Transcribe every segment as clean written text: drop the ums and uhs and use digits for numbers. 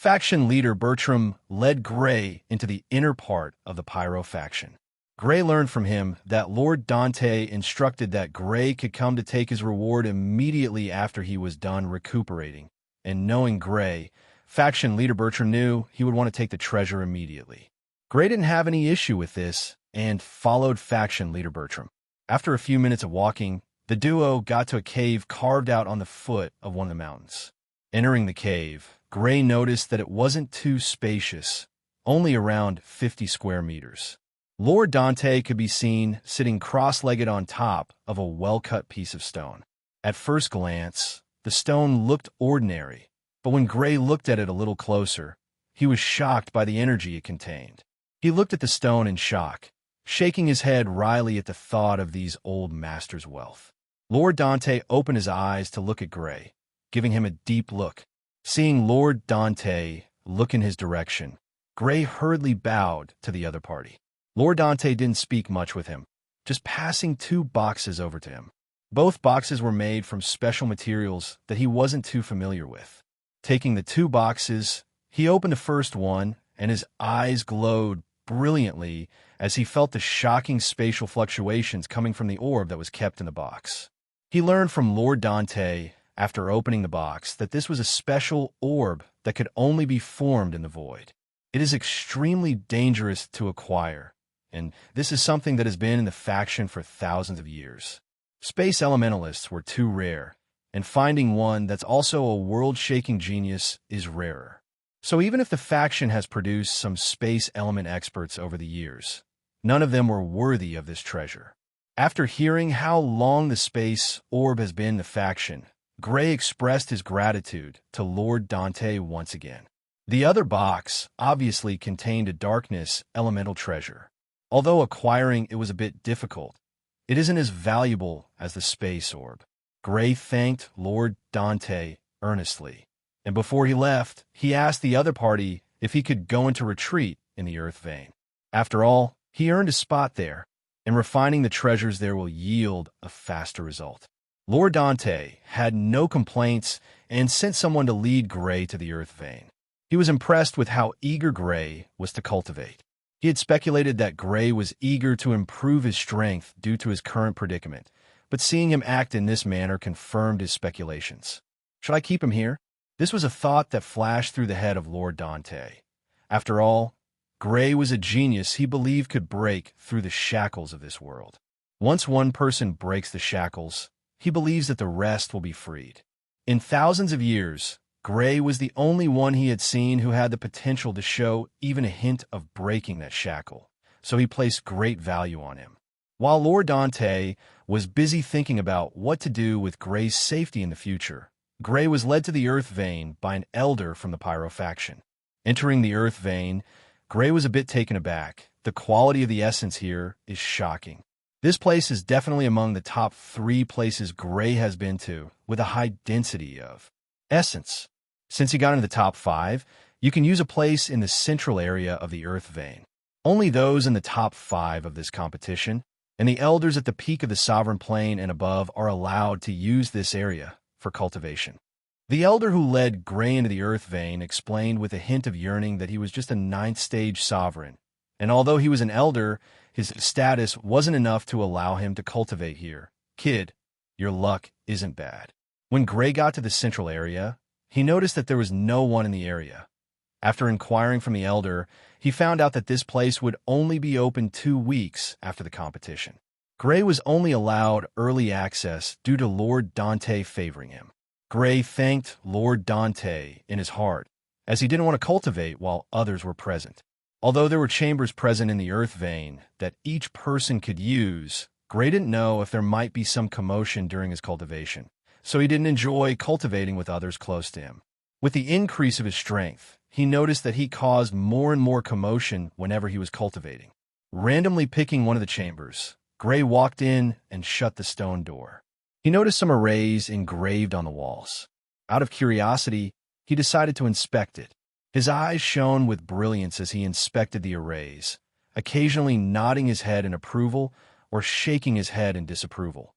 Faction leader Bertram led Gray into the inner part of the Pyro faction. Gray learned from him that Lord Dante instructed that Gray could come to take his reward immediately after he was done recuperating, and knowing Gray, faction leader Bertram knew he would want to take the treasure immediately. Gray didn't have any issue with this and followed faction leader Bertram. After a few minutes of walking, the duo got to a cave carved out on the foot of one of the mountains. Entering the cave, Gray noticed that it wasn't too spacious, only around 50 square meters. Lord Dante could be seen sitting cross-legged on top of a well-cut piece of stone. At first glance, the stone looked ordinary, but when Gray looked at it a little closer, he was shocked by the energy it contained. He looked at the stone in shock, shaking his head wryly at the thought of these old masters' wealth. Lord Dante opened his eyes to look at Gray, giving him a deep look. Seeing Lord Dante look in his direction, Gray hurriedly bowed to the other party. Lord Dante didn't speak much with him, just passing 2 boxes over to him. Both boxes were made from special materials that he wasn't too familiar with. Taking the 2 boxes, he opened the first one, and his eyes glowed brilliantly as he felt the shocking spatial fluctuations coming from the orb that was kept in the box. He learned from Lord Dante, after opening the box, that this was a special orb that could only be formed in the void. It is extremely dangerous to acquire, and this is something that has been in the faction for thousands of years. Space elementalists were too rare, and finding one that's also a world-shaking genius is rarer. So even if the faction has produced some space element experts over the years, none of them were worthy of this treasure. After hearing how long the space orb has been in the faction, Gray expressed his gratitude to Lord Dante once again. The other box obviously contained a darkness elemental treasure. Although acquiring it was a bit difficult, it isn't as valuable as the space orb. Gray thanked Lord Dante earnestly, and before he left, he asked the other party if he could go into retreat in the Earth vein. After all, he earned a spot there, and refining the treasures there will yield a faster result. Lord Dante had no complaints and sent someone to lead Gray to the Earth vein. He was impressed with how eager Gray was to cultivate. He had speculated that Gray was eager to improve his strength due to his current predicament, but seeing him act in this manner confirmed his speculations. Should I keep him here? This was a thought that flashed through the head of Lord Dante. After all, Gray was a genius he believed could break through the shackles of this world. Once one person breaks the shackles, he believes that the rest will be freed. In thousands of years, Gray was the only one he had seen who had the potential to show even a hint of breaking that shackle, so he placed great value on him. While Lord Dante was busy thinking about what to do with Gray's safety in the future, Gray was led to the Earth vein by an elder from the Pyro faction. Entering the Earth vein, Gray was a bit taken aback. The quality of the essence here is shocking. This place is definitely among the top 3 places Gray has been to, with a high density of essence. Since he got into the top 5, you can use a place in the central area of the Earth vein. Only those in the top 5 of this competition, and the elders at the peak of the Sovereign Plane and above are allowed to use this area for cultivation. The elder who led Gray into the Earth vein explained with a hint of yearning that he was just a 9th stage sovereign, and although he was an elder, his status wasn't enough to allow him to cultivate here. Kid, your luck isn't bad. When Gray got to the central area, he noticed that there was no one in the area. After inquiring from the elder, he found out that this place would only be open 2 weeks after the competition. Gray was only allowed early access due to Lord Dante favoring him. Gray thanked Lord Dante in his heart, as he didn't want to cultivate while others were present. Although there were chambers present in the Earth vein that each person could use, Gray didn't know if there might be some commotion during his cultivation, so he didn't enjoy cultivating with others close to him. With the increase of his strength, he noticed that he caused more and more commotion whenever he was cultivating. Randomly picking one of the chambers, Gray walked in and shut the stone door. He noticed some arrays engraved on the walls. Out of curiosity, he decided to inspect it. His eyes shone with brilliance as he inspected the arrays, occasionally nodding his head in approval or shaking his head in disapproval.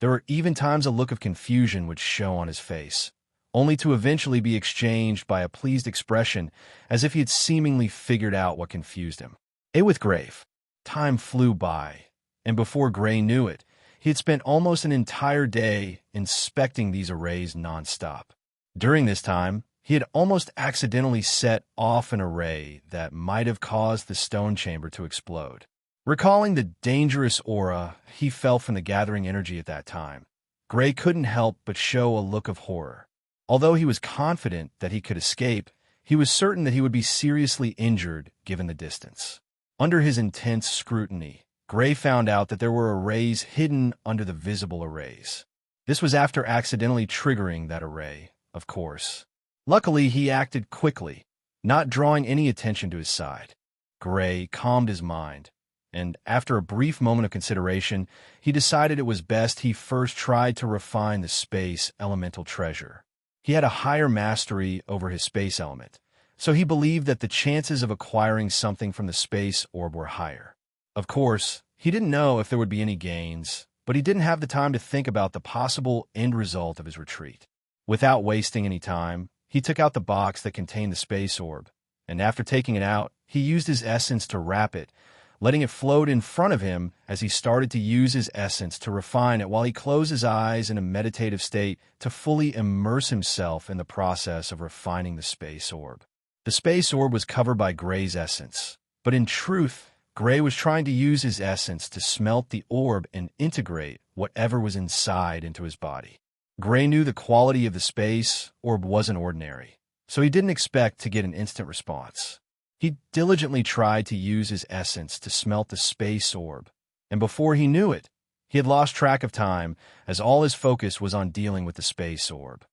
There were even times a look of confusion would show on his face, only to eventually be exchanged by a pleased expression as if he had seemingly figured out what confused him. With Grave, time flew by, and before Gray knew it, he had spent almost an entire day inspecting these arrays nonstop. During this time, he had almost accidentally set off an array that might have caused the stone chamber to explode. Recalling the dangerous aura he felt from the gathering energy at that time, Gray couldn't help but show a look of horror. Although he was confident that he could escape, he was certain that he would be seriously injured given the distance. Under his intense scrutiny, Gray found out that there were arrays hidden under the visible arrays. This was after accidentally triggering that array, of course. Luckily, he acted quickly, not drawing any attention to his side. Gray calmed his mind, and after a brief moment of consideration, he decided it was best he first tried to refine the space elemental treasure. He had a higher mastery over his space element, so he believed that the chances of acquiring something from the space orb were higher. Of course, he didn't know if there would be any gains, but he didn't have the time to think about the possible end result of his retreat. Without wasting any time, he took out the box that contained the space orb, and after taking it out, he used his essence to wrap it, letting it float in front of him as he started to use his essence to refine it while he closed his eyes in a meditative state to fully immerse himself in the process of refining the space orb. The space orb was covered by Gray's essence, but in truth, Gray was trying to use his essence to smelt the orb and integrate whatever was inside into his body. Gray knew the quality of the space orb wasn't ordinary, so he didn't expect to get an instant response. He diligently tried to use his essence to smelt the space orb, and before he knew it, he had lost track of time as all his focus was on dealing with the space orb.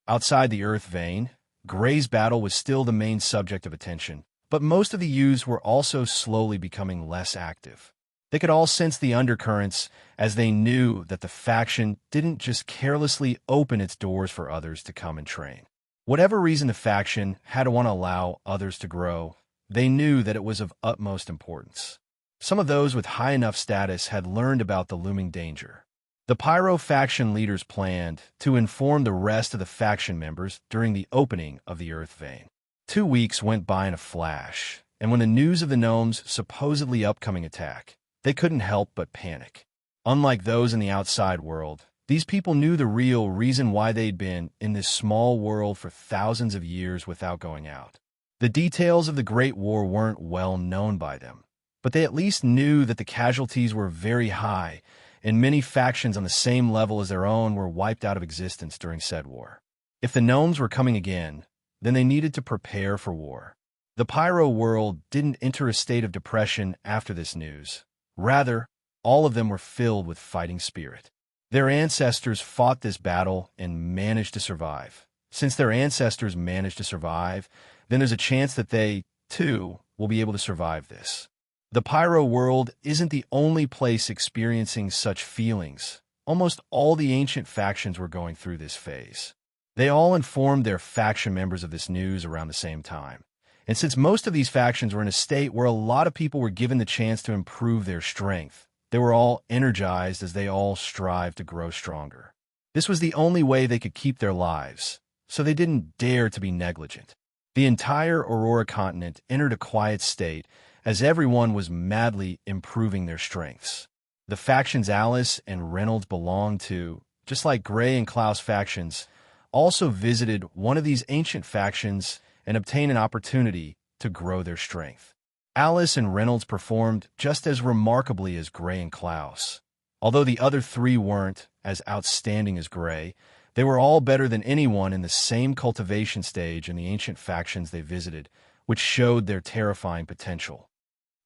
Outside the Earth vein, Gray's battle was still the main subject of attention, but most of the youths were also slowly becoming less active. They could all sense the undercurrents as they knew that the faction didn't just carelessly open its doors for others to come and train. Whatever reason the faction had to want to allow others to grow, they knew that it was of utmost importance. Some of those with high enough status had learned about the looming danger. The Pyro faction leaders planned to inform the rest of the faction members during the opening of the Earth vein. 2 weeks went by in a flash, and when the news of the gnomes' supposedly upcoming attack, they couldn't help but panic. Unlike those in the outside world, these people knew the real reason why they'd been in this small world for thousands of years without going out. The details of the Great War weren't well known by them, but they at least knew that the casualties were very high, and many factions on the same level as their own were wiped out of existence during said war. If the gnomes were coming again, then they needed to prepare for war. The Pyro world didn't enter a state of depression after this news. Rather, all of them were filled with fighting spirit. Their ancestors fought this battle and managed to survive. Since their ancestors managed to survive, then there's a chance that they, too, will be able to survive this. The Pyro world isn't the only place experiencing such feelings. Almost all the ancient factions were going through this phase. They all informed their faction members of this news around the same time. And since most of these factions were in a state where a lot of people were given the chance to improve their strength, they were all energized as they all strived to grow stronger. This was the only way they could keep their lives, so they didn't dare to be negligent. The entire Aurora continent entered a quiet state as everyone was madly improving their strengths. The factions Alice and Reynolds belonged to, just like Gray and Klaus factions, also visited one of these ancient factions and obtained an opportunity to grow their strength. Alice and Reynolds performed just as remarkably as Gray and Klaus. Although the other three weren't as outstanding as Gray, they were all better than anyone in the same cultivation stage in the ancient factions they visited, which showed their terrifying potential.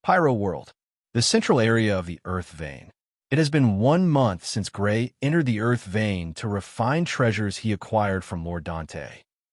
Pyro World, the central area of the Earth vein. It has been 1 month since Gray entered the Earth vein to refine treasures he acquired from Lord Dante.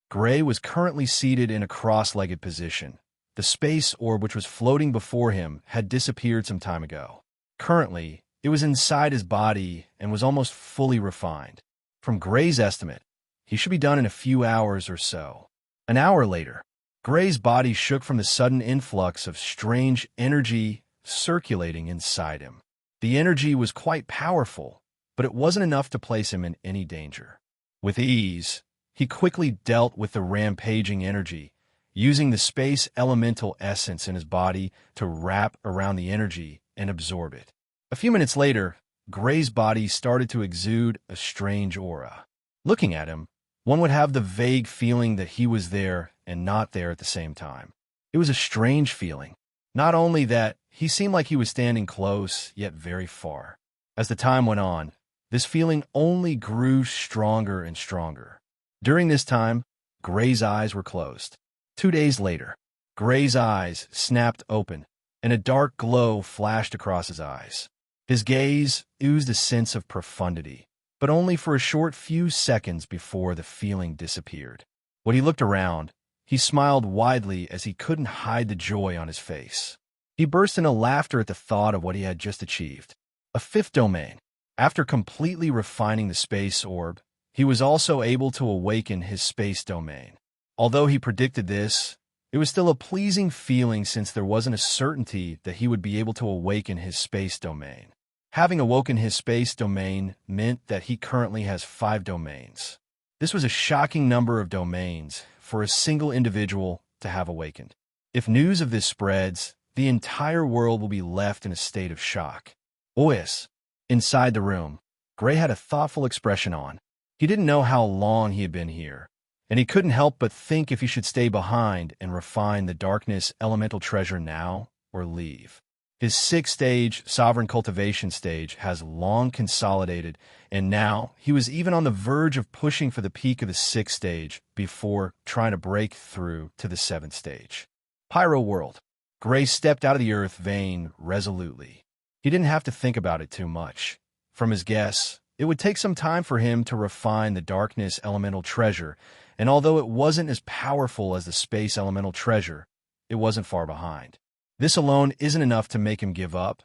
Gray was currently seated in a cross-legged position. The space orb which was floating before him had disappeared some time ago. Currently, it was inside his body and was almost fully refined. From Gray's estimate, he should be done in a few hours or so. An hour later, Gray's body shook from the sudden influx of strange energy circulating inside him. The energy was quite powerful, but it wasn't enough to place him in any danger. With ease, he quickly dealt with the rampaging energy, using the space elemental essence in his body to wrap around the energy and absorb it. A few minutes later, Gray's body started to exude a strange aura. Looking at him, one would have the vague feeling that he was there and not there at the same time. It was a strange feeling. Not only that, he seemed like he was standing close, yet very far. As the time went on, this feeling only grew stronger and stronger. During this time, Gray's eyes were closed. 2 days later, Gray's eyes snapped open, and a dark glow flashed across his eyes. His gaze oozed a sense of profundity, but only for a short few seconds before the feeling disappeared. When he looked around, he smiled widely as he couldn't hide the joy on his face. He burst into laughter at the thought of what he had just achieved. A fifth domain. After completely refining the space orb, he was also able to awaken his space domain. Although he predicted this, it was still a pleasing feeling since there wasn't a certainty that he would be able to awaken his space domain. Having awoken his space domain meant that he currently has 5 domains. This was a shocking number of domains for a single individual to have awakened. If news of this spreads, the entire world will be left in a state of shock. Oyes. Inside the room, Gray had a thoughtful expression on. He didn't know how long he had been here, and he couldn't help but think if he should stay behind and refine the darkness elemental treasure now or leave. His 6th stage, Sovereign Cultivation stage, has long consolidated, and now he was even on the verge of pushing for the peak of the 6th stage before trying to break through to the 7th stage. Pyro World. Gray stepped out of the earth vein resolutely. He didn't have to think about it too much. From his guess, it would take some time for him to refine the darkness elemental treasure, and although it wasn't as powerful as the space elemental treasure, it wasn't far behind. This alone isn't enough to make him give up.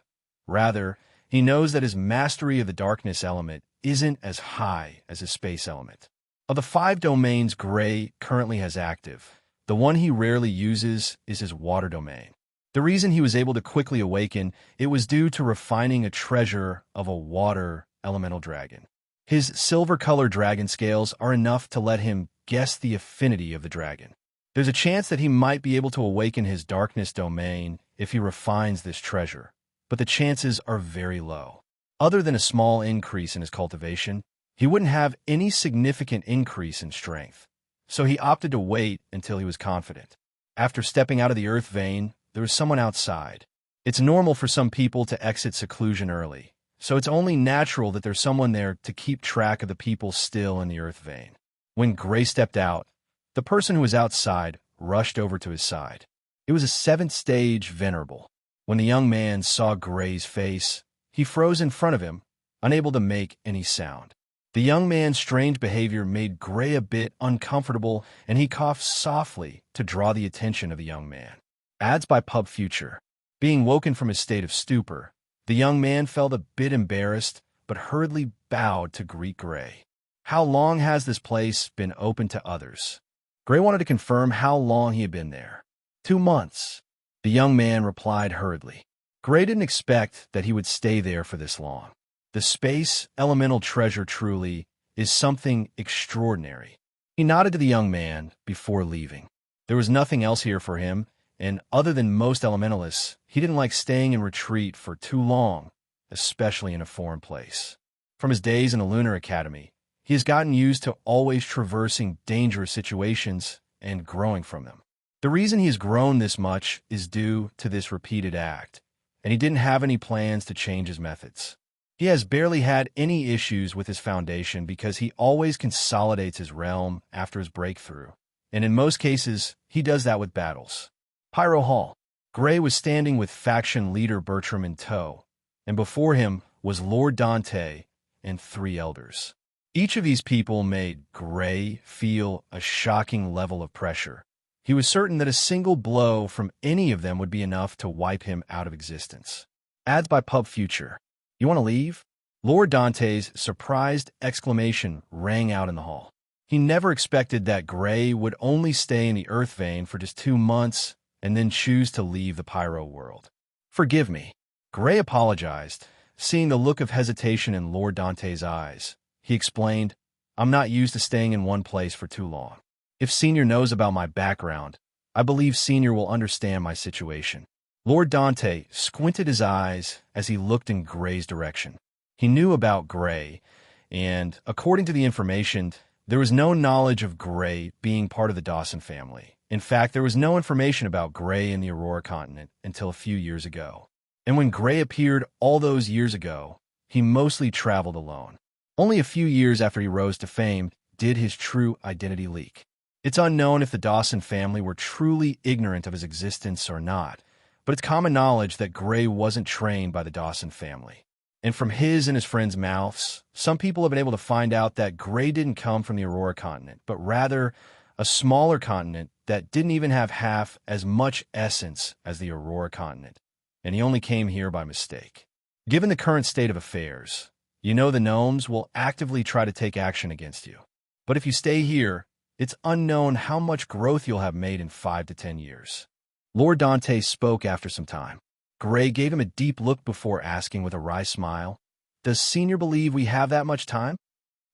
Rather, he knows that his mastery of the darkness element isn't as high as his space element. Of the 5 domains Gray currently has active, the one he rarely uses is his water domain. The reason he was able to quickly awaken it was due to refining a treasure of a water elemental dragon. His silver-colored dragon scales are enough to let him guess the affinity of the dragon. There's a chance that he might be able to awaken his darkness domain if he refines this treasure, but the chances are very low. Other than a small increase in his cultivation, he wouldn't have any significant increase in strength, so he opted to wait until he was confident. After stepping out of the earth vein, there was someone outside. It's normal for some people to exit seclusion early, so it's only natural that there's someone there to keep track of the people still in the earth vein. When Gray stepped out, the person who was outside rushed over to his side. It was a 7th stage venerable. When the young man saw Gray's face, he froze in front of him, unable to make any sound. The young man's strange behavior made Gray a bit uncomfortable, and he coughed softly to draw the attention of the young man. Ads by Pub Future. Being woken from his state of stupor, the young man felt a bit embarrassed, but hurriedly bowed to greet Gray. How long has this place been open to others? Gray wanted to confirm how long he had been there. 2 months. The young man replied hurriedly. Gray didn't expect that he would stay there for this long. The space elemental treasure truly is something extraordinary. He nodded to the young man before leaving. There was nothing else here for him, and other than most elementalists, he didn't like staying in retreat for too long, especially in a foreign place. From his days in the Lunar Academy, he has gotten used to always traversing dangerous situations and growing from them. The reason he has grown this much is due to this repeated act, and he didn't have any plans to change his methods. He has barely had any issues with his foundation because he always consolidates his realm after his breakthrough, and in most cases, he does that with battles. Pyro Hall. Gray was standing with faction leader Bertram in tow, and before him was Lord Dante and 3 elders. Each of these people made Gray feel a shocking level of pressure. He was certain that a single blow from any of them would be enough to wipe him out of existence. Ads by Pub Future. You want to leave? Lord Dante's surprised exclamation rang out in the hall. He never expected that Gray would only stay in the earth vein for just 2 months and then choose to leave the pyro world. Forgive me. Gray apologized, seeing the look of hesitation in Lord Dante's eyes. He explained, I'm not used to staying in one place for too long. If Senior knows about my background, I believe Senior will understand my situation." Lord Dante squinted his eyes as he looked in Gray's direction. He knew about Gray, and, according to the information, there was no knowledge of Gray being part of the Dawson family. In fact, there was no information about Gray in the Aurora continent until a few years ago. And when Gray appeared all those years ago, he mostly traveled alone. Only a few years after he rose to fame did his true identity leak. It's unknown if the Dawson family were truly ignorant of his existence or not, but it's common knowledge that Gray wasn't trained by the Dawson family. And from his and his friends' mouths, some people have been able to find out that Gray didn't come from the Aurora continent, but rather a smaller continent that didn't even have half as much essence as the Aurora continent, and he only came here by mistake. Given the current state of affairs, you know the gnomes will actively try to take action against you. But if you stay here, it's unknown how much growth you'll have made in 5 to 10 years. Lord Dante spoke after some time. Gray gave him a deep look before asking with a wry smile, "Does Senior believe we have that much time?"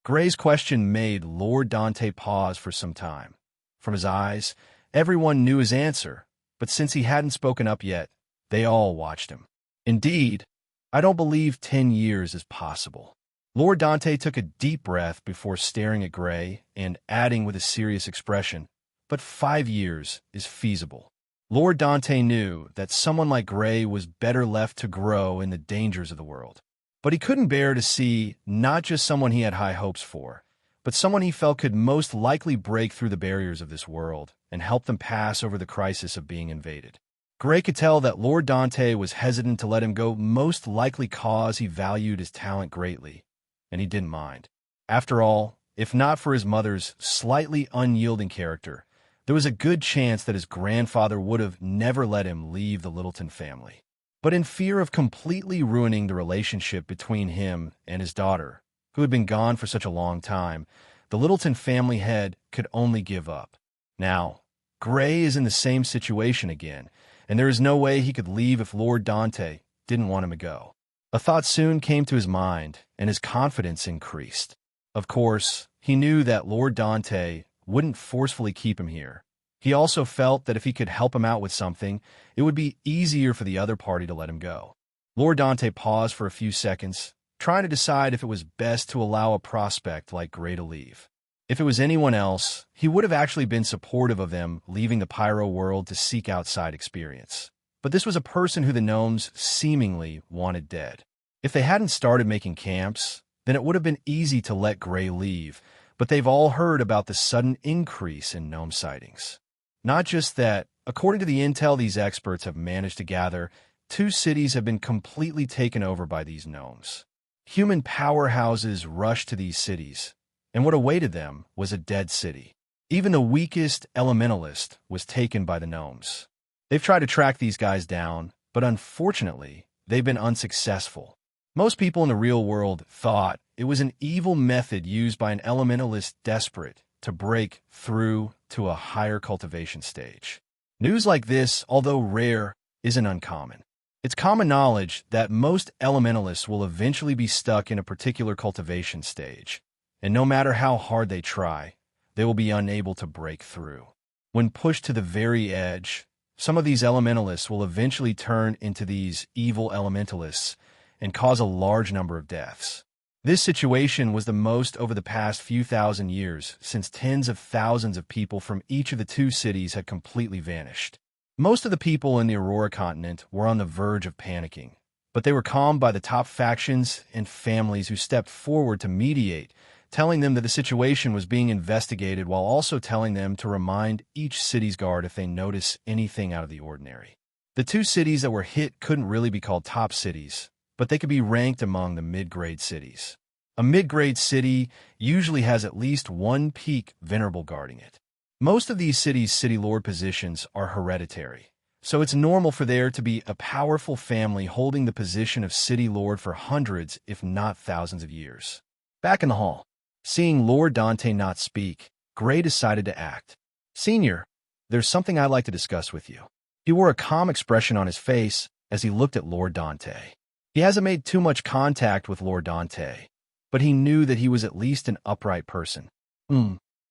Gray's question made Lord Dante pause for some time. From his eyes, everyone knew his answer, but since he hadn't spoken up yet, they all watched him. "Indeed, I don't believe 10 years is possible." Lord Dante took a deep breath before staring at Gray and adding with a serious expression, "But 5 years is feasible." Lord Dante knew that someone like Gray was better left to grow in the dangers of the world. But he couldn't bear to see not just someone he had high hopes for, but someone he felt could most likely break through the barriers of this world and help them pass over the crisis of being invaded. Gray could tell that Lord Dante was hesitant to let him go, most likely cause he valued his talent greatly, and he didn't mind. After all, if not for his mother's slightly unyielding character, there was a good chance that his grandfather would have never let him leave the Littleton family. But in fear of completely ruining the relationship between him and his daughter, who had been gone for such a long time, the Littleton family head could only give up. Now, Gray is in the same situation again, and there is no way he could leave if Lord Dante didn't want him to go. A thought soon came to his mind, and his confidence increased. Of course, he knew that Lord Dante wouldn't forcefully keep him here. He also felt that if he could help him out with something, it would be easier for the other party to let him go. Lord Dante paused for a few seconds, trying to decide if it was best to allow a prospect like Gray to leave. If it was anyone else, he would have actually been supportive of them leaving the Pyro world to seek outside experience. But this was a person who the gnomes seemingly wanted dead. If they hadn't started making camps, then it would have been easy to let Gray leave, but they've all heard about the sudden increase in gnome sightings. Not just that, according to the intel these experts have managed to gather, 2 cities have been completely taken over by these gnomes. Human powerhouses rushed to these cities, and what awaited them was a dead city. Even the weakest elementalist was taken by the gnomes. They've tried to track these guys down, but unfortunately, they've been unsuccessful. Most people in the real world thought it was an evil method used by an elementalist desperate to break through to a higher cultivation stage. News like this, although rare, isn't uncommon. It's common knowledge that most elementalists will eventually be stuck in a particular cultivation stage, and no matter how hard they try, they will be unable to break through. When pushed to the very edge, some of these elementalists will eventually turn into these evil elementalists and cause a large number of deaths. This situation was the most over the past few thousand years, since tens of thousands of people from each of the 2 cities had completely vanished. Most of the people in the Aurora continent were on the verge of panicking, but they were calmed by the top factions and families who stepped forward to mediate, telling them that the situation was being investigated while also telling them to remind each city's guard if they notice anything out of the ordinary. The 2 cities that were hit couldn't really be called top cities, but they could be ranked among the mid-grade cities. A mid-grade city usually has at least 1 peak venerable guarding it. Most of these cities' city lord positions are hereditary, so it's normal for there to be a powerful family holding the position of city lord for hundreds, if not thousands of years. Back in the hall, seeing Lord Dante not speak, Gray decided to act. "Senior, there's something I'd like to discuss with you." He wore a calm expression on his face as he looked at Lord Dante. He hasn't made too much contact with Lord Dante, but he knew that he was at least an upright person.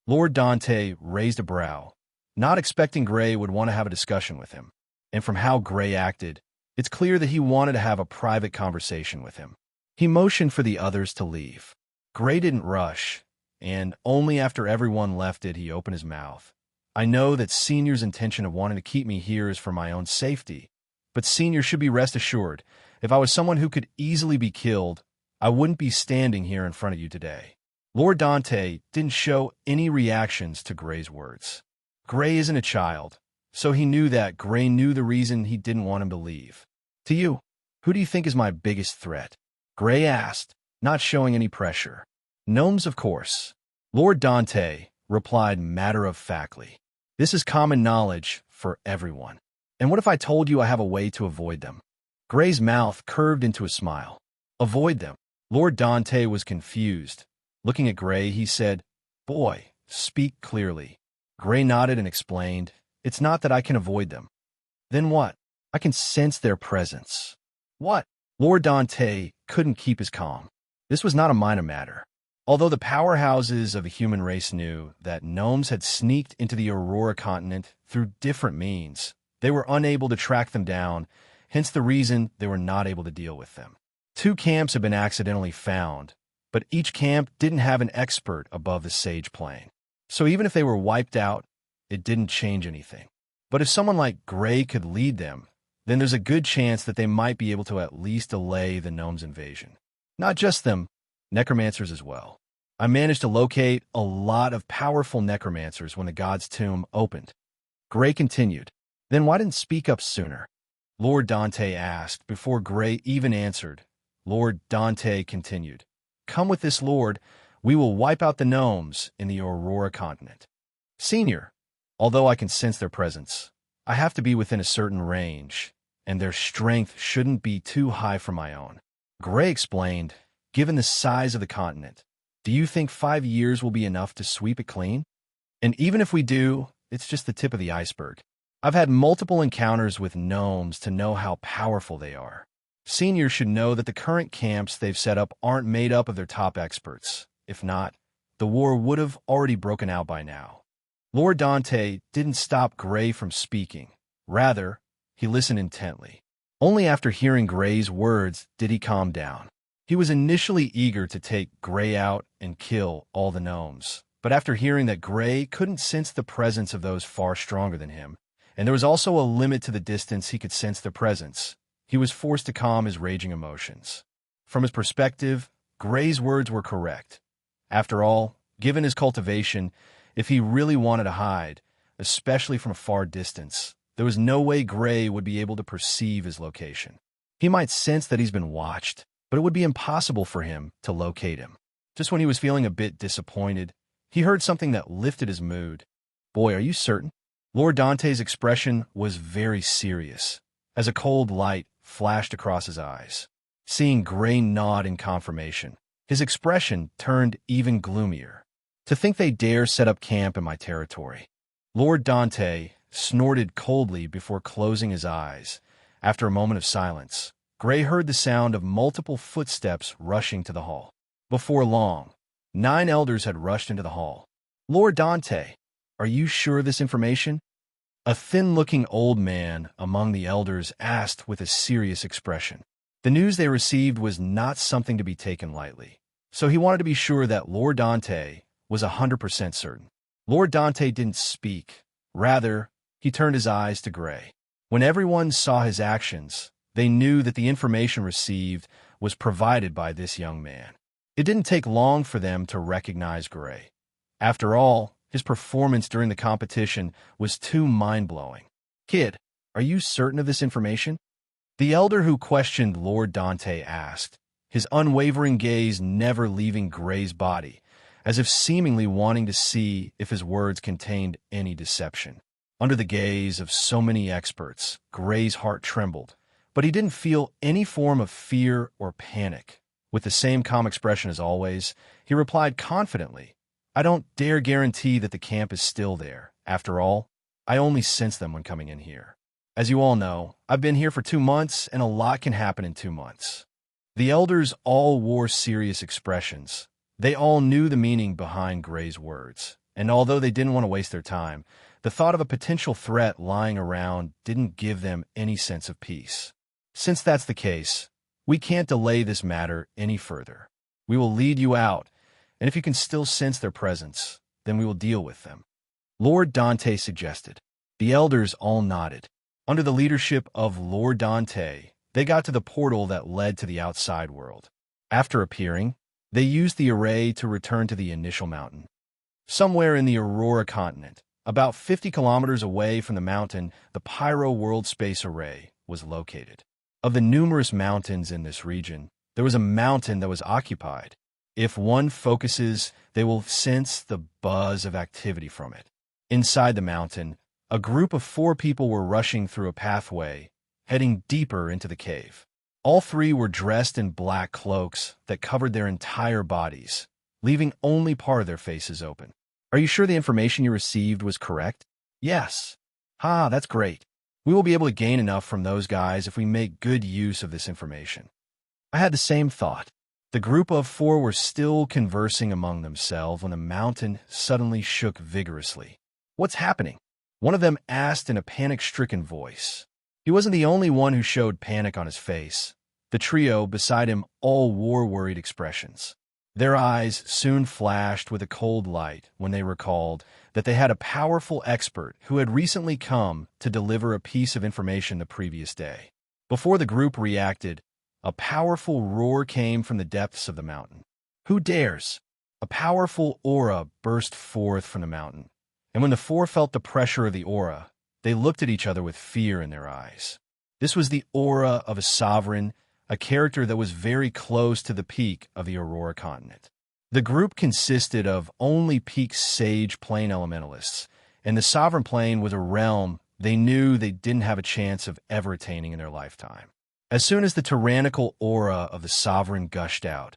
Lord Dante raised a brow, not expecting Gray would want to have a discussion with him. And from how Gray acted, it's clear that he wanted to have a private conversation with him. He motioned for the others to leave. Gray didn't rush, and only after everyone left did he open his mouth. I know that Senior's intention of wanting to keep me here is for my own safety, but Senior should be rest assured, if I was someone who could easily be killed, I wouldn't be standing here in front of you today. Lord Dante didn't show any reactions to Gray's words. Gray isn't a child, so he knew that Gray knew the reason he didn't want him to leave. To you, who do you think is my biggest threat? Gray asked, not showing any pressure. Gnomes, of course. Lord Dante replied matter-of-factly. This is common knowledge for everyone. And what if I told you I have a way to avoid them? Gray's mouth curved into a smile. Avoid them? Lord Dante was confused. Looking at Gray, he said, Boy, speak clearly. Gray nodded and explained, It's not that I can avoid them. Then what? I can sense their presence. What? Lord Dante couldn't keep his calm. This was not a minor matter. Although the powerhouses of the human race knew that gnomes had sneaked into the Aurora continent through different means, they were unable to track them down, hence the reason they were not able to deal with them. 2 camps had been accidentally found, but each camp didn't have an expert above the Sage Plane. So even if they were wiped out, it didn't change anything. But if someone like Gray could lead them, then there's a good chance that they might be able to at least delay the gnomes' invasion. Not just them, necromancers as well. I managed to locate a lot of powerful necromancers when the god's tomb opened. Gray continued, Then why didn't speak up sooner? Lord Dante asked before Gray even answered. Lord Dante continued, Come with this, Lord. We will wipe out the gnomes in the Aurora continent. Senior, although I can sense their presence, I have to be within a certain range, and their strength shouldn't be too high for my own. Gray explained, Given the size of the continent, do you think 5 years will be enough to sweep it clean? And even if we do, it's just the tip of the iceberg. I've had multiple encounters with gnomes to know how powerful they are. Seniors should know that the current camps they've set up aren't made up of their top experts. If not, the war would have already broken out by now. Lord Dante didn't stop Gray from speaking. Rather, he listened intently. Only after hearing Gray's words did he calm down. He was initially eager to take Gray out and kill all the gnomes, but after hearing that Gray couldn't sense the presence of those far stronger than him, and there was also a limit to the distance he could sense their presence, he was forced to calm his raging emotions. From his perspective, Gray's words were correct. After all, given his cultivation, if he really wanted to hide, especially from a far distance, there was no way Gray would be able to perceive his location. He might sense that he's been watched, but it would be impossible for him to locate him. Just when he was feeling a bit disappointed, he heard something that lifted his mood. Boy, are you certain? Lord Dante's expression was very serious, as a cold light flashed across his eyes. Seeing Gray nod in confirmation, his expression turned even gloomier. To think they dare set up camp in my territory. Lord Dante snorted coldly before closing his eyes. After a moment of silence, Gray heard the sound of multiple footsteps rushing to the hall. Before long, 9 elders had rushed into the hall. Lord Dante, are you sure of this information? A thin-looking old man among the elders asked with a serious expression. The news they received was not something to be taken lightly, so he wanted to be sure that Lord Dante was 100% certain. Lord Dante didn't speak. Rather, he turned his eyes to Gray. When everyone saw his actions, they knew that the information received was provided by this young man. It didn't take long for them to recognize Gray. After all, his performance during the competition was too mind-blowing. Kid, are you certain of this information? The elder who questioned Lord Dante asked, his unwavering gaze never leaving Gray's body, as if seemingly wanting to see if his words contained any deception. Under the gaze of so many experts, Gray's heart trembled, but he didn't feel any form of fear or panic. With the same calm expression as always, he replied confidently, I don't dare guarantee that the camp is still there. After all, I only sense them when coming in here. As you all know, I've been here for 2 months, and a lot can happen in 2 months. The elders all wore serious expressions. They all knew the meaning behind Gray's words, and although they didn't want to waste their time, the thought of a potential threat lying around didn't give them any sense of peace. Since that's the case, we can't delay this matter any further. We will lead you out, and if you can still sense their presence, then we will deal with them. Lord Dante suggested. The elders all nodded. Under the leadership of Lord Dante, they got to the portal that led to the outside world. After appearing, they used the array to return to the initial mountain. Somewhere in the Aurora continent, about 50 kilometers away from the mountain, the Pyro World Space Array was located. Of the numerous mountains in this region, there was a mountain that was occupied. If one focuses, they will sense the buzz of activity from it. Inside the mountain, a group of 4 people were rushing through a pathway, heading deeper into the cave. All 3 were dressed in black cloaks that covered their entire bodies, leaving only part of their faces open. Are you sure the information you received was correct? Yes. That's great. We will be able to gain enough from those guys if we make good use of this information. I had the same thought. The group of 4 were still conversing among themselves when the mountain suddenly shook vigorously. What's happening? One of them asked in a panic-stricken voice. He wasn't the only one who showed panic on his face. The trio beside him all wore worried expressions. Their eyes soon flashed with a cold light when they recalled that they had a powerful expert who had recently come to deliver a piece of information the previous day. Before the group reacted, a powerful roar came from the depths of the mountain. Who dares? A powerful aura burst forth from the mountain, and when the 4 felt the pressure of the aura, they looked at each other with fear in their eyes. This was the aura of a sovereign, a character that was very close to the peak of the Aurora continent. The group consisted of only peak sage plane elementalists, and the sovereign plane was a realm they knew they didn't have a chance of ever attaining in their lifetime. As soon as the tyrannical aura of the sovereign gushed out,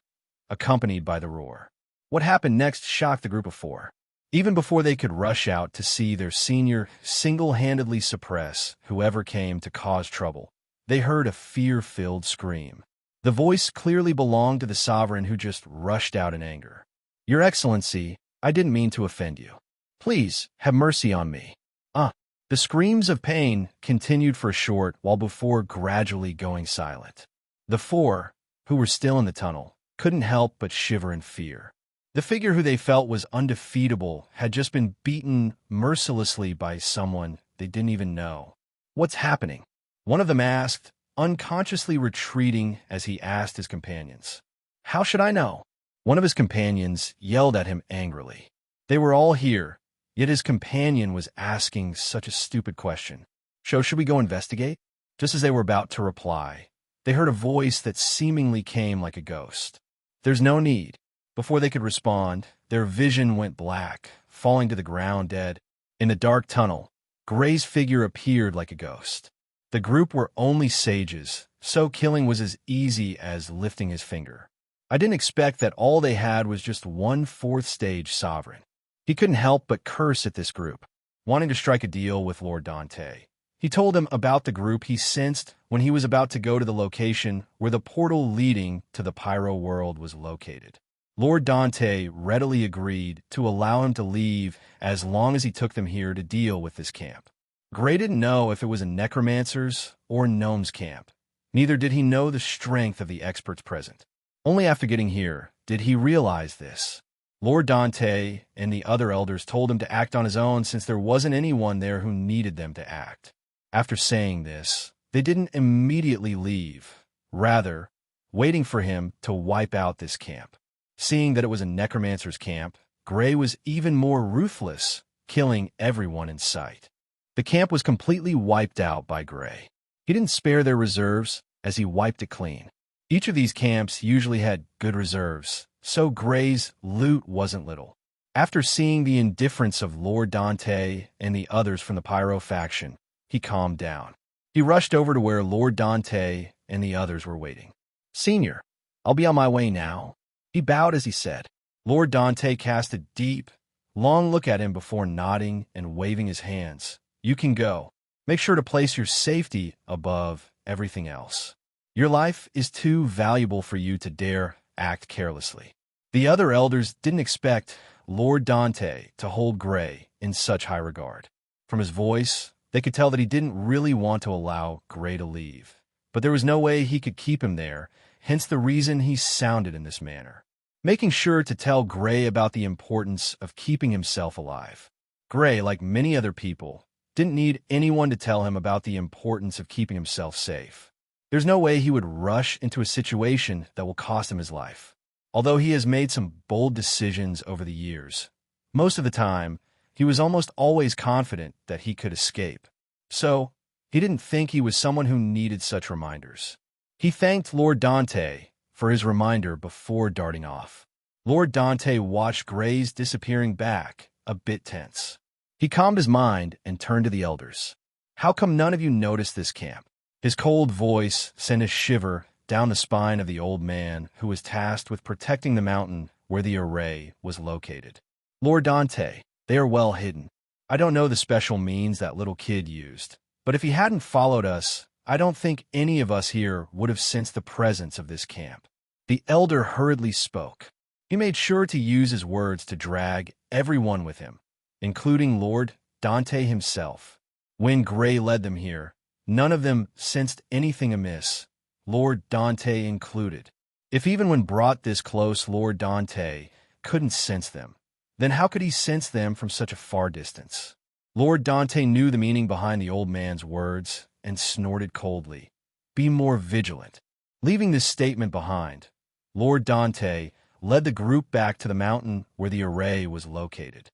accompanied by the roar, what happened next shocked the group of 4. Even before they could rush out to see their senior single-handedly suppress whoever came to cause trouble, they heard a fear-filled scream. The voice clearly belonged to the sovereign who just rushed out in anger. Your Excellency, I didn't mean to offend you. Please, have mercy on me. The screams of pain continued for a short while before gradually going silent. The 4, who were still in the tunnel, couldn't help but shiver in fear. The figure who they felt was undefeatable had just been beaten mercilessly by someone they didn't even know. What's happening? One of them asked, unconsciously retreating as he asked his companions. How should I know? One of his companions yelled at him angrily. They were all here, yet his companion was asking such a stupid question. So should we go investigate? Just as they were about to reply, they heard a voice that seemingly came like a ghost. There's no need. Before they could respond, their vision went black, falling to the ground dead. In the dark tunnel, Gray's figure appeared like a ghost. The group were only sages, so killing was as easy as lifting his finger. I didn't expect that all they had was just one 4th stage sovereign. He couldn't help but curse at this group, wanting to strike a deal with Lord Dante. He told him about the group he sensed when he was about to go to the location where the portal leading to the Pyro world was located. Lord Dante readily agreed to allow him to leave as long as he took them here to deal with this camp. Gray didn't know if it was a necromancer's or gnome's camp. Neither did he know the strength of the experts present. Only after getting here did he realize this. Lord Dante and the other elders told him to act on his own since there wasn't anyone there who needed them to act. After saying this, they didn't immediately leave, rather, waiting for him to wipe out this camp. Seeing that it was a necromancer's camp, Gray was even more ruthless, killing everyone in sight. The camp was completely wiped out by Gray. He didn't spare their reserves as he wiped it clean. Each of these camps usually had good reserves, so Gray's loot wasn't little. After seeing the indifference of Lord Dante and the others from the Pyro faction, he calmed down. He rushed over to where Lord Dante and the others were waiting. Senior, I'll be on my way now. He bowed as he said. Lord Dante cast a deep, long look at him before nodding and waving his hands. You can go. Make sure to place your safety above everything else. Your life is too valuable for you to dare act carelessly. The other elders didn't expect Lord Dante to hold Gray in such high regard. From his voice, they could tell that he didn't really want to allow Gray to leave. But there was no way he could keep him there, hence the reason he sounded in this manner, making sure to tell Gray about the importance of keeping himself alive. Gray, like many other people, didn't need anyone to tell him about the importance of keeping himself safe. There's no way he would rush into a situation that will cost him his life. Although he has made some bold decisions over the years, most of the time, he was almost always confident that he could escape. So, he didn't think he was someone who needed such reminders. He thanked Lord Dante for his reminder before darting off. Lord Dante watched Gray's disappearing back, a bit tense. He calmed his mind and turned to the elders. "How come none of you noticed this camp?" His cold voice sent a shiver down the spine of the old man who was tasked with protecting the mountain where the array was located. "Lord Dante, they are well hidden. I don't know the special means that little kid used, but if he hadn't followed us, I don't think any of us here would have sensed the presence of this camp." The elder hurriedly spoke. He made sure to use his words to drag everyone with him, including Lord Dante himself. When Gray led them here, none of them sensed anything amiss, Lord Dante included. If even when brought this close Lord Dante couldn't sense them, then how could he sense them from such a far distance? Lord Dante knew the meaning behind the old man's words and snorted coldly. "Be more vigilant." Leaving this statement behind, Lord Dante led the group back to the mountain where the array was located,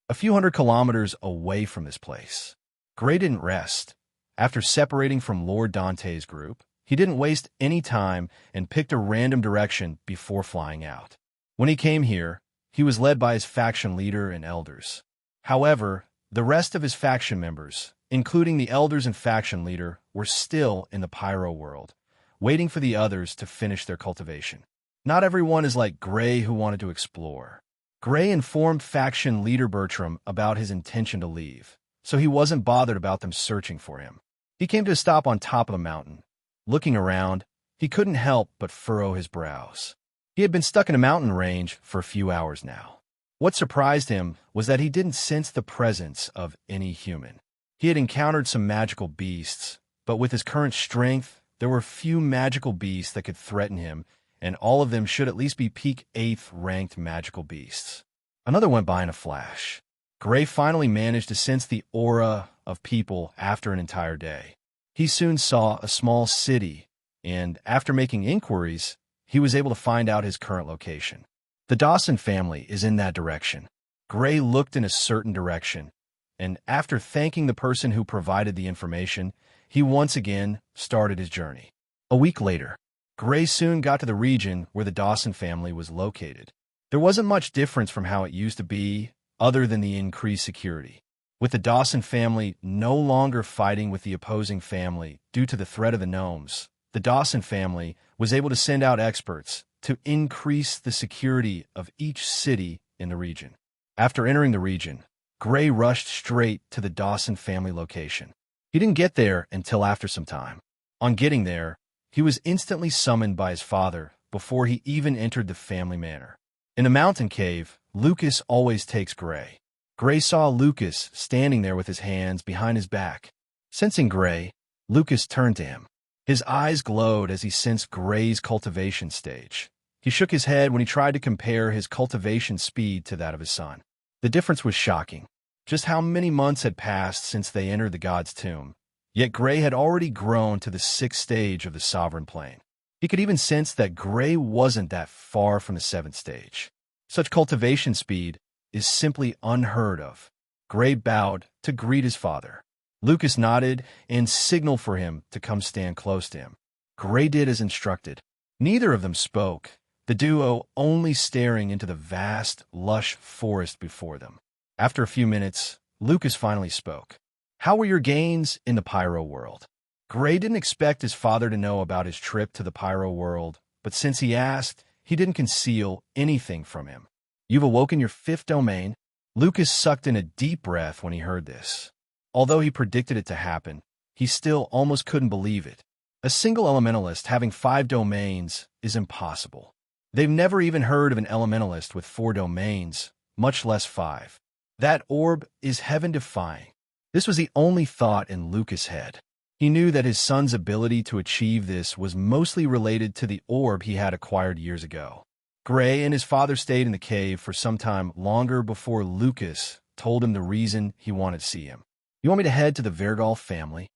a few hundred kilometers away from this place. Gray didn't rest. After separating from Lord Dante's group, he didn't waste any time and picked a random direction before flying out. When he came here, he was led by his faction leader and elders. However, the rest of his faction members, including the elders and faction leader, were still in the Pyro world, waiting for the others to finish their cultivation. Not everyone is like Gray who wanted to explore. Gray informed faction leader Bertram about his intention to leave, so he wasn't bothered about them searching for him. He came to a stop on top of the mountain. Looking around, he couldn't help but furrow his brows. He had been stuck in a mountain range for a few hours now. What surprised him was that he didn't sense the presence of any human. He had encountered some magical beasts, but with his current strength, there were few magical beasts that could threaten him, and all of them should at least be peak 8th ranked magical beasts. Another went by in a flash. Gray finally managed to sense the aura of people after an entire day. He soon saw a small city, and after making inquiries, he was able to find out his current location. The Dawson family is in that direction. Gray looked in a certain direction, and after thanking the person who provided the information, he once again started his journey. A week later, Gray soon got to the region where the Dawson family was located. There wasn't much difference from how it used to be, other than the increased security. With the Dawson family no longer fighting with the opposing family due to the threat of the gnomes, the Dawson family was able to send out experts to increase the security of each city in the region. After entering the region, Gray rushed straight to the Dawson family location. He didn't get there until after some time. On getting there, he was instantly summoned by his father before he even entered the family manor. In the mountain cave, Lucas always takes Gray. Gray saw Lucas standing there with his hands behind his back. Sensing Gray, Lucas turned to him. His eyes glowed as he sensed Gray's cultivation stage. He shook his head when he tried to compare his cultivation speed to that of his son. The difference was shocking. Just how many months had passed since they entered the god's tomb, yet Gray had already grown to the 6th stage of the sovereign plane. He could even sense that Gray wasn't that far from the 7th stage. Such cultivation speed is simply unheard of. Gray bowed to greet his father. Lucas nodded and signaled for him to come stand close to him. Gray did as instructed. Neither of them spoke, the duo only staring into the vast, lush forest before them. After a few minutes, Lucas finally spoke. "How were your gains in the Pyro world?" Gray didn't expect his father to know about his trip to the Pyro world, but since he asked, he didn't conceal anything from him. "You've awoken your 5th domain." Lucas sucked in a deep breath when he heard this. Although he predicted it to happen, he still almost couldn't believe it. A single elementalist having 5 domains is impossible. They've never even heard of an elementalist with 4 domains, much less 5. That orb is heaven-defying. This was the only thought in Lucas' head. He knew that his son's ability to achieve this was mostly related to the orb he had acquired years ago. Gray and his father stayed in the cave for some time longer before Lucas told him the reason he wanted to see him. "You want me to head to the Vergal family?"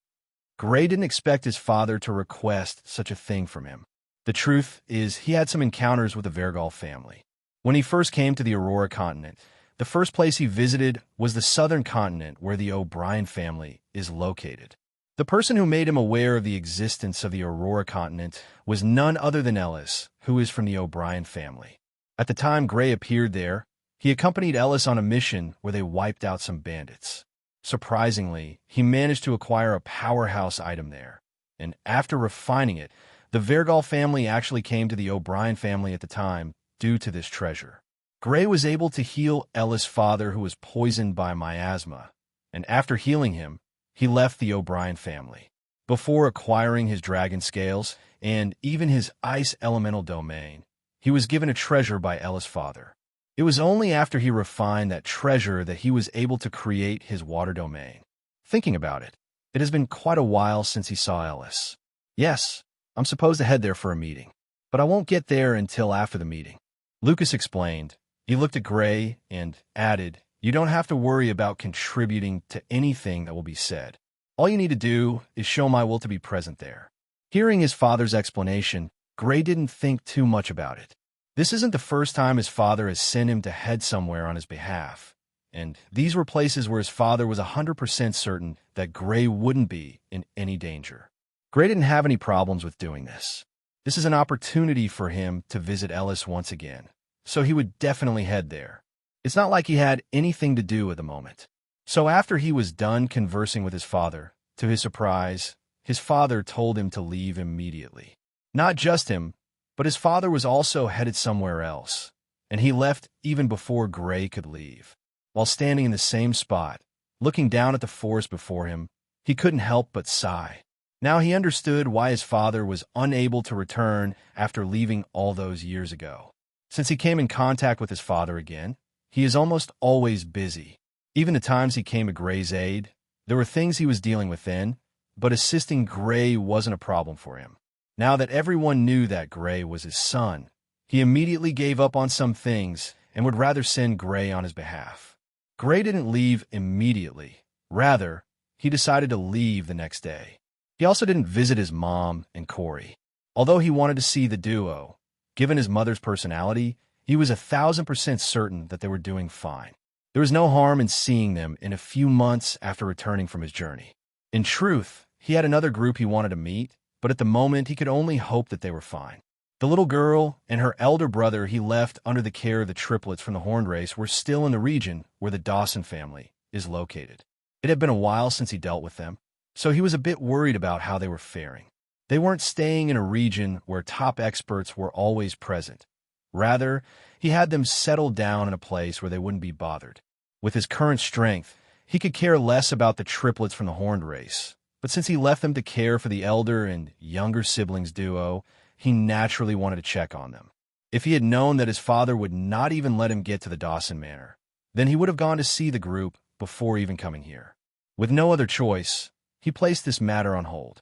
Gray didn't expect his father to request such a thing from him. The truth is, he had some encounters with the Vergal family. When he first came to the Aurora continent, the first place he visited was the southern continent where the O'Brien family is located. The person who made him aware of the existence of the Aurora continent was none other than Ellis, who is from the O'Brien family. At the time Gray appeared there, he accompanied Ellis on a mission where they wiped out some bandits. Surprisingly, he managed to acquire a powerhouse item there, and after refining it, the Vergal family actually came to the O'Brien family at the time due to this treasure. Gray was able to heal Ellis' father, who was poisoned by miasma, and after healing him, he left the O'Brien family. Before acquiring his dragon scales and even his ice elemental domain, he was given a treasure by Ellis' father. It was only after he refined that treasure that he was able to create his water domain. Thinking about it, it has been quite a while since he saw Ellis. "Yes, I'm supposed to head there for a meeting, but I won't get there until after the meeting," Lucas explained. He looked at Gray and added, "You don't have to worry about contributing to anything that will be said. All you need to do is show my will to be present there." Hearing his father's explanation, Gray didn't think too much about it. This isn't the first time his father has sent him to head somewhere on his behalf, and these were places where his father was 100% certain that Gray wouldn't be in any danger. Gray didn't have any problems with doing this. This is an opportunity for him to visit Ellis once again, so he would definitely head there. It's not like he had anything to do at the moment. So after he was done conversing with his father, to his surprise, his father told him to leave immediately. Not just him, but his father was also headed somewhere else, and he left even before Gray could leave. While standing in the same spot, looking down at the forest before him, he couldn't help but sigh. Now he understood why his father was unable to return after leaving all those years ago. Since he came in contact with his father again, he is almost always busy. Even the times he came to Gray's aid, there were things he was dealing with then, but assisting Gray wasn't a problem for him. Now that everyone knew that Gray was his son, he immediately gave up on some things and would rather send Gray on his behalf. Gray didn't leave immediately. Rather, he decided to leave the next day. He also didn't visit his mom and Corey. Although he wanted to see the duo, given his mother's personality, he was 1,000% certain that they were doing fine. There was no harm in seeing them in a few months after returning from his journey. In truth, he had another group he wanted to meet, but at the moment he could only hope that they were fine. The little girl and her elder brother he left under the care of the triplets from the horned race were still in the region where the Dawson family is located. It had been a while since he dealt with them, so he was a bit worried about how they were faring. They weren't staying in a region where top experts were always present. Rather, he had them settled down in a place where they wouldn't be bothered. With his current strength, he could care less about the triplets from the horned race, but since he left them to care for the elder and younger siblings duo, he naturally wanted to check on them. If he had known that his father would not even let him get to the Dawson Manor, then he would have gone to see the group before even coming here. With no other choice, he placed this matter on hold.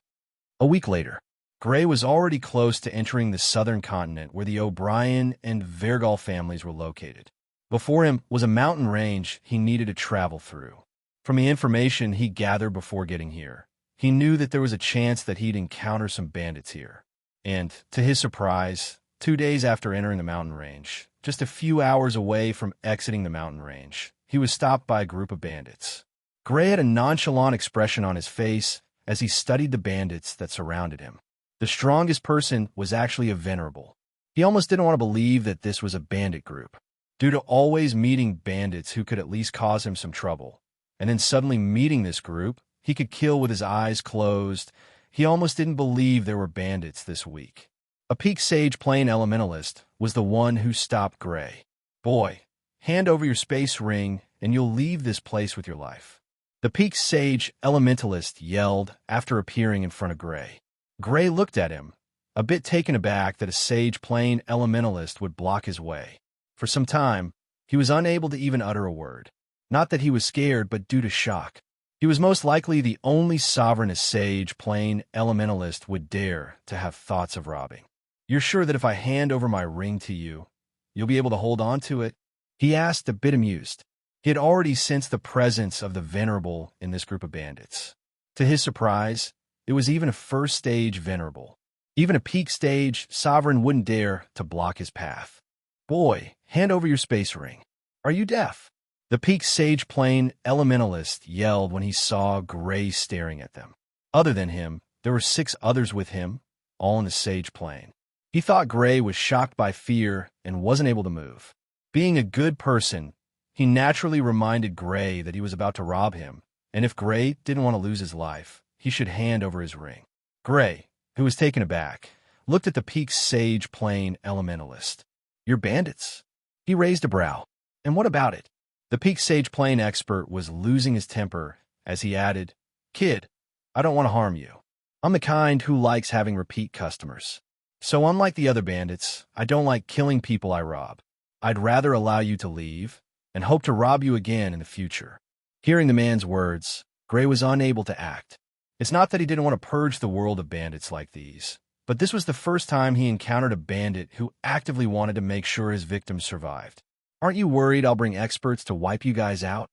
A week later, Gray was already close to entering the southern continent where the O'Brien and Vergal families were located. Before him was a mountain range he needed to travel through. From the information he gathered before getting here, he knew that there was a chance that he'd encounter some bandits here. And, to his surprise, 2 days after entering the mountain range, just a few hours away from exiting the mountain range, he was stopped by a group of bandits. Gray had a nonchalant expression on his face as he studied the bandits that surrounded him. The strongest person was actually a venerable. He almost didn't want to believe that this was a bandit group. Due to always meeting bandits who could at least cause him some trouble, and then suddenly meeting this group he could kill with his eyes closed, he almost didn't believe there were bandits this week. A Peak Sage Plane Elementalist was the one who stopped Gray. "Boy, hand over your space ring and you'll leave this place with your life," the Peak Sage Elementalist yelled after appearing in front of Gray. Gray looked at him, a bit taken aback that a sage plane elementalist would block his way. For some time, he was unable to even utter a word. Not that he was scared, but due to shock. He was most likely the only sovereign a sage plane elementalist would dare to have thoughts of robbing. "You're sure that if I hand over my ring to you, you'll be able to hold on to it?" he asked, a bit amused. He had already sensed the presence of the venerable in this group of bandits. To his surprise, it was even a first-stage venerable. Even a peak stage sovereign wouldn't dare to block his path. "Boy, hand over your space ring. Are you deaf?" The peak sage plane elementalist yelled when he saw Gray staring at them. Other than him, there were 6 others with him, all in the sage plane. He thought Gray was shocked by fear and wasn't able to move. Being a good person, he naturally reminded Gray that he was about to rob him, and if Gray didn't want to lose his life, he should hand over his ring. Gray, who was taken aback, looked at the peak sage plane elementalist. "You're bandits?" He raised a brow. "And what about it?" The peak sage plane expert was losing his temper as he added, "Kid, I don't want to harm you. I'm the kind who likes having repeat customers. So unlike the other bandits, I don't like killing people I rob. I'd rather allow you to leave and hope to rob you again in the future." Hearing the man's words, Gray was unable to act. It's not that he didn't want to purge the world of bandits like these, but this was the first time he encountered a bandit who actively wanted to make sure his victims survived. "Aren't you worried I'll bring experts to wipe you guys out?"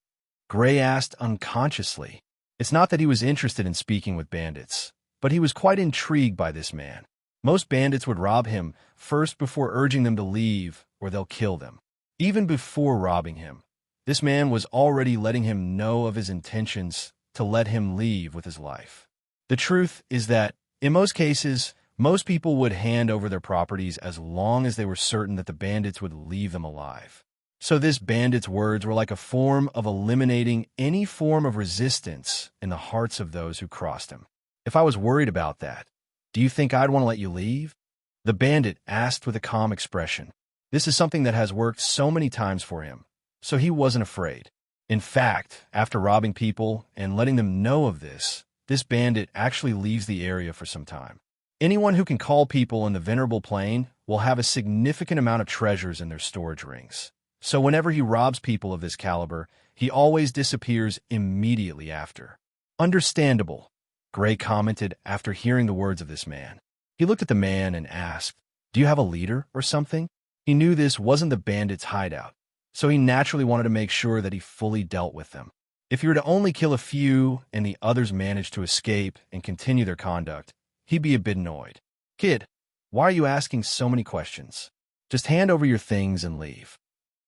Gray asked unconsciously. It's not that he was interested in speaking with bandits, but he was quite intrigued by this man. Most bandits would rob him first before urging them to leave, or they'll kill them. Even before robbing him, this man was already letting him know of his intentions to let him leave with his life. The truth is that, in most cases, most people would hand over their properties as long as they were certain that the bandits would leave them alive. So this bandit's words were like a form of eliminating any form of resistance in the hearts of those who crossed him. "If I was worried about that, do you think I'd want to let you leave?" The bandit asked with a calm expression. This is something that has worked so many times for him, so he wasn't afraid. In fact, after robbing people and letting them know of this bandit actually leaves the area for some time. Anyone who can call people in the venerable plane will have a significant amount of treasures in their storage rings. So whenever he robs people of this caliber, he always disappears immediately after. "Understandable," Gray commented after hearing the words of this man. He looked at the man and asked, "Do you have a leader or something?" He knew this wasn't the bandit's hideout, so he naturally wanted to make sure that he fully dealt with them. If he were to only kill a few and the others managed to escape and continue their conduct, he'd be a bit annoyed. "Kid, why are you asking so many questions? Just hand over your things and leave."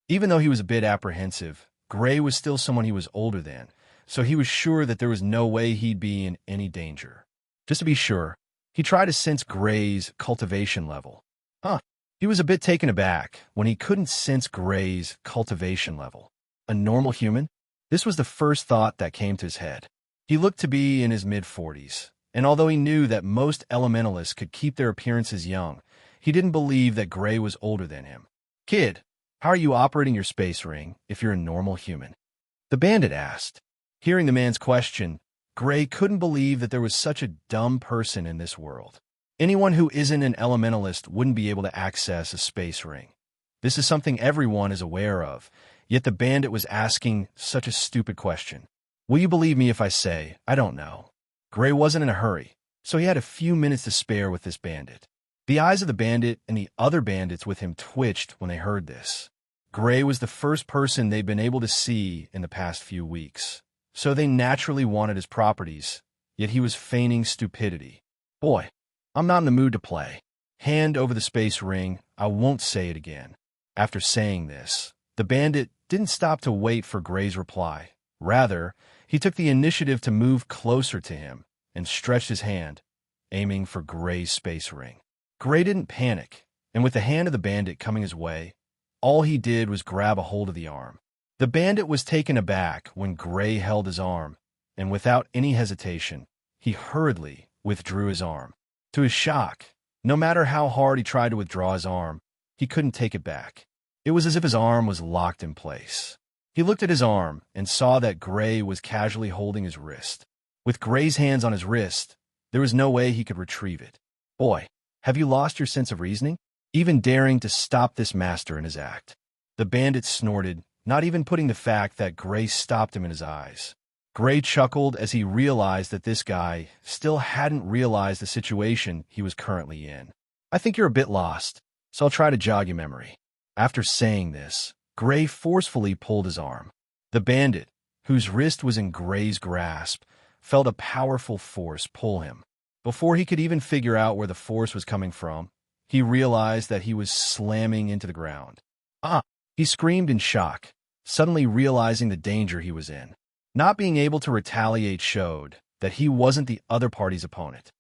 Even though he was a bit apprehensive, Gray was still someone he was older than, so he was sure that there was no way he'd be in any danger. Just to be sure, he tried to sense Gray's cultivation level. He was a bit taken aback when he couldn't sense Gray's cultivation level. A normal human? This was the first thought that came to his head. He looked to be in his mid-40s, and although he knew that most elementalists could keep their appearances young, he didn't believe that Gray was older than him. "Kid, how are you operating your space ring if you're a normal human?" the bandit asked. Hearing the man's question, Gray couldn't believe that there was such a dumb person in this world. Anyone who isn't an elementalist wouldn't be able to access a space ring. This is something everyone is aware of, yet the bandit was asking such a stupid question. "Will you believe me if I say, I don't know?" Gray wasn't in a hurry, so he had a few minutes to spare with this bandit. The eyes of the bandit and the other bandits with him twitched when they heard this. Gray was the first person they'd been able to see in the past few weeks, so they naturally wanted his properties, yet he was feigning stupidity. "Boy, I'm not in the mood to play. Hand over the space ring, I won't say it again." After saying this, the bandit didn't stop to wait for Gray's reply. Rather, he took the initiative to move closer to him and stretched his hand, aiming for Gray's space ring. Gray didn't panic, and with the hand of the bandit coming his way, all he did was grab a hold of the arm. The bandit was taken aback when Gray held his arm, and without any hesitation, he hurriedly withdrew his arm. To his shock, no matter how hard he tried to withdraw his arm, he couldn't take it back. It was as if his arm was locked in place. He looked at his arm and saw that Gray was casually holding his wrist. With Gray's hands on his wrist, There was no way he could retrieve it. Boy, have you lost your sense of reasoning? Even daring to stop this master in his act. The bandit snorted, not even putting the fact that Gray stopped him in his eyes. Gray chuckled as he realized that this guy still hadn't realized the situation he was currently in. I think you're a bit lost, so I'll try to jog your memory. After saying this, Gray forcefully pulled his arm. The bandit, whose wrist was in Gray's grasp, felt a powerful force pull him. Before he could even figure out where the force was coming from, he realized that he was slamming into the ground. Ah! He screamed in shock, suddenly realizing the danger he was in. Not being able to retaliate showed that he wasn't the other party's opponent.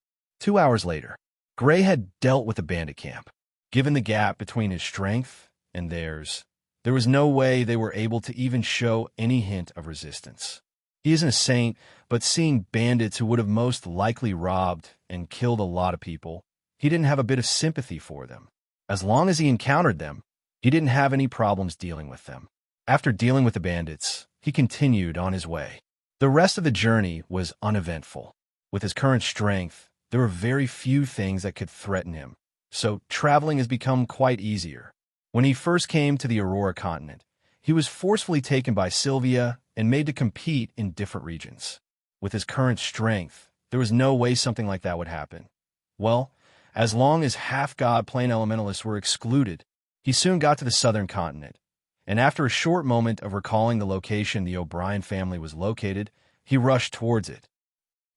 2 hours later, Gray had dealt with the bandit camp. Given the gap between his strength and theirs, there was no way they were able to even show any hint of resistance. He isn't a saint, but seeing bandits who would have most likely robbed and killed a lot of people, he didn't have a bit of sympathy for them. As long as he encountered them, he didn't have any problems dealing with them. After dealing with the bandits, he continued on his way. The rest of the journey was uneventful. With his current strength, there were very few things that could threaten him, so traveling has become quite easier. When he first came to the Aurora continent, he was forcefully taken by Sylvia and made to compete in different regions. With his current strength, there was no way something like that would happen. Well, as long as half-god plane elementalists were excluded, he soon got to the southern continent, and after a short moment of recalling the location the O'Brien family was located, he rushed towards it.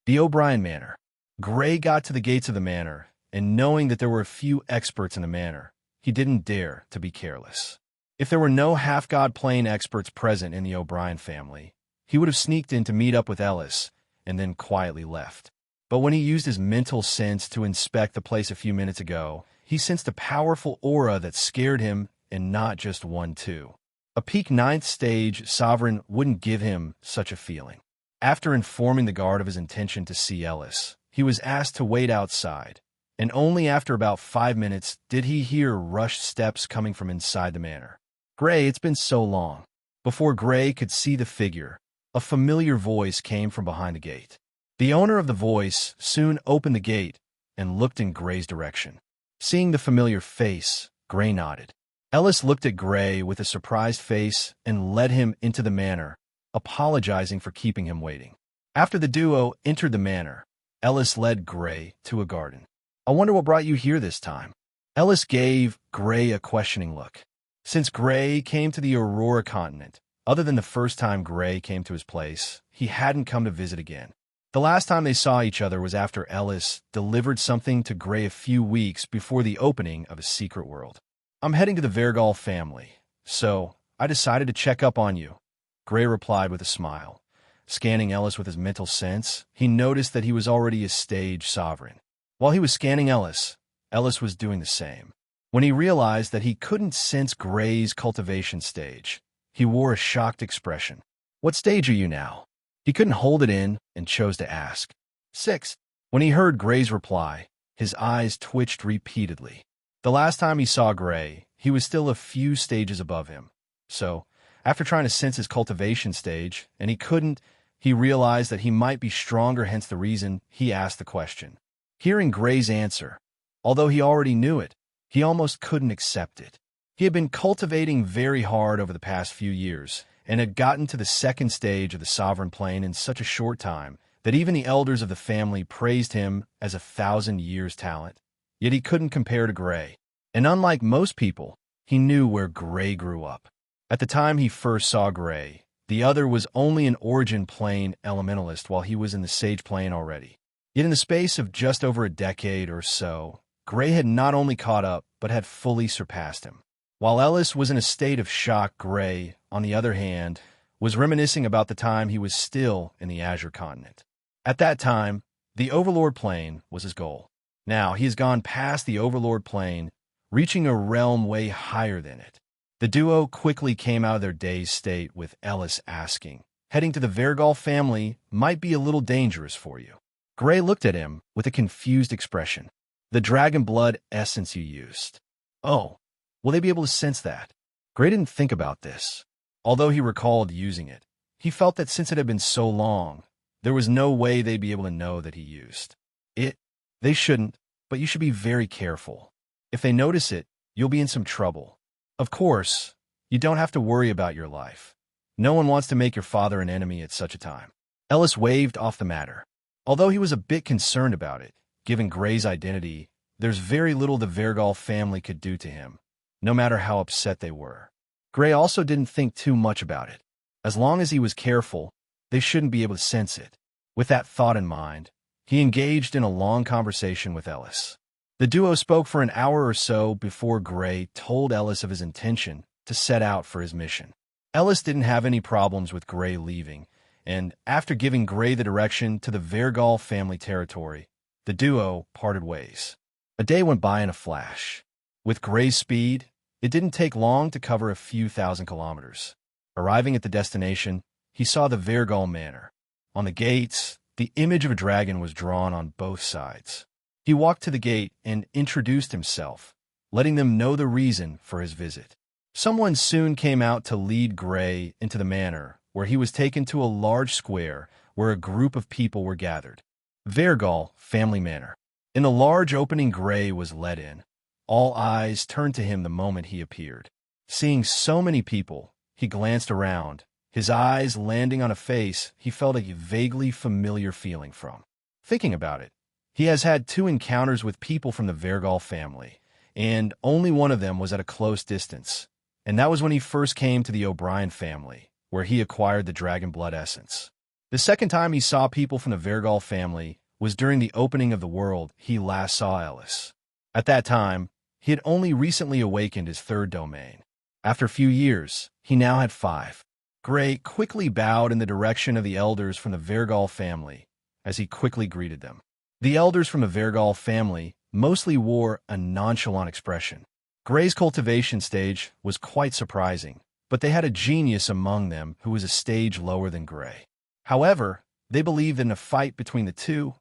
The O'Brien Manor. Gray got to the gates of the manor, and knowing that there were a few experts in the manor, he didn't dare to be careless. If there were no half-god plane experts present in the O'Brien family, he would have sneaked in to meet up with Ellis and then quietly left. But when he used his mental sense to inspect the place a few minutes ago, he sensed a powerful aura that scared him, and not just one, too. A peak 9th stage sovereign wouldn't give him such a feeling. After informing the guard of his intention to see Ellis, he was asked to wait outside, and only after about 5 minutes did he hear rushed steps coming from inside the manor. Gray, it's been so long. Before Gray could see the figure, a familiar voice came from behind the gate. The owner of the voice soon opened the gate and looked in Gray's direction. Seeing the familiar face, Gray nodded. Ellis looked at Gray with a surprised face and led him into the manor, apologizing for keeping him waiting. After the duo entered the manor, Ellis led Gray to a garden. I wonder what brought you here this time. Ellis gave Gray a questioning look. Since Gray came to the Aurora continent, other than the first time Gray came to his place, he hadn't come to visit again. The last time they saw each other was after Ellis delivered something to Gray a few weeks before the opening of his secret world. I'm heading to the Vergal family, so I decided to check up on you, Gray replied with a smile. Scanning Ellis with his mental sense, he noticed that he was already a stage sovereign. While he was scanning Ellis, Ellis was doing the same. When he realized that he couldn't sense Gray's cultivation stage, he wore a shocked expression. What stage are you now? He couldn't hold it in and chose to ask. 6. When he heard Gray's reply, his eyes twitched repeatedly. The last time he saw Gray, he was still a few stages above him. So, after trying to sense his cultivation stage, and he couldn't, he realized that he might be stronger, hence the reason he asked the question. Hearing Gray's answer, although he already knew it, he almost couldn't accept it. He had been cultivating very hard over the past few years, and had gotten to the second stage of the sovereign plane in such a short time that even the elders of the family praised him as a 1,000 years talent. Yet he couldn't compare to Gray, and unlike most people, he knew where Gray grew up. At the time he first saw Gray, the other was only an origin plane elementalist while he was in the sage plane already. Yet in the space of just over a decade or so, Gray had not only caught up, but had fully surpassed him. While Ellis was in a state of shock, Gray, on the other hand, was reminiscing about the time he was still in the Azure continent. At that time, the Overlord plane was his goal. Now, he has gone past the Overlord plane, reaching a realm way higher than it. The duo quickly came out of their dazed state with Ellis asking, heading to the Vergal family might be a little dangerous for you. Gray looked at him with a confused expression. The dragon blood essence you used. Oh, will they be able to sense that? Gray didn't think about this. Although he recalled using it, he felt that since it had been so long, there was no way they'd be able to know that he used. It. They shouldn't, but you should be very careful. If they notice it, you'll be in some trouble. Of course, you don't have to worry about your life. No one wants to make your father an enemy at such a time. Ellis waved off the matter. Although he was a bit concerned about it, given Gray's identity, there's very little the Vergal family could do to him, no matter how upset they were. Gray also didn't think too much about it. As long as he was careful, they shouldn't be able to sense it. With that thought in mind, he engaged in a long conversation with Ellis. The duo spoke for an hour or so before Gray told Ellis of his intention to set out for his mission. Ellis didn't have any problems with Gray leaving, and after giving Gray the direction to the Vergal family territory, the duo parted ways. A day went by in a flash. With Gray's speed, it didn't take long to cover a few thousand kilometers. Arriving at the destination, he saw the Vergal manor. On the gates, the image of a dragon was drawn on both sides. He walked to the gate and introduced himself, letting them know the reason for his visit. Someone soon came out to lead Gray into the manor, where he was taken to a large square where a group of people were gathered. Vergal Family Manor. In the large opening Gray was led in. All eyes turned to him the moment he appeared. Seeing so many people, he glanced around, his eyes landing on a face he felt a vaguely familiar feeling from. Thinking about it, he has had 2 encounters with people from the Vergal family, and only one of them was at a close distance, and that was when he first came to the O'Brien family, where he acquired the dragon blood essence. The second time he saw people from the Vergal family was during the opening of the world he last saw Ellis. At that time, he had only recently awakened his 3rd domain. After a few years, he now had 5. Gray quickly bowed in the direction of the elders from the Vergal family as he quickly greeted them. The elders from the Vergal family mostly wore a nonchalant expression. Gray's cultivation stage was quite surprising, but they had a genius among them who was a stage lower than Gray. However, they believed that in a fight between the two,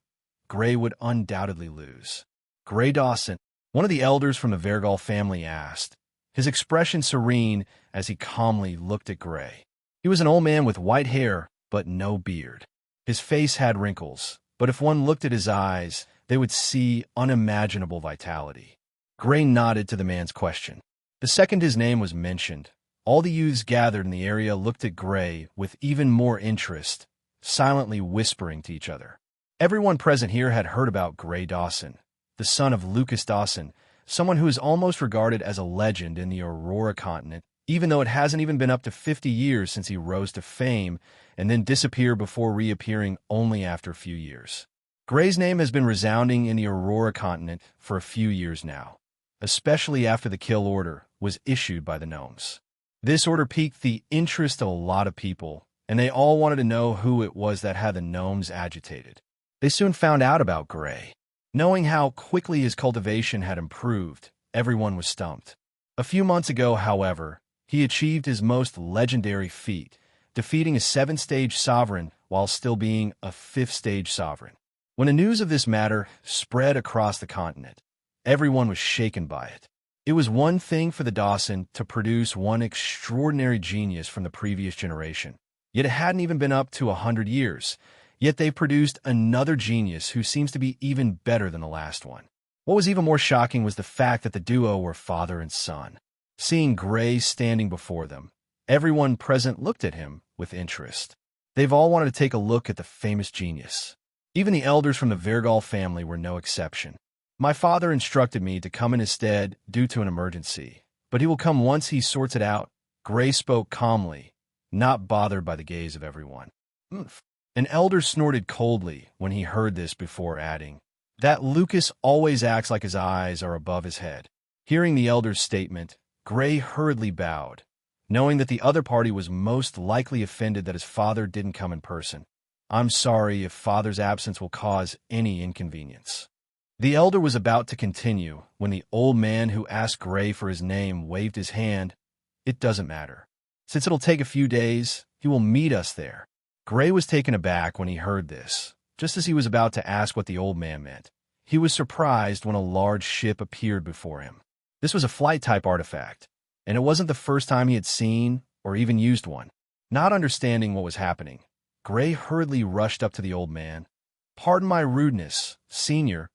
Gray would undoubtedly lose. Gray Dawson, one of the elders from the Vergal family, asked, his expression serene as he calmly looked at Gray. He was an old man with white hair, but no beard. His face had wrinkles, but if one looked at his eyes, they would see unimaginable vitality. Gray nodded to the man's question. The second his name was mentioned, all the youths gathered in the area looked at Gray with even more interest, silently whispering to each other. Everyone present here had heard about Gray Dawson, the son of Lucas Dawson, someone who is almost regarded as a legend in the Aurora continent, even though it hasn't even been up to 50 years since he rose to fame and then disappeared before reappearing only after a few years. Gray's name has been resounding in the Aurora continent for a few years now, especially after the kill order was issued by the gnomes. This order piqued the interest of a lot of people, and they all wanted to know who it was that had the gnomes agitated. They soon found out about Gray. Knowing how quickly his cultivation had improved, everyone was stumped. A few months ago, however, he achieved his most legendary feat, defeating a 7th-stage sovereign while still being a 5th-stage sovereign. When the news of this matter spread across the continent, everyone was shaken by it. It was one thing for the Dawson to produce one extraordinary genius from the previous generation, yet it hadn't even been up to 100 years. Yet they produced another genius who seems to be even better than the last one. What was even more shocking was the fact that the duo were father and son. Seeing Gray standing before them, everyone present looked at him with interest. They've all wanted to take a look at the famous genius. Even the elders from the Vergal family were no exception. My father instructed me to come in his stead due to an emergency, but he will come once he sorts it out. Gray spoke calmly, not bothered by the gaze of everyone. An elder snorted coldly when he heard this before adding, that Lucas always acts like his eyes are above his head. Hearing the elder's statement, Gray hurriedly bowed, knowing that the other party was most likely offended that his father didn't come in person. I'm sorry if father's absence will cause any inconvenience. The elder was about to continue when the old man who asked Gray for his name waved his hand. It doesn't matter. Since it'll take a few days, he will meet us there. Gray was taken aback when he heard this. Just as he was about to ask what the old man meant, he was surprised when a large ship appeared before him. This was a flight-type artifact, and it wasn't the first time he had seen or even used one. Not understanding what was happening, Gray hurriedly rushed up to the old man, "Pardon my rudeness, senior,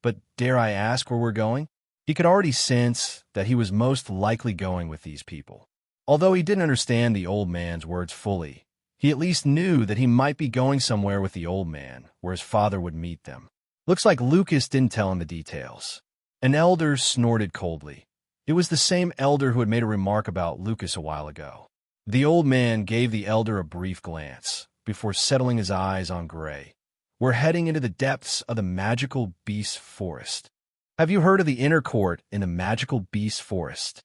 but dare I ask where we're going?" He could already sense that he was most likely going with these people. Although he didn't understand the old man's words fully, he at least knew that he might be going somewhere with the old man, where his father would meet them. Looks like Lucas didn't tell him the details. An elder snorted coldly. It was the same elder who had made a remark about Lucas a while ago. The old man gave the elder a brief glance before settling his eyes on Gray. "We're heading into the depths of the magical beast forest. Have you heard of the inner court in the magical beast forest?"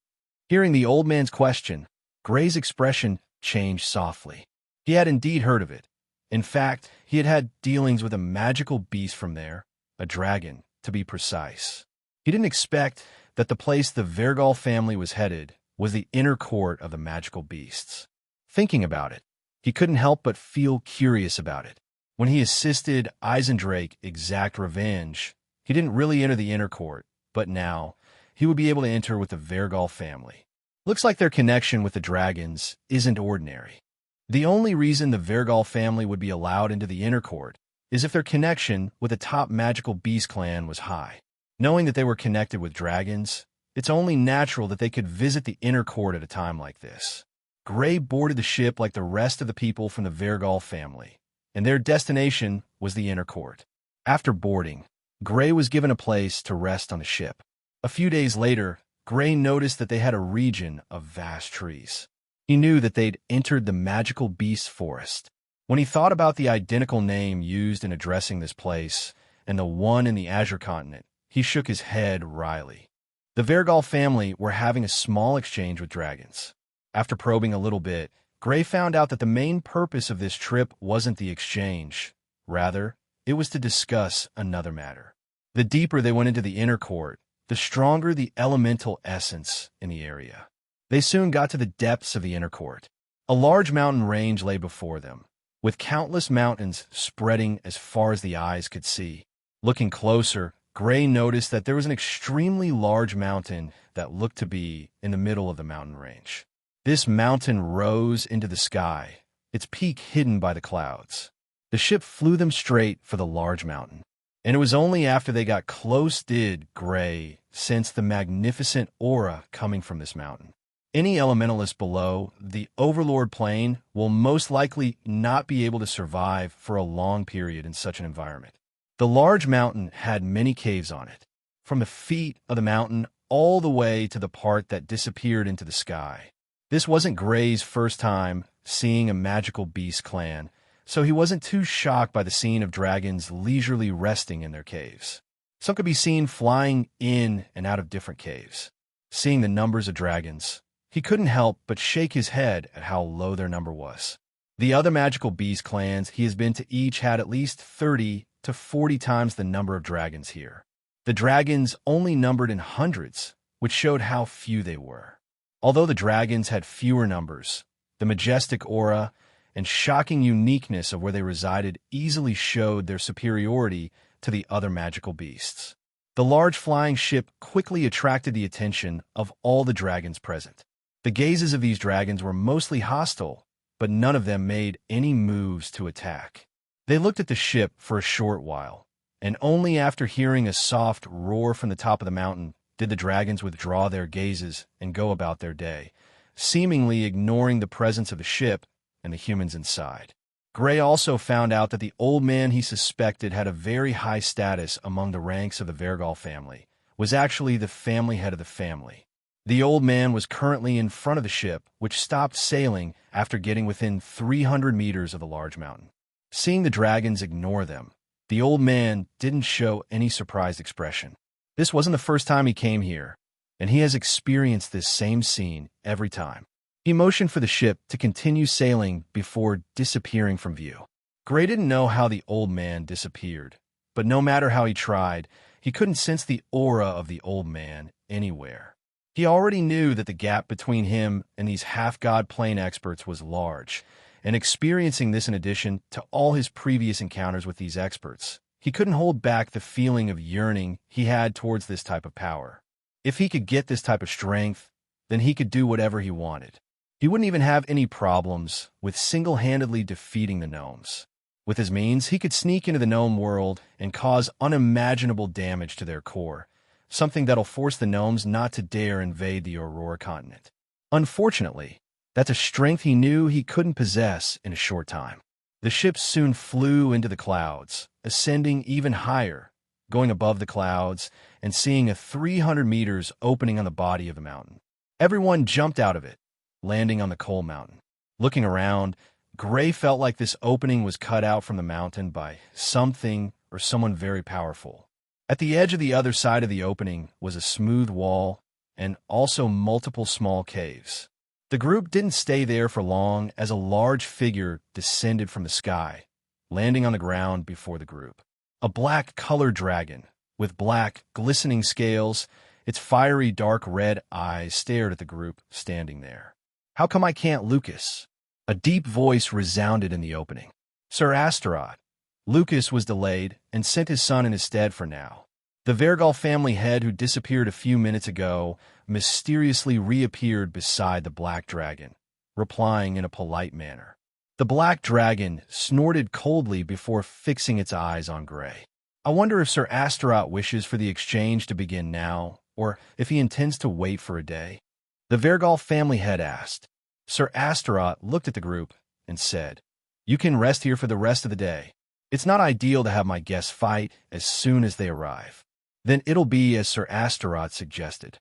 Hearing the old man's question, Gray's expression changed softly. He had indeed heard of it. In fact, he had had dealings with a magical beast from there, a dragon, to be precise. He didn't expect that the place the Vergal family was headed was the inner court of the magical beasts. Thinking about it, he couldn't help but feel curious about it. When he assisted Eisendrake exact revenge, he didn't really enter the inner court, but now he would be able to enter with the Vergal family. Looks like their connection with the dragons isn't ordinary. The only reason the Vergal family would be allowed into the inner court is if their connection with the top magical beast clan was high. Knowing that they were connected with dragons, it's only natural that they could visit the inner court at a time like this. Gray boarded the ship like the rest of the people from the Vergal family, and their destination was the inner court. After boarding, Gray was given a place to rest on the ship. A few days later, Gray noticed that they had a region of vast trees. He knew that they'd entered the magical beast forest. When he thought about the identical name used in addressing this place and the one in the Azure continent, he shook his head wryly. The Vergal family were having a small exchange with dragons. After probing a little bit, Gray found out that the main purpose of this trip wasn't the exchange. Rather, it was to discuss another matter. The deeper they went into the inner court, the stronger the elemental essence in the area. They soon got to the depths of the inner court. A large mountain range lay before them, with countless mountains spreading as far as the eyes could see. Looking closer, Gray noticed that there was an extremely large mountain that looked to be in the middle of the mountain range. This mountain rose into the sky, its peak hidden by the clouds. The ship flew them straight for the large mountain, and it was only after they got close did Gray sense the magnificent aura coming from this mountain. Any elementalist below the Overlord plane will most likely not be able to survive for a long period in such an environment. The large mountain had many caves on it, from the feet of the mountain all the way to the part that disappeared into the sky. This wasn't Gray's first time seeing a magical beast clan, so he wasn't too shocked by the scene of dragons leisurely resting in their caves. Some could be seen flying in and out of different caves. Seeing the numbers of dragons, he couldn't help but shake his head at how low their number was. The other magical beast clans he has been to each had at least 30 to 40 times the number of dragons here. The dragons only numbered in hundreds, which showed how few they were. Although the dragons had fewer numbers, the majestic aura and shocking uniqueness of where they resided easily showed their superiority to the other magical beasts. The large flying ship quickly attracted the attention of all the dragons present. The gazes of these dragons were mostly hostile, but none of them made any moves to attack. They looked at the ship for a short while, and only after hearing a soft roar from the top of the mountain did the dragons withdraw their gazes and go about their day, seemingly ignoring the presence of the ship and the humans inside. Gray also found out that the old man he suspected had a very high status among the ranks of the Vergal family was actually the family head of the family. The old man was currently in front of the ship, which stopped sailing after getting within 300 meters of the large mountain. Seeing the dragons ignore them, the old man didn't show any surprised expression. This wasn't the first time he came here, and he has experienced this same scene every time. He motioned for the ship to continue sailing before disappearing from view. Gray didn't know how the old man disappeared, but no matter how he tried, he couldn't sense the aura of the old man anywhere. He already knew that the gap between him and these half-god plane experts was large, and experiencing this in addition to all his previous encounters with these experts, he couldn't hold back the feeling of yearning he had towards this type of power. If he could get this type of strength, then he could do whatever he wanted. He wouldn't even have any problems with single-handedly defeating the gnomes. With his means, he could sneak into the gnome world and cause unimaginable damage to their core, something that'll force the gnomes not to dare invade the Aurora continent. Unfortunately, that's a strength he knew he couldn't possess in a short time. The ship soon flew into the clouds, ascending even higher, going above the clouds and seeing a 300 meters opening on the body of the mountain. Everyone jumped out of it, landing on the coal mountain. Looking around, Gray felt like this opening was cut out from the mountain by something or someone very powerful. At the edge of the other side of the opening was a smooth wall and also multiple small caves. The group didn't stay there for long as a large figure descended from the sky, landing on the ground before the group. A black colored dragon, with black, glistening scales, its fiery dark red eyes stared at the group standing there. "How come I can't, Lucas?" A deep voice resounded in the opening. "Sir Astaroth." Lucas was delayed and sent his son in his stead for now. The Vergal family head who disappeared a few minutes ago mysteriously reappeared beside the black dragon, replying in a polite manner. The black dragon snorted coldly before fixing its eyes on Gray. "I wonder if Sir Astaroth wishes for the exchange to begin now, or if he intends to wait for a day?" The Vergal family head asked. Sir Astaroth looked at the group and said, "You can rest here for the rest of the day. It's not ideal to have my guests fight as soon as they arrive." "Then it'll be as Sir Astaroth suggested."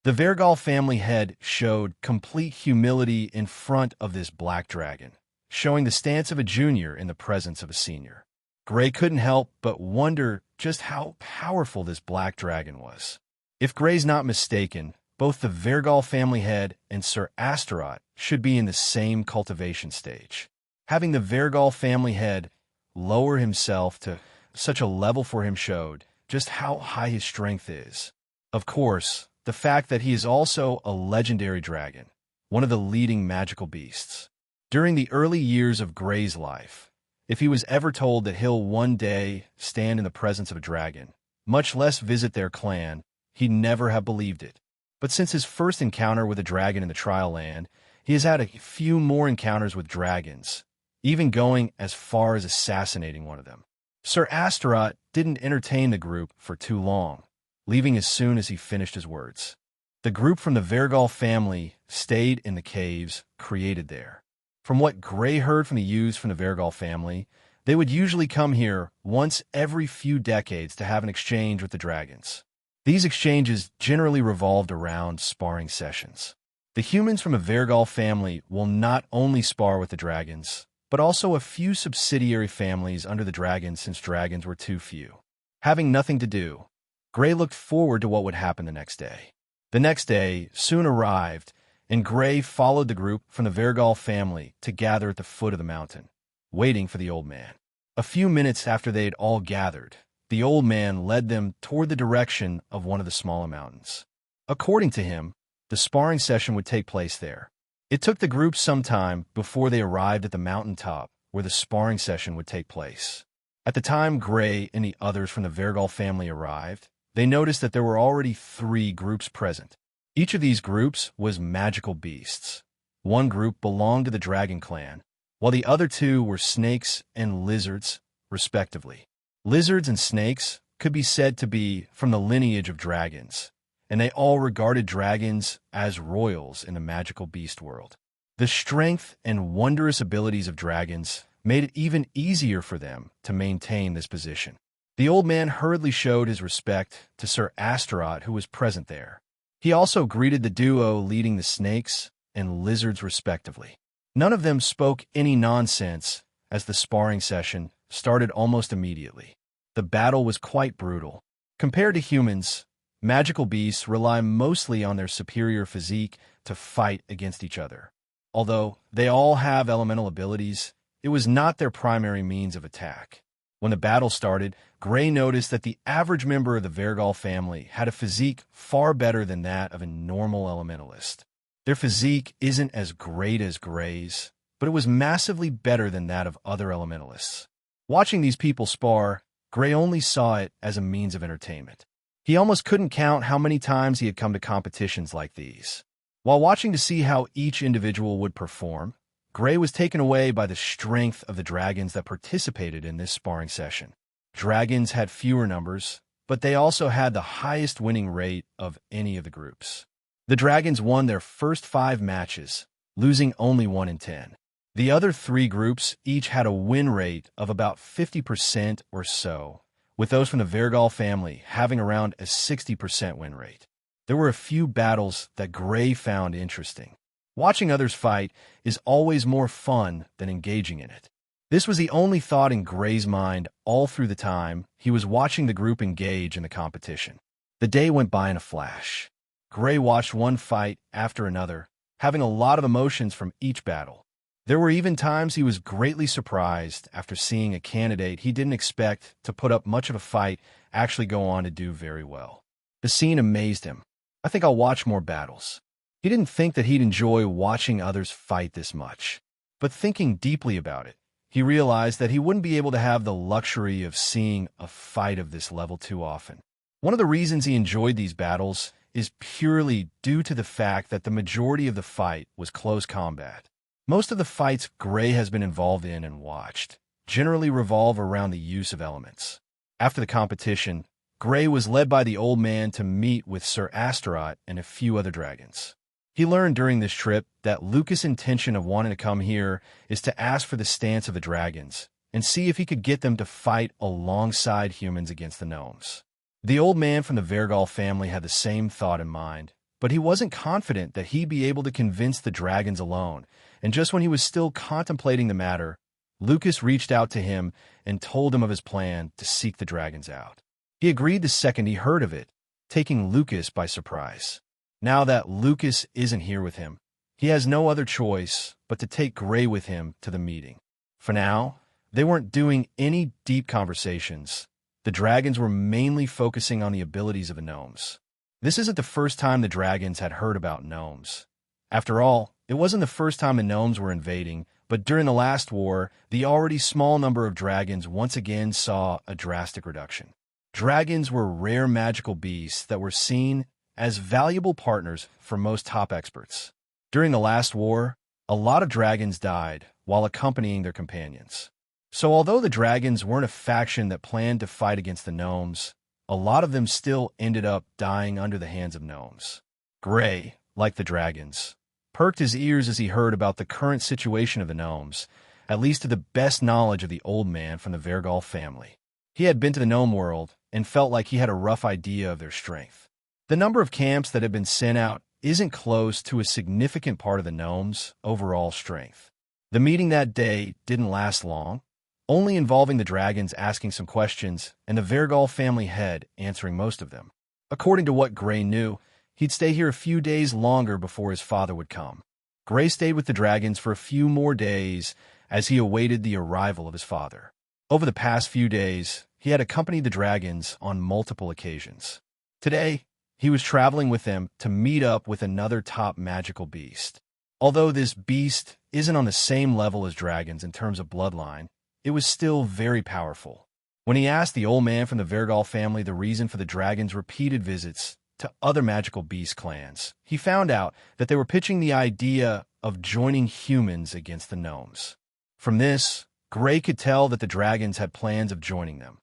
The Vergal family head showed complete humility in front of this black dragon, showing the stance of a junior in the presence of a senior. Gray couldn't help but wonder just how powerful this black dragon was. If Gray's not mistaken, both the Vergal family head and Sir Astaroth should be in the same cultivation stage. Having the Vergal family head lower himself to such a level for him showed just how high his strength is. Of course, the fact that he is also a legendary dragon, one of the leading magical beasts. During the early years of Gray's life, if he was ever told that he'll one day stand in the presence of a dragon, much less visit their clan, he'd never have believed it. But since his first encounter with a dragon in the Trial Land, he has had a few more encounters with dragons, even going as far as assassinating one of them. Sir Astaroth didn't entertain the group for too long, leaving as soon as he finished his words. The group from the Vergal family stayed in the caves created there. From what Gray heard from the youths from the Vergal family, they would usually come here once every few decades to have an exchange with the dragons. These exchanges generally revolved around sparring sessions. The humans from a Vergal family will not only spar with the dragons, but also a few subsidiary families under the dragons since dragons were too few. Having nothing to do, Gray looked forward to what would happen the next day. The next day soon arrived, and Gray followed the group from the Vergal family to gather at the foot of the mountain, waiting for the old man. A few minutes after they had all gathered, the old man led them toward the direction of one of the smaller mountains. According to him, the sparring session would take place there. It took the group some time before they arrived at the mountain top where the sparring session would take place. At the time Gray and the others from the Vergal family arrived, they noticed that there were already 3 groups present. Each of these groups was magical beasts. One group belonged to the dragon clan, while the other 2 were snakes and lizards, respectively. Lizards and snakes could be said to be from the lineage of dragons, and they all regarded dragons as royals in the magical beast world. The strength and wondrous abilities of dragons made it even easier for them to maintain this position. The old man hurriedly showed his respect to Sir Astaroth, who was present there. He also greeted the duo leading the snakes and lizards respectively. None of them spoke any nonsense as the sparring session started almost immediately. The battle was quite brutal. Compared to humans, magical beasts rely mostly on their superior physique to fight against each other. Although they all have elemental abilities, it was not their primary means of attack. When the battle started, Gray noticed that the average member of the Vergal family had a physique far better than that of a normal elementalist. Their physique isn't as great as Gray's, but it was massively better than that of other elementalists. Watching these people spar, Gray only saw it as a means of entertainment. He almost couldn't count how many times he had come to competitions like these. While watching to see how each individual would perform, Gray was taken away by the strength of the dragons that participated in this sparring session. Dragons had fewer numbers, but they also had the highest winning rate of any of the groups. The dragons won their first 5 matches, losing only 1 in 10. The other 3 groups each had a win rate of about 50% or so, with those from the Vergal family having around a 60% win rate. There were a few battles that Gray found interesting. Watching others fight is always more fun than engaging in it. This was the only thought in Gray's mind all through the time he was watching the group engage in the competition. The day went by in a flash. Gray watched one fight after another, having a lot of emotions from each battle. There were even times he was greatly surprised after seeing a candidate he didn't expect to put up much of a fight actually go on to do very well. The scene amazed him. I think I'll watch more battles. He didn't think that he'd enjoy watching others fight this much. But thinking deeply about it, he realized that he wouldn't be able to have the luxury of seeing a fight of this level too often. One of the reasons he enjoyed these battles is purely due to the fact that the majority of the fight was close combat. Most of the fights Gray has been involved in and watched generally revolve around the use of elements. After the competition, Gray was led by the old man to meet with Sir Astaroth and a few other dragons. He learned during this trip that Lucas' intention of wanting to come here is to ask for the stance of the dragons and see if he could get them to fight alongside humans against the gnomes. The old man from the Vergal family had the same thought in mind, but he wasn't confident that he'd be able to convince the dragons alone, and just when he was still contemplating the matter, Lucas reached out to him and told him of his plan to seek the dragons out. He agreed the second he heard of it, taking Lucas by surprise. Now that Lucas isn't here with him, he has no other choice but to take Gray with him to the meeting. For now, they weren't doing any deep conversations. The dragons were mainly focusing on the abilities of the gnomes. This isn't the first time the dragons had heard about gnomes. After all, it wasn't the first time the gnomes were invading, but during the last war, the already small number of dragons once again saw a drastic reduction. Dragons were rare magical beasts that were seen as valuable partners for most top experts. During the last war, a lot of dragons died while accompanying their companions. So although the dragons weren't a faction that planned to fight against the gnomes, a lot of them still ended up dying under the hands of gnomes. Gray, like the dragons, perked his ears as he heard about the current situation of the gnomes, at least to the best knowledge of the old man from the Vergal family. He had been to the gnome world and felt like he had a rough idea of their strength. The number of camps that have been sent out isn't close to a significant part of the gnomes' overall strength. The meeting that day didn't last long, only involving the dragons asking some questions and the Vergal family head answering most of them. According to what Gray knew, he'd stay here a few days longer before his father would come. Gray stayed with the dragons for a few more days as he awaited the arrival of his father. Over the past few days, he had accompanied the dragons on multiple occasions. Today, he was traveling with them to meet up with another top magical beast. Although this beast isn't on the same level as dragons in terms of bloodline, it was still very powerful. When he asked the old man from the Vergal family the reason for the dragons' repeated visits to other magical beast clans, he found out that they were pitching the idea of joining humans against the gnomes. From this, Gray could tell that the dragons had plans of joining them.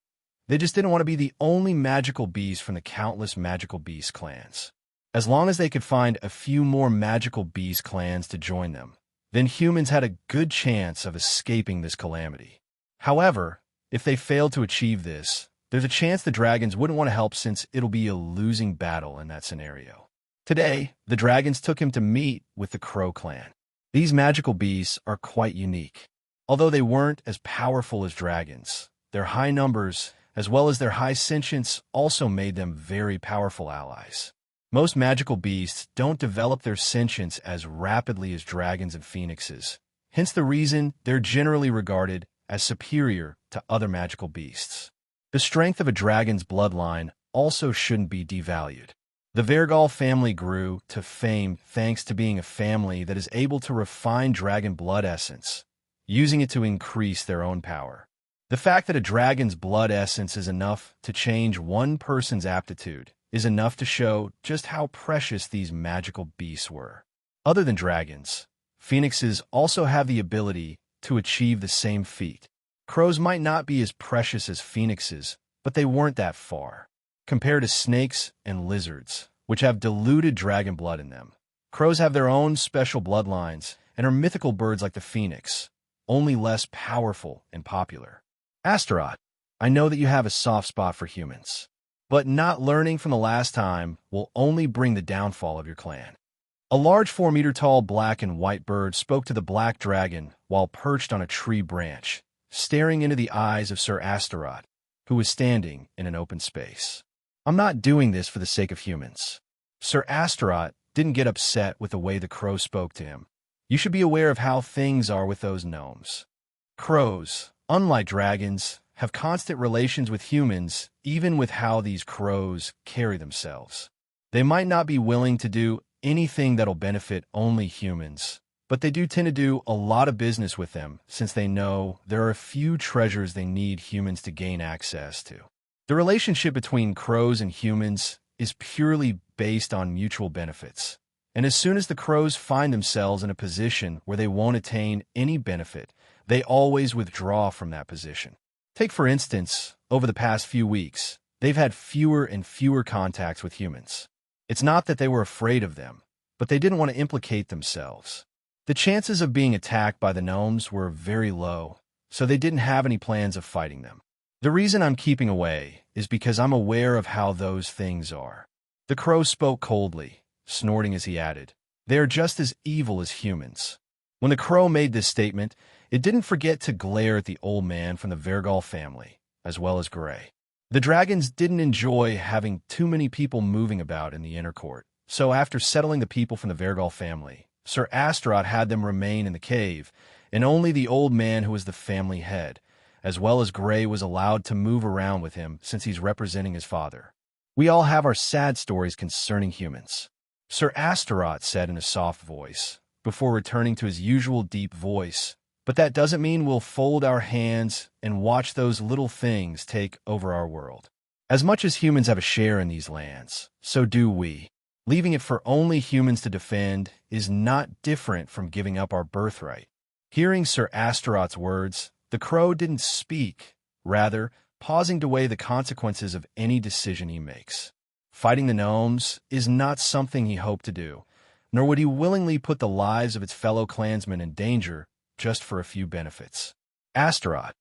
They just didn't want to be the only magical beast from the countless magical beast clans. As long as they could find a few more magical beast clans to join them, then humans had a good chance of escaping this calamity. However, if they failed to achieve this, there's a chance the dragons wouldn't want to help since it'll be a losing battle in that scenario. Today, the dragons took him to meet with the Crow clan. These magical beasts are quite unique. Although they weren't as powerful as dragons, their high numbers as well as their high sentience also made them very powerful allies. Most magical beasts don't develop their sentience as rapidly as dragons and phoenixes, hence the reason they're generally regarded as superior to other magical beasts. The strength of a dragon's bloodline also shouldn't be devalued. The Vergal family grew to fame thanks to being a family that is able to refine dragon blood essence, using it to increase their own power. The fact that a dragon's blood essence is enough to change one person's aptitude is enough to show just how precious these magical beasts were. Other than dragons, phoenixes also have the ability to achieve the same feat. Crows might not be as precious as phoenixes, but they weren't that far. Compared to snakes and lizards, which have diluted dragon blood in them, crows have their own special bloodlines and are mythical birds like the phoenix, only less powerful and popular. Astaroth, I know that you have a soft spot for humans, but not learning from the last time will only bring the downfall of your clan. A large 4-meter-tall black and white bird spoke to the black dragon while perched on a tree branch, staring into the eyes of Sir Astaroth, who was standing in an open space. I'm not doing this for the sake of humans. Sir Astaroth didn't get upset with the way the crow spoke to him. You should be aware of how things are with those gnomes. Crows, unlike dragons, have constant relations with humans, even with how these crows carry themselves. They might not be willing to do anything that'll benefit only humans, but they do tend to do a lot of business with them since they know there are a few treasures they need humans to gain access to. The relationship between crows and humans is purely based on mutual benefits, and as soon as the crows find themselves in a position where they won't attain any benefit, they always withdraw from that position. Take, for instance, over the past few weeks, they've had fewer and fewer contacts with humans. It's not that they were afraid of them, but they didn't want to implicate themselves. The chances of being attacked by the gnomes were very low, so they didn't have any plans of fighting them. The reason I'm keeping away is because I'm aware of how those things are. The crow spoke coldly, snorting as he added, "They are just as evil as humans." When the crow made this statement, it didn't forget to glare at the old man from the Vergal family, as well as Gray. The dragons didn't enjoy having too many people moving about in the inner court, so after settling the people from the Vergal family, Sir Astaroth had them remain in the cave, and only the old man who was the family head, as well as Gray, was allowed to move around with him since he's representing his father. We all have our sad stories concerning humans, Sir Astaroth said in a soft voice, before returning to his usual deep voice. But that doesn't mean we'll fold our hands and watch those little things take over our world. As much as humans have a share in these lands, so do we. Leaving it for only humans to defend is not different from giving up our birthright. Hearing Sir Astaroth's words, the crow didn't speak, rather, pausing to weigh the consequences of any decision he makes. Fighting the gnomes is not something he hoped to do, nor would he willingly put the lives of its fellow clansmen in danger just for a few benefits. Astaroth,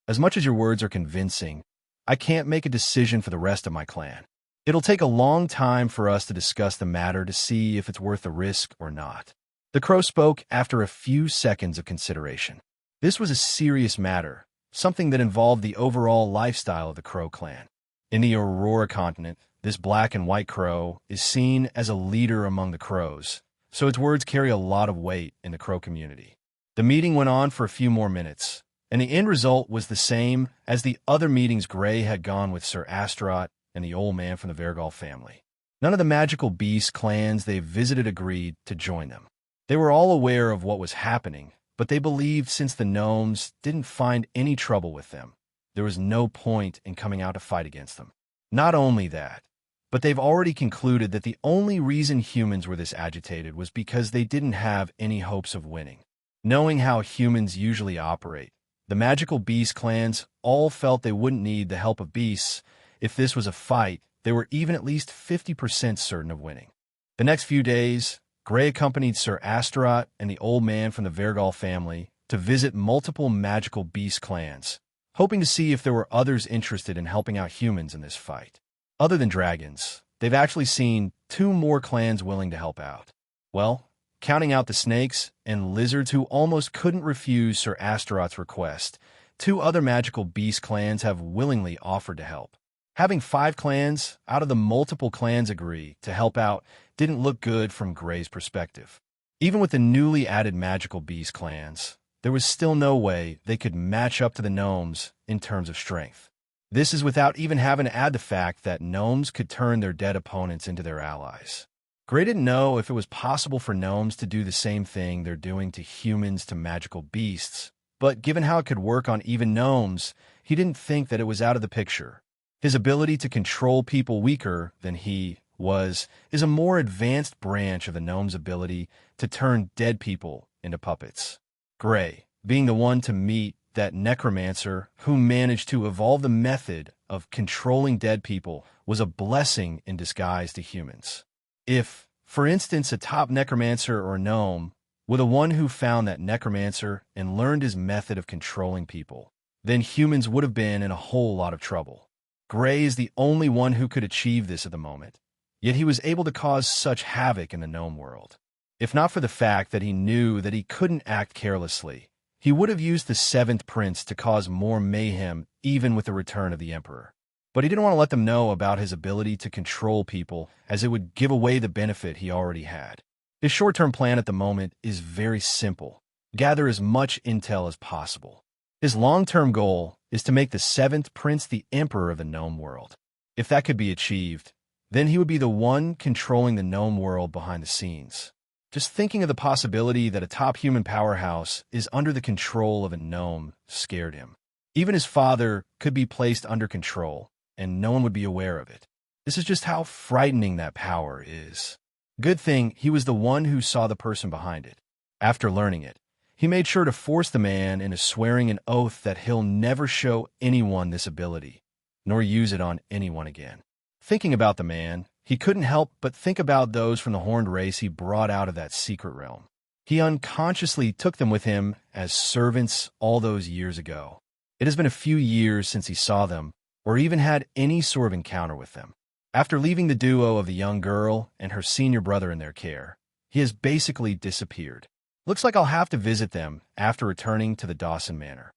as much as your words are convincing, I can't make a decision for the rest of my clan. It'll take a long time for us to discuss the matter to see if it's worth the risk or not. The crow spoke after a few seconds of consideration. This was a serious matter, something that involved the overall lifestyle of the crow clan. In the Aurora continent, this black and white crow is seen as a leader among the crows, so its words carry a lot of weight in the crow community. The meeting went on for a few more minutes, and the end result was the same as the other meetings Gray had gone with Sir Astaroth and the old man from the Vergal family. None of the magical beast clans they visited agreed to join them. They were all aware of what was happening, but they believed since the gnomes didn't find any trouble with them, there was no point in coming out to fight against them. Not only that, but they've already concluded that the only reason humans were this agitated was because they didn't have any hopes of winning. Knowing how humans usually operate, the magical beast clans all felt they wouldn't need the help of beasts. If this was a fight, they were even at least 50% certain of winning. The next few days, Gray accompanied Sir Astaroth and the old man from the Vergal family to visit multiple magical beast clans, hoping to see if there were others interested in helping out humans in this fight. Other than dragons, they've actually seen 2 more clans willing to help out. Well, counting out the snakes and lizards who almost couldn't refuse Sir Astaroth's request, 2 other magical beast clans have willingly offered to help. Having 5 clans out of the multiple clans agree to help out didn't look good from Gray's perspective. Even with the newly added magical beast clans, there was still no way they could match up to the gnomes in terms of strength. This is without even having to add the fact that gnomes could turn their dead opponents into their allies. Gray didn't know if it was possible for gnomes to do the same thing they're doing to humans to magical beasts, but given how it could work on even gnomes, he didn't think that it was out of the picture. His ability to control people weaker than he is a more advanced branch of the gnome's ability to turn dead people into puppets. Gray, being the one to meet that necromancer who managed to evolve the method of controlling dead people, was a blessing in disguise to humans. If, for instance, a top necromancer or gnome were the one who found that necromancer and learned his method of controlling people, then humans would have been in a whole lot of trouble. Gray is the only one who could achieve this at the moment, yet he was able to cause such havoc in the gnome world. If not for the fact that he knew that he couldn't act carelessly, he would have used the seventh prince to cause more mayhem even with the return of the emperor. But he didn't want to let them know about his ability to control people, as it would give away the benefit he already had. His short-term plan at the moment is very simple: gather as much intel as possible. His long-term goal is to make the seventh prince the emperor of the gnome world. If that could be achieved, then he would be the one controlling the gnome world behind the scenes. Just thinking of the possibility that a top human powerhouse is under the control of a gnome scared him. Even his father could be placed under control, and no one would be aware of it. This is just how frightening that power is. Good thing he was the one who saw the person behind it. After learning it, he made sure to force the man into swearing an oath that he'll never show anyone this ability, nor use it on anyone again. Thinking about the man, he couldn't help but think about those from the horned race he brought out of that secret realm. He unconsciously took them with him as servants all those years ago. It has been a few years since he saw them, or even had any sort of encounter with them. After leaving the duo of the young girl and her senior brother in their care, he has basically disappeared. Looks like I'll have to visit them after returning to the Dawson Manor.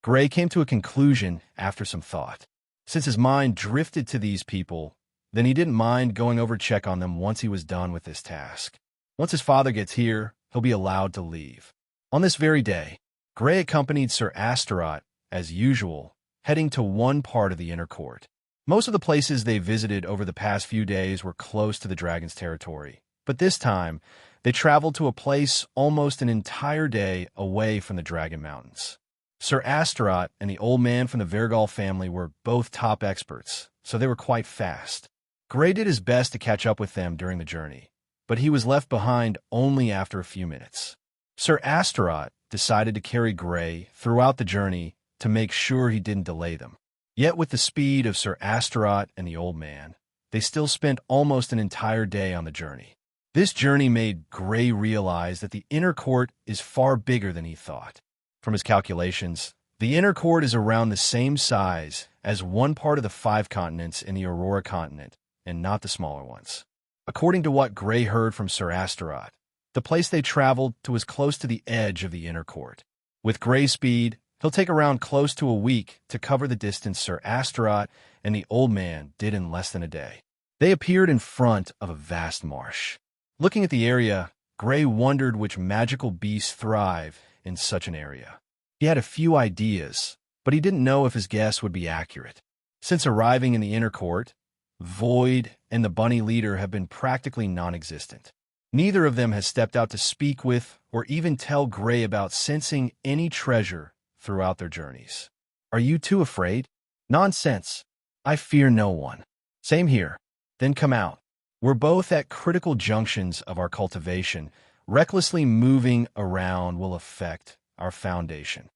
Gray came to a conclusion after some thought. Since his mind drifted to these people, then he didn't mind going over to check on them once he was done with this task. Once his father gets here, he'll be allowed to leave. On this very day, Gray accompanied Sir Astaroth, as usual, heading to one part of the inner court. Most of the places they visited over the past few days were close to the dragon's territory, but this time, they traveled to a place almost an entire day away from the Dragon Mountains. Sir Astaroth and the old man from the Vergal family were both top experts, so they were quite fast. Gray did his best to catch up with them during the journey, but he was left behind only after a few minutes. Sir Astaroth decided to carry Gray throughout the journey to make sure he didn't delay them. Yet with the speed of Sir Astaroth and the old man, they still spent almost an entire day on the journey. This journey made Gray realize that the inner court is far bigger than he thought. From his calculations, the inner court is around the same size as one part of the 5 continents in the Aurora continent, and not the smaller ones. According to what Gray heard from Sir Astaroth, the place they traveled to was close to the edge of the inner court. With Gray's speed, he'll take around close to a week to cover the distance Sir Astaroth and the old man did in less than a day. They appeared in front of a vast marsh. Looking at the area, Gray wondered which magical beasts thrive in such an area. He had a few ideas, but he didn't know if his guess would be accurate. Since arriving in the inner court, Void and the bunny leader have been practically non-existent. Neither of them has stepped out to speak with or even tell Gray about sensing any treasure throughout their journeys. Are you too afraid? Nonsense. I fear no one. Same here. Then come out. We're both at critical junctions of our cultivation. Recklessly moving around will affect our foundation.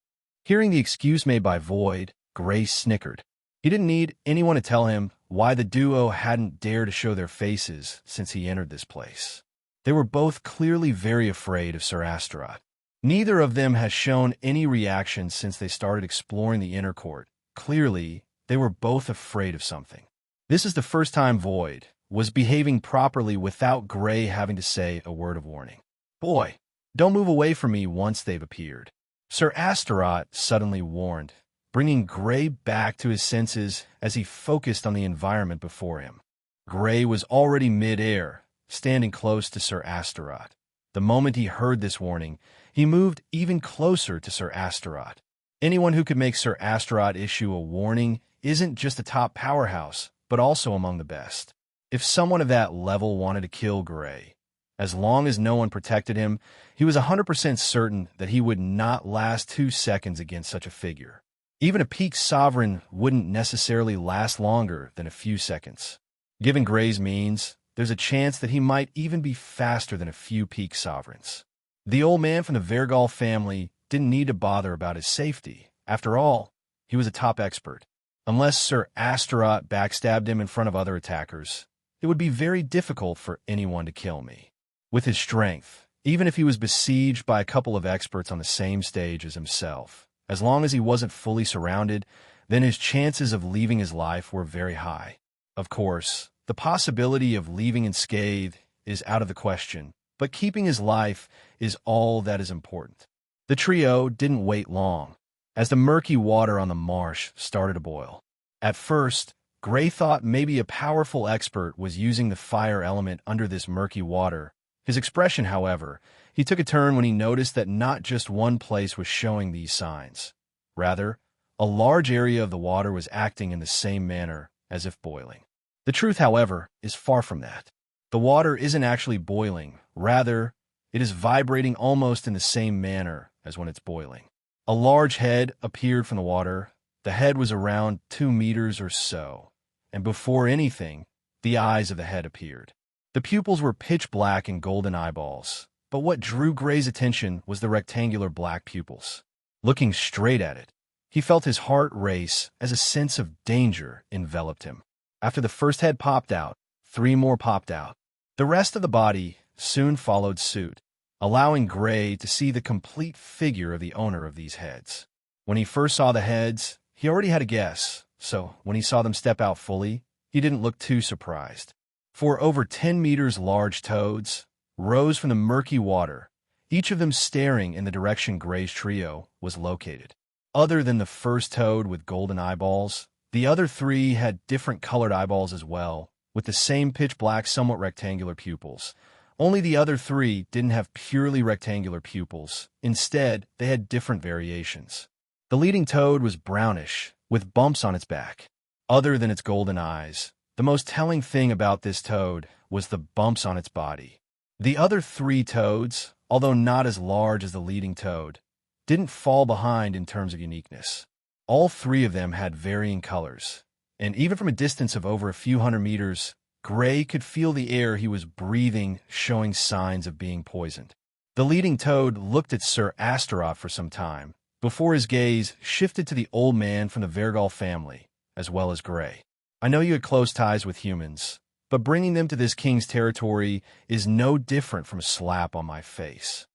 Hearing the excuse made by Void, Gray snickered. He didn't need anyone to tell him why the duo hadn't dared to show their faces since he entered this place. They were both clearly very afraid of Sir Astaroth. Neither of them has shown any reaction since they started exploring the inner court. Clearly, they were both afraid of something. This is the first time Void was behaving properly without Gray having to say a word of warning. Boy, don't move away from me once they've appeared. Sir Astaroth suddenly warned, bringing Gray back to his senses as he focused on the environment before him. Gray was already mid-air, standing close to Sir Astaroth. The moment he heard this warning, he moved even closer to Sir Astaroth. Anyone who could make Sir Astaroth issue a warning isn't just a top powerhouse, but also among the best. If someone of that level wanted to kill Gray, as long as no one protected him, he was 100% certain that he would not last 2 seconds against such a figure. Even a peak sovereign wouldn't necessarily last longer than a few seconds. Given Gray's means, there's a chance that he might even be faster than a few peak sovereigns. The old man from the Vergal family didn't need to bother about his safety. After all, he was a top expert. Unless Sir Astaroth backstabbed him in front of other attackers, it would be very difficult for anyone to kill me. With his strength, even if he was besieged by a couple of experts on the same stage as himself, as long as he wasn't fully surrounded, then his chances of leaving his life were very high. Of course, the possibility of leaving unscathed is out of the question, but keeping his life is all that is important. The trio didn't wait long, as the murky water on the marsh started to boil. At first, Gray thought maybe a powerful expert was using the fire element under this murky water. His expression, however, he took a turn when he noticed that not just one place was showing these signs. Rather, a large area of the water was acting in the same manner, as if boiling. The truth, however, is far from that. The water isn't actually boiling. Rather, it is vibrating almost in the same manner as when it's boiling. A large head appeared from the water. The head was around 2 meters or so, and before anything, the eyes of the head appeared. The pupils were pitch black and golden eyeballs, but what drew Gray's attention was the rectangular black pupils. Looking straight at it, he felt his heart race as a sense of danger enveloped him. After the first head popped out, 3 more popped out. The rest of the body soon followed suit, allowing Gray to see the complete figure of the owner of these heads. When he first saw the heads, he already had a guess, so when he saw them step out fully, he didn't look too surprised. 4 over 10 meters large toads rose from the murky water, each of them staring in the direction Gray's trio was located. Other than the first toad with golden eyeballs, the other 3 had different colored eyeballs as well, with the same pitch-black, somewhat rectangular pupils. Only the other 3 didn't have purely rectangular pupils. Instead, they had different variations. The leading toad was brownish, with bumps on its back. Other than its golden eyes, the most telling thing about this toad was the bumps on its body. The other 3 toads, although not as large as the leading toad, didn't fall behind in terms of uniqueness. All 3 of them had varying colors, and even from a distance of over a few hundred meters, Gray could feel the air he was breathing showing signs of being poisoned. The leading toad looked at Sir Astaroth for some time, before his gaze shifted to the old man from the Vergal family, as well as Gray. I know you had close ties with humans, but bringing them to this king's territory is no different from a slap on my face.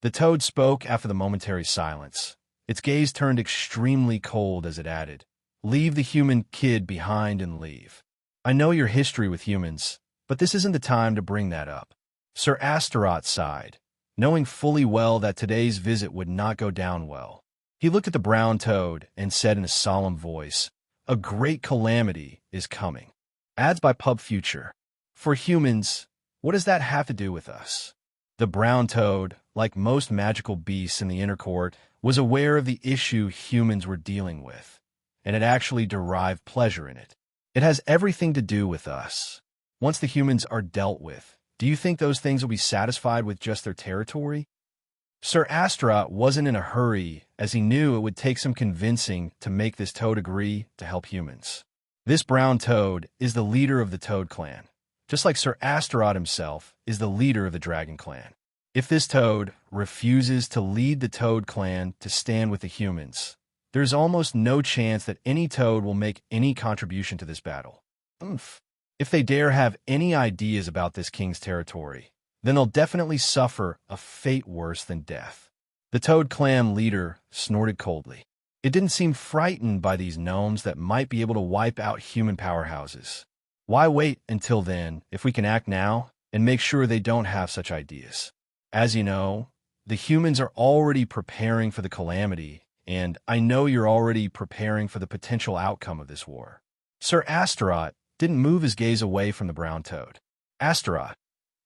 The toad spoke after the momentary silence. Its gaze turned extremely cold as it added, "Leave the human kid behind and leave. I know your history with humans, but this isn't the time to bring that up." Sir Astaroth sighed, knowing fully well that today's visit would not go down well. He looked at the brown toad and said in a solemn voice, "A great calamity is coming." Adds by Pub Future. For humans, what does that have to do with us? The brown toad, like most magical beasts in the inner court, was aware of the issue humans were dealing with, and it actually derived pleasure in it. It has everything to do with us. Once the humans are dealt with, do you think those things will be satisfied with just their territory? Sir Astaroth wasn't in a hurry, as he knew it would take some convincing to make this toad agree to help humans. This brown toad is the leader of the Toad Clan, just like Sir Astaroth himself is the leader of the Dragon Clan. If this toad refuses to lead the Toad Clan to stand with the humans, there's almost no chance that any toad will make any contribution to this battle. If they dare have any ideas about this king's territory, then they'll definitely suffer a fate worse than death. The Toad Clan leader snorted coldly. It didn't seem frightened by these gnomes that might be able to wipe out human powerhouses. Why wait until then if we can act now and make sure they don't have such ideas? As you know, the humans are already preparing for the calamity, and I know you're already preparing for the potential outcome of this war. Sir Astaroth didn't move his gaze away from the brown toad. Astaroth,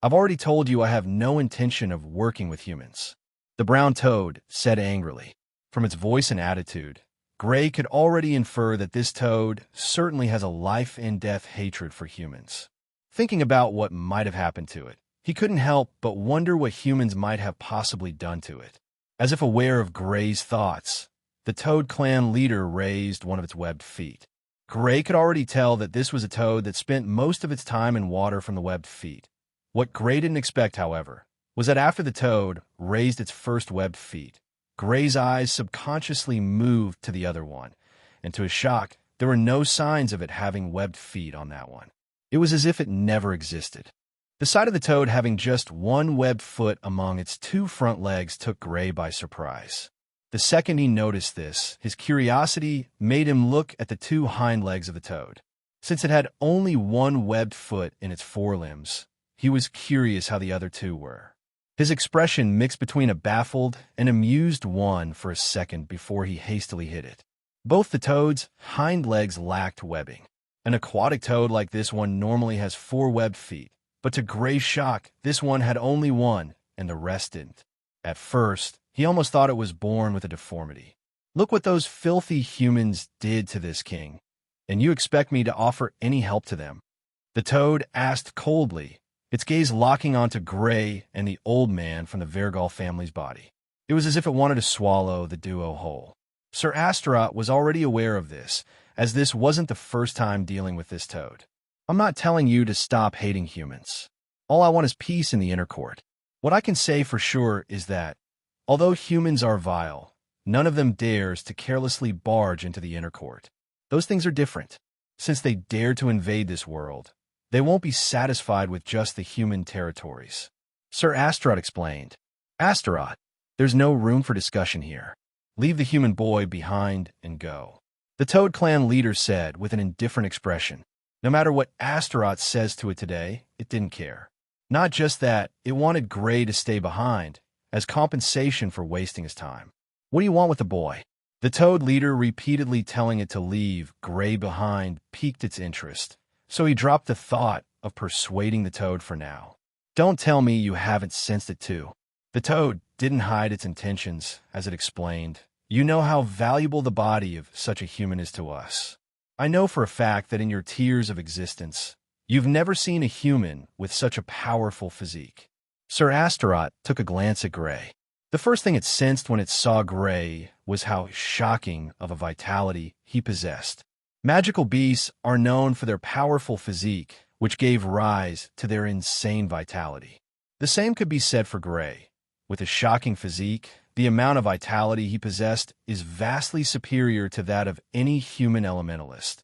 I've already told you I have no intention of working with humans. The brown toad said angrily. From its voice and attitude, Gray could already infer that this toad certainly has a life-and-death hatred for humans. Thinking about what might have happened to it, he couldn't help but wonder what humans might have possibly done to it. As if aware of Gray's thoughts, the Toad Clan leader raised one of its webbed feet. Gray could already tell that this was a toad that spent most of its time in water from the webbed feet. What Gray didn't expect, however, was that after the toad raised its first webbed feet, Gray's eyes subconsciously moved to the other one, and to his shock, there were no signs of it having webbed feet on that one. It was as if it never existed. The sight of the toad having just one webbed foot among its two front legs took Gray by surprise. The second he noticed this, his curiosity made him look at the two hind legs of the toad. Since it had only one webbed foot in its forelimbs, he was curious how the other two were. His expression mixed between a baffled and amused one for a second before he hastily hid it. Both the toad's hind legs lacked webbing. An aquatic toad like this one normally has 4 webbed feet, but to Gray's shock, this one had only one, and the rest didn't. At first, he almost thought it was born with a deformity. Look what those filthy humans did to this king, and you expect me to offer any help to them? The toad asked coldly, its gaze locking onto Gray and the old man from the Vergal family's body. It was as if it wanted to swallow the duo whole. Sir Astaroth was already aware of this, as this wasn't the first time dealing with this toad. I'm not telling you to stop hating humans. All I want is peace in the inner court. What I can say for sure is that, although humans are vile, none of them dares to carelessly barge into the inner court. Those things are different. Since they dare to invade this world, they won't be satisfied with just the human territories. Sir Astaroth explained. Astaroth, there's no room for discussion here. Leave the human boy behind and go. The Toad Clan leader said with an indifferent expression. No matter what Astaroth says to it today, it didn't care. Not just that, it wanted Gray to stay behind, as compensation for wasting his time. What do you want with the boy? The Toad leader repeatedly telling it to leave Gray behind piqued its interest, so he dropped the thought of persuading the Toad for now. Don't tell me you haven't sensed it too. The Toad didn't hide its intentions, as it explained. You know how valuable the body of such a human is to us. I know for a fact that in your tears of existence, you've never seen a human with such a powerful physique. Sir Astaroth took a glance at Gray. The first thing it sensed when it saw Gray was how shocking of a vitality he possessed. Magical beasts are known for their powerful physique, which gave rise to their insane vitality. The same could be said for Gray. With his shocking physique, the amount of vitality he possessed is vastly superior to that of any human elementalist.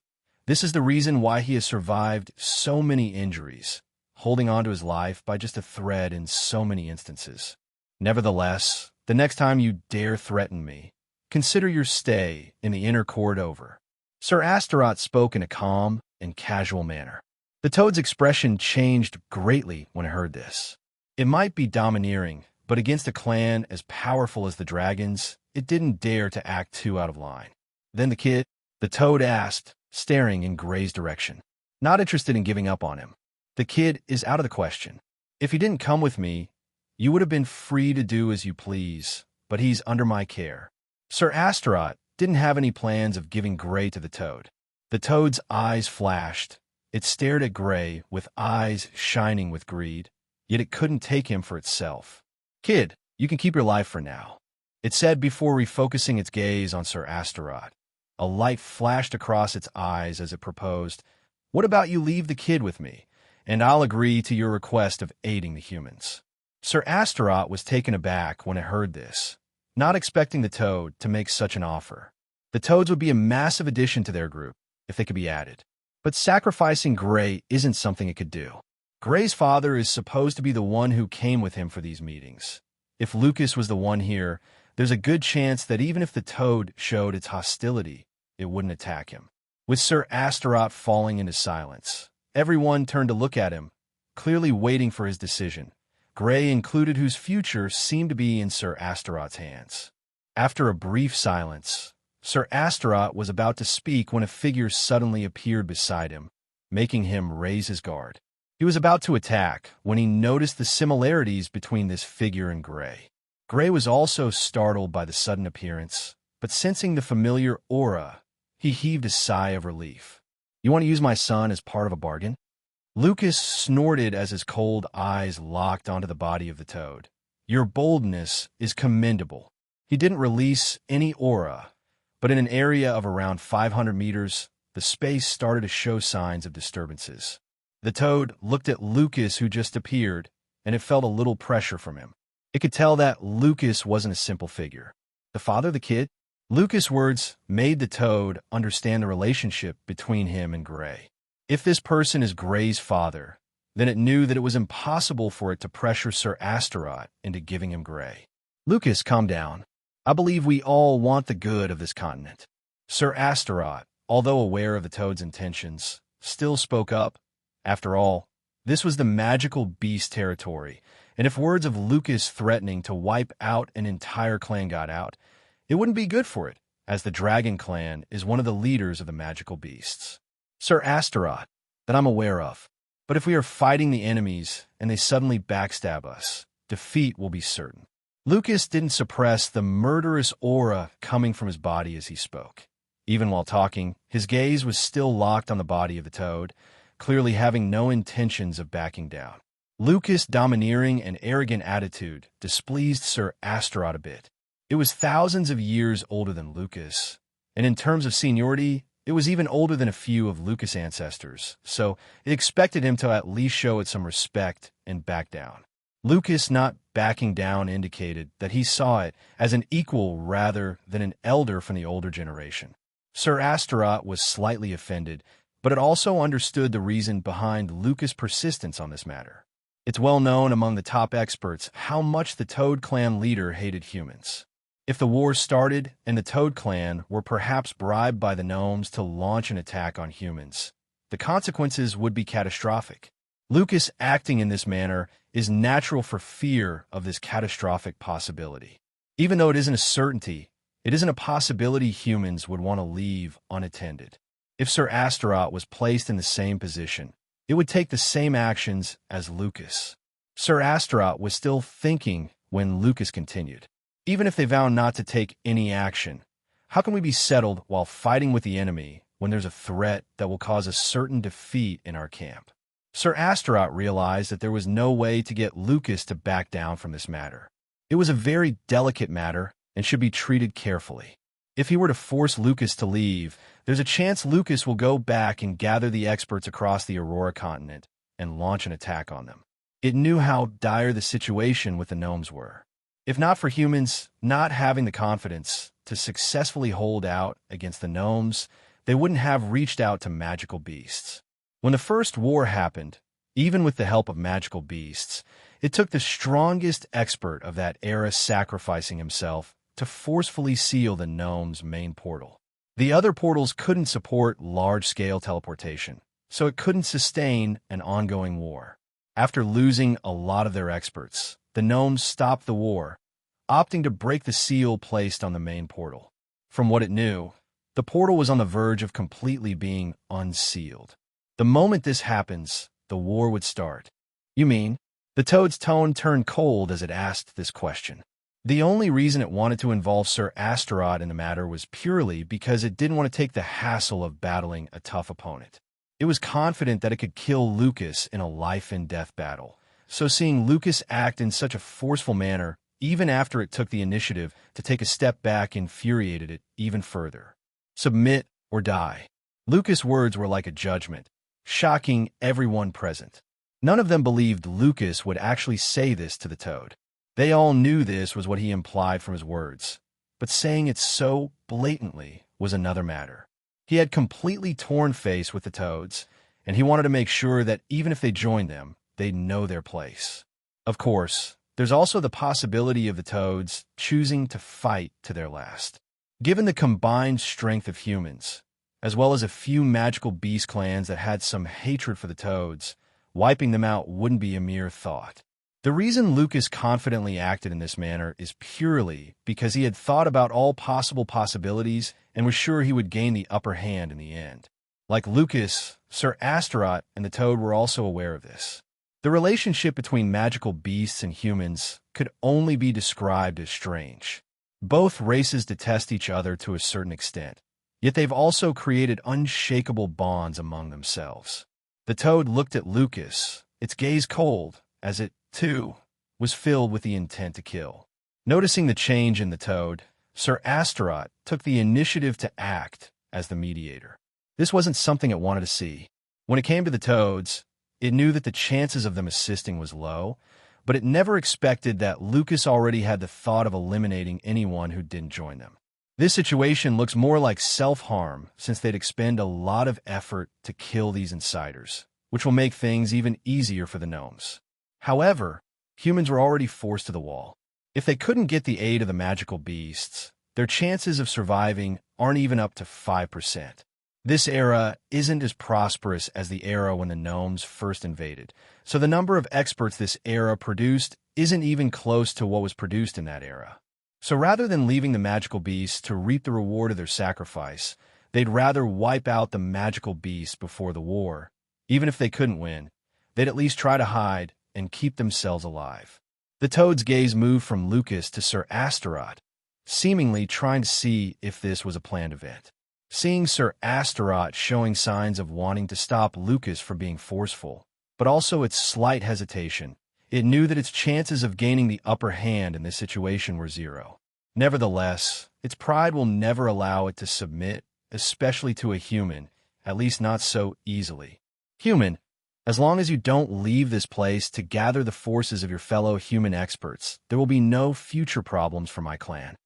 This is the reason why he has survived so many injuries, holding on to his life by just a thread in so many instances. Nevertheless, the next time you dare threaten me, consider your stay in the inner court over. Sir Astaroth spoke in a calm and casual manner. The Toad's expression changed greatly when it heard this. It might be domineering, but against a clan as powerful as the dragons, it didn't dare to act too out of line. Then the Toad asked, staring in Gray's direction. Not interested in giving up on him. The kid is out of the question. If he didn't come with me, you would have been free to do as you please, but he's under my care. Sir Astaroth didn't have any plans of giving Gray to the Toad. The Toad's eyes flashed. It stared at Gray with eyes shining with greed, yet it couldn't take him for itself. Kid, you can keep your life for now, it said before refocusing its gaze on Sir Astaroth. A light flashed across its eyes as it proposed, what about you leave the kid with me, and I'll agree to your request of aiding the humans. Sir Astaroth was taken aback when it heard this, not expecting the Toad to make such an offer. The Toads would be a massive addition to their group if they could be added. But sacrificing Gray isn't something it could do. Gray's father is supposed to be the one who came with him for these meetings. If Lucas was the one here, there's a good chance that even if the Toad showed its hostility, it wouldn't attack him. With Sir Astaroth falling into silence, everyone turned to look at him, clearly waiting for his decision. Gray included, whose future seemed to be in Sir Astaroth's hands. After a brief silence, Sir Astaroth was about to speak when a figure suddenly appeared beside him, making him raise his guard. He was about to attack when he noticed the similarities between this figure and Gray. Gray was also startled by the sudden appearance, but sensing the familiar aura, he heaved a sigh of relief. You want to use my son as part of a bargain? Lucas snorted as his cold eyes locked onto the body of the Toad. Your boldness is commendable. He didn't release any aura, but in an area of around 500 meters, the space started to show signs of disturbances. The Toad looked at Lucas, who just appeared, and it felt a little pressure from him. It could tell that Lucas wasn't a simple figure. The father, the kid? Lucas' words made the toad understand the relationship between him and Gray. If this person is Gray's father, then it knew that it was impossible for it to pressure Sir Astaroth into giving him Gray. Lucas, calm down. I believe we all want the good of this continent. Sir Astaroth, although aware of the toad's intentions, still spoke up. After all, this was the magical beast territory, and if words of Lucas threatening to wipe out an entire clan got out, it wouldn't be good for it, as the Dragon Clan is one of the leaders of the magical beasts. Sir Astaroth, that I'm aware of. But if we are fighting the enemies and they suddenly backstab us, defeat will be certain. Lucas didn't suppress the murderous aura coming from his body as he spoke. Even while talking, his gaze was still locked on the body of the toad, clearly having no intentions of backing down. Lucas' domineering and arrogant attitude displeased Sir Astaroth a bit. It was thousands of years older than Lucas, and in terms of seniority, it was even older than a few of Lucas' ancestors, so it expected him to at least show it some respect and back down. Lucas not backing down indicated that he saw it as an equal rather than an elder from the older generation. Sir Astaroth was slightly offended, but it also understood the reason behind Lucas' persistence on this matter. It's well known among the top experts how much the Toad Clan leader hated humans. If the war started and the Toad Clan were perhaps bribed by the gnomes to launch an attack on humans, the consequences would be catastrophic. Lucas acting in this manner is natural for fear of this catastrophic possibility. Even though it isn't a certainty, it isn't a possibility humans would want to leave unattended. If Sir Astaroth was placed in the same position, it would take the same actions as Lucas. Sir Astaroth was still thinking when Lucas continued. Even if they vow not to take any action, how can we be settled while fighting with the enemy when there's a threat that will cause a certain defeat in our camp? Sir Astaroth realized that there was no way to get Lucas to back down from this matter. It was a very delicate matter and should be treated carefully. If he were to force Lucas to leave, there's a chance Lucas will go back and gather the experts across the Aurora continent and launch an attack on them. It knew how dire the situation with the gnomes were. If not for humans not having the confidence to successfully hold out against the gnomes, they wouldn't have reached out to magical beasts. When the first war happened, even with the help of magical beasts, it took the strongest expert of that era sacrificing himself to forcefully seal the gnomes' main portal. The other portals couldn't support large-scale teleportation, so it couldn't sustain an ongoing war. After losing a lot of their experts, the gnomes stopped the war, opting to break the seal placed on the main portal. From what it knew, the portal was on the verge of completely being unsealed. The moment this happens, the war would start. You mean? The toad's tone turned cold as it asked this question. The only reason it wanted to involve Sir Astaroth in the matter was purely because it didn't want to take the hassle of battling a tough opponent. It was confident that it could kill Lucas in a life-and-death battle, so seeing Lucas act in such a forceful manner, even after it took the initiative to take a step back, infuriated it even further. Submit or die. Lucas' words were like a judgment, shocking everyone present. None of them believed Lucas would actually say this to the toad. They all knew this was what he implied from his words, but saying it so blatantly was another matter. He had completely torn face with the toads, and he wanted to make sure that even if they joined them, they'd know their place. Of course, there's also the possibility of the toads choosing to fight to their last. Given the combined strength of humans, as well as a few magical beast clans that had some hatred for the toads, wiping them out wouldn't be a mere thought. The reason Lucas confidently acted in this manner is purely because he had thought about all possible possibilities and was sure he would gain the upper hand in the end. Like Lucas, Sir Astaroth and the toad were also aware of this. The relationship between magical beasts and humans could only be described as strange. Both races detest each other to a certain extent, yet they've also created unshakable bonds among themselves. The toad looked at Lucas, its gaze cold, as it, too, was filled with the intent to kill. Noticing the change in the toad, Sir Astaroth took the initiative to act as the mediator. This wasn't something it wanted to see. When it came to the toads, it knew that the chances of them assisting was low, but it never expected that Lucas already had the thought of eliminating anyone who didn't join them. This situation looks more like self-harm, since they'd expend a lot of effort to kill these insiders, which will make things even easier for the gnomes. However, humans were already forced to the wall. If they couldn't get the aid of the magical beasts, their chances of surviving aren't even up to 5%. This era isn't as prosperous as the era when the gnomes first invaded, so the number of experts this era produced isn't even close to what was produced in that era. So rather than leaving the magical beasts to reap the reward of their sacrifice, they'd rather wipe out the magical beasts before the war. Even if they couldn't win, they'd at least try to hide and keep themselves alive. The Toad's gaze moved from Lucas to Sir Astaroth, seemingly trying to see if this was a planned event. Seeing Sir Astaroth showing signs of wanting to stop Lucas from being forceful, but also its slight hesitation, it knew that its chances of gaining the upper hand in this situation were zero. Nevertheless, its pride will never allow it to submit, especially to a human, at least not so easily. Human, as long as you don't leave this place to gather the forces of your fellow human experts, there will be no future problems for my clan.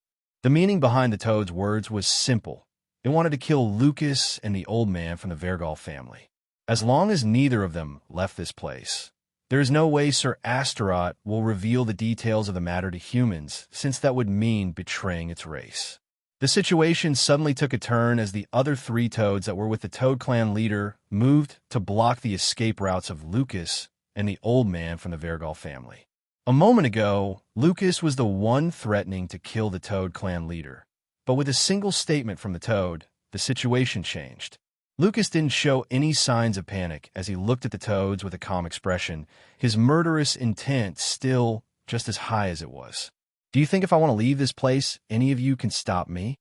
The meaning behind the Toad's words was simple. It wanted to kill Lucas and the old man from the Vergal family. As long as neither of them left this place, there is no way Sir Astaroth will reveal the details of the matter to humans, since that would mean betraying its race. The situation suddenly took a turn as the other three Toads that were with the Toad clan leader moved to block the escape routes of Lucas and the old man from the Vergal family. A moment ago, Lucas was the one threatening to kill the Toad clan leader. But with a single statement from the Toad, the situation changed. Lucas didn't show any signs of panic as he looked at the Toads with a calm expression, his murderous intent still just as high as it was. "Do you think if I want to leave this place, any of you can stop me?"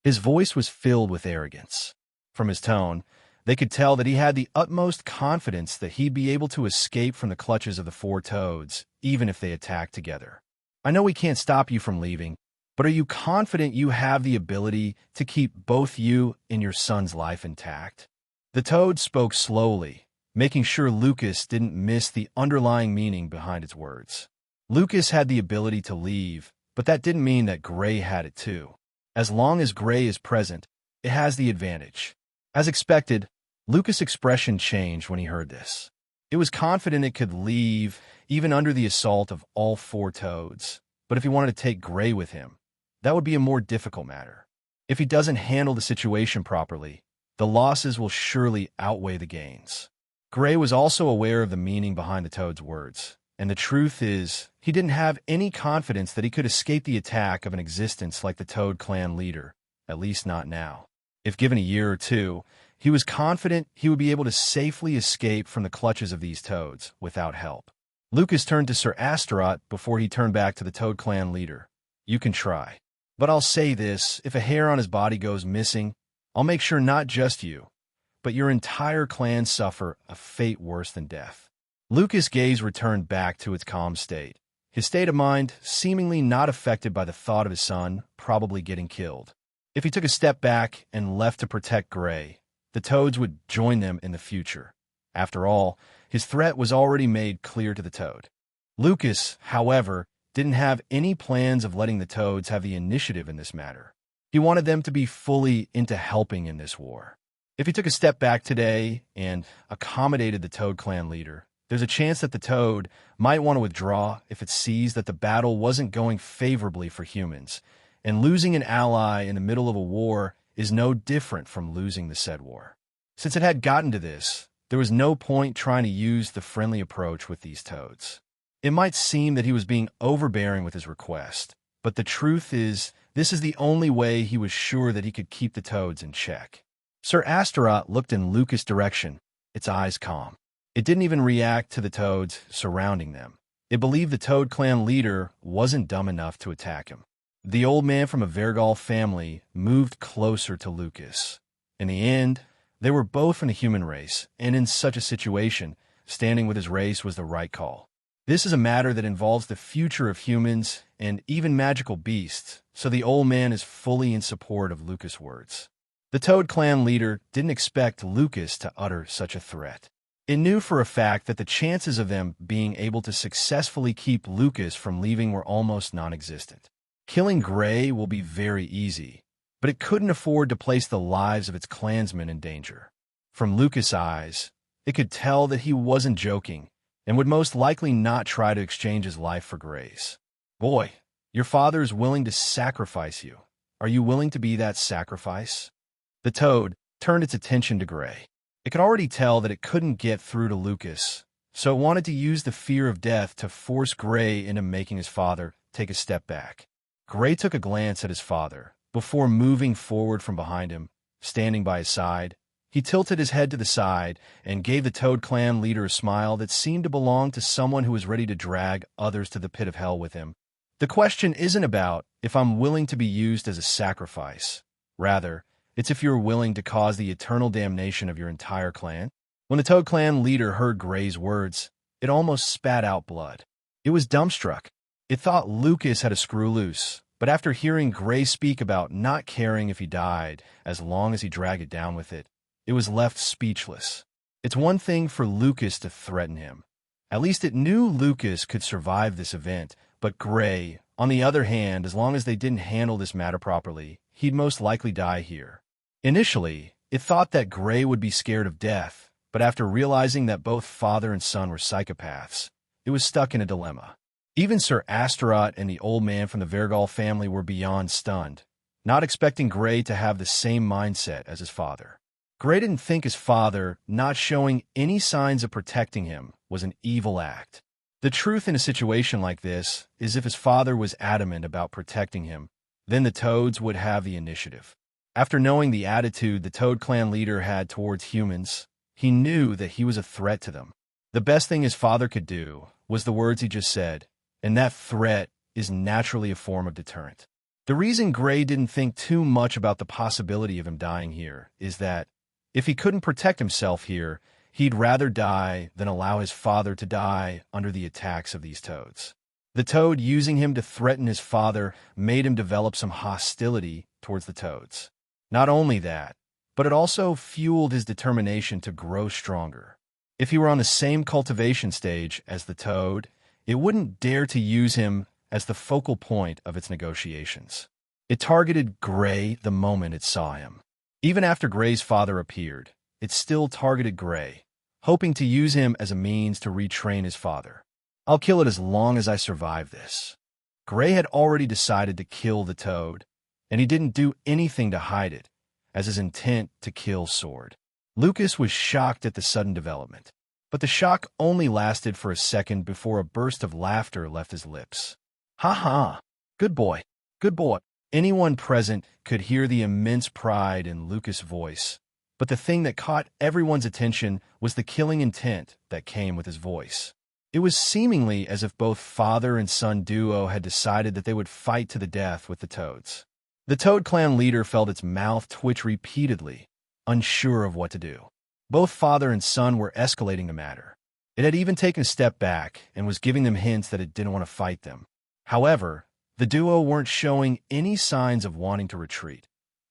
His voice was filled with arrogance. From his tone, they could tell that he had the utmost confidence that he'd be able to escape from the clutches of the four Toads, even if they attacked together. "I know we can't stop you from leaving, but are you confident you have the ability to keep both you and your son's life intact?" The Toad spoke slowly, making sure Lucas didn't miss the underlying meaning behind its words. Lucas had the ability to leave, but that didn't mean that Gray had it too. As long as Gray is present, it has the advantage. As expected, Lucas' expression changed when he heard this. It was confident it could leave, even under the assault of all four Toads. But if he wanted to take Gray with him, that would be a more difficult matter. If he doesn't handle the situation properly, the losses will surely outweigh the gains. Gray was also aware of the meaning behind the Toad's words, and the truth is, he didn't have any confidence that he could escape the attack of an existence like the Toad clan leader, at least not now. If given a year or two, he was confident he would be able to safely escape from the clutches of these Toads without help. Lucas turned to Sir Astaroth before he turned back to the Toad clan leader. "You can try. But I'll say this, if a hair on his body goes missing, I'll make sure not just you, but your entire clan suffer a fate worse than death." Lucas' gaze returned back to its calm state, his state of mind seemingly not affected by the thought of his son probably getting killed. If he took a step back and left to protect Gray, the Toads would join them in the future. After all, his threat was already made clear to the Toad. Lucas, however, didn't have any plans of letting the Toads have the initiative in this matter. He wanted them to be fully into helping in this war. If he took a step back today and accommodated the Toad clan leader, there's a chance that the Toad might want to withdraw if it sees that the battle wasn't going favorably for humans, and losing an ally in the middle of a war is no different from losing the said war. Since it had gotten to this, there was no point trying to use the friendly approach with these Toads. It might seem that he was being overbearing with his request, but the truth is, this is the only way he was sure that he could keep the Toads in check. Sir Astaroth looked in Lucas' direction, its eyes calm. It didn't even react to the Toads surrounding them. It believed the Toad clan leader wasn't dumb enough to attack him. The old man from a Vergal family moved closer to Lucas. In the end, they were both from the human race, and in such a situation, standing with his race was the right call. This is a matter that involves the future of humans and even magical beasts, so the old man is fully in support of Lucas' words. The Toad clan leader didn't expect Lucas to utter such a threat. It knew for a fact that the chances of them being able to successfully keep Lucas from leaving were almost non-existent. Killing Gray will be very easy, but it couldn't afford to place the lives of its clansmen in danger. From Lucas' eyes, it could tell that he wasn't joking and would most likely not try to exchange his life for Gray's. Boy, your father is willing to sacrifice you. Are you willing to be that sacrifice? The toad turned its attention to Gray. It could already tell that it couldn't get through to Lucas, so it wanted to use the fear of death to force Gray into making his father take a step back. Gray took a glance at his father before moving forward from behind him, standing by his side. He tilted his head to the side and gave the Toad Clan leader a smile that seemed to belong to someone who was ready to drag others to the pit of hell with him. The question isn't about if I'm willing to be used as a sacrifice. Rather, it's if you're willing to cause the eternal damnation of your entire clan. When the Toad Clan leader heard Gray's words, it almost spat out blood. It was dumbstruck. It thought Lucas had a screw loose, but after hearing Gray speak about not caring if he died as long as he dragged it down with it, it was left speechless. It's one thing for Lucas to threaten him. At least it knew Lucas could survive this event, but Gray, on the other hand, as long as they didn't handle this matter properly, he'd most likely die here. Initially, it thought that Gray would be scared of death, but after realizing that both father and son were psychopaths, it was stuck in a dilemma. Even Sir Astaroth and the old man from the Vergal family were beyond stunned, not expecting Gray to have the same mindset as his father. Gray didn't think his father not showing any signs of protecting him was an evil act. The truth in a situation like this is if his father was adamant about protecting him, then the Toads would have the initiative. After knowing the attitude the Toad Clan leader had towards humans, he knew that he was a threat to them. The best thing his father could do was the words he just said, and that threat is naturally a form of deterrent. The reason Gray didn't think too much about the possibility of him dying here is that, if he couldn't protect himself here, he'd rather die than allow his father to die under the attacks of these toads. The toad using him to threaten his father made him develop some hostility towards the toads. Not only that, but it also fueled his determination to grow stronger. If he were on the same cultivation stage as the toad, it wouldn't dare to use him as the focal point of its negotiations. It targeted Gray the moment it saw him. Even after Gray's father appeared, it still targeted Gray, hoping to use him as a means to retrain his father. I'll kill it as long as I survive this. Gray had already decided to kill the toad, and he didn't do anything to hide it, as his intent to kill soared. Lucas was shocked at the sudden development, but the shock only lasted for a second before a burst of laughter left his lips. Ha ha! Good boy! Good boy! Anyone present could hear the immense pride in Lucas' voice, but the thing that caught everyone's attention was the killing intent that came with his voice. It was seemingly as if both father and son duo had decided that they would fight to the death with the toads. The Toad Clan leader felt its mouth twitch repeatedly, unsure of what to do. Both father and son were escalating the matter. It had even taken a step back and was giving them hints that it didn't want to fight them. However, the duo weren't showing any signs of wanting to retreat.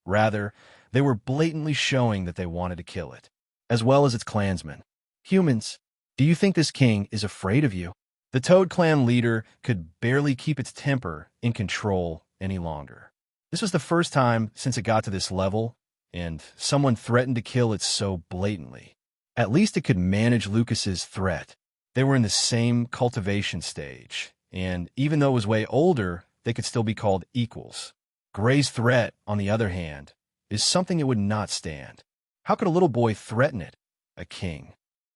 Rather, they were blatantly showing that they wanted to kill it, as well as its clansmen. Humans, do you think this king is afraid of you? The Toad Clan leader could barely keep its temper in control any longer. This was the first time since it got to this level, and someone threatened to kill it so blatantly. At least it could manage Lucas's threat. They were in the same cultivation stage, and even though it was way older, they could still be called equals. Gray's threat, on the other hand, is something it would not stand. How could a little boy threaten it? A king.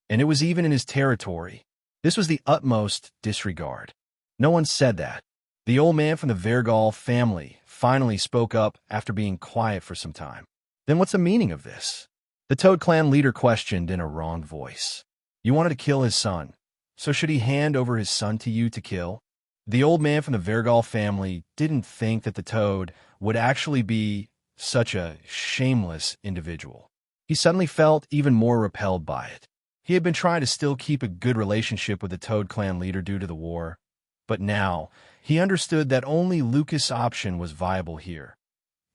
And it was even in his territory. This was the utmost disregard. No one said that. The old man from the Vergal family finally spoke up after being quiet for some time. Then what's the meaning of this? The Toad Clan leader questioned in a wrong voice. You wanted to kill his son, so should he hand over his son to you to kill? The old man from the Vergal family didn't think that the toad would actually be such a shameless individual. He suddenly felt even more repelled by it. He had been trying to still keep a good relationship with the Toad Clan leader due to the war, but now he understood that only Lucas' option was viable here.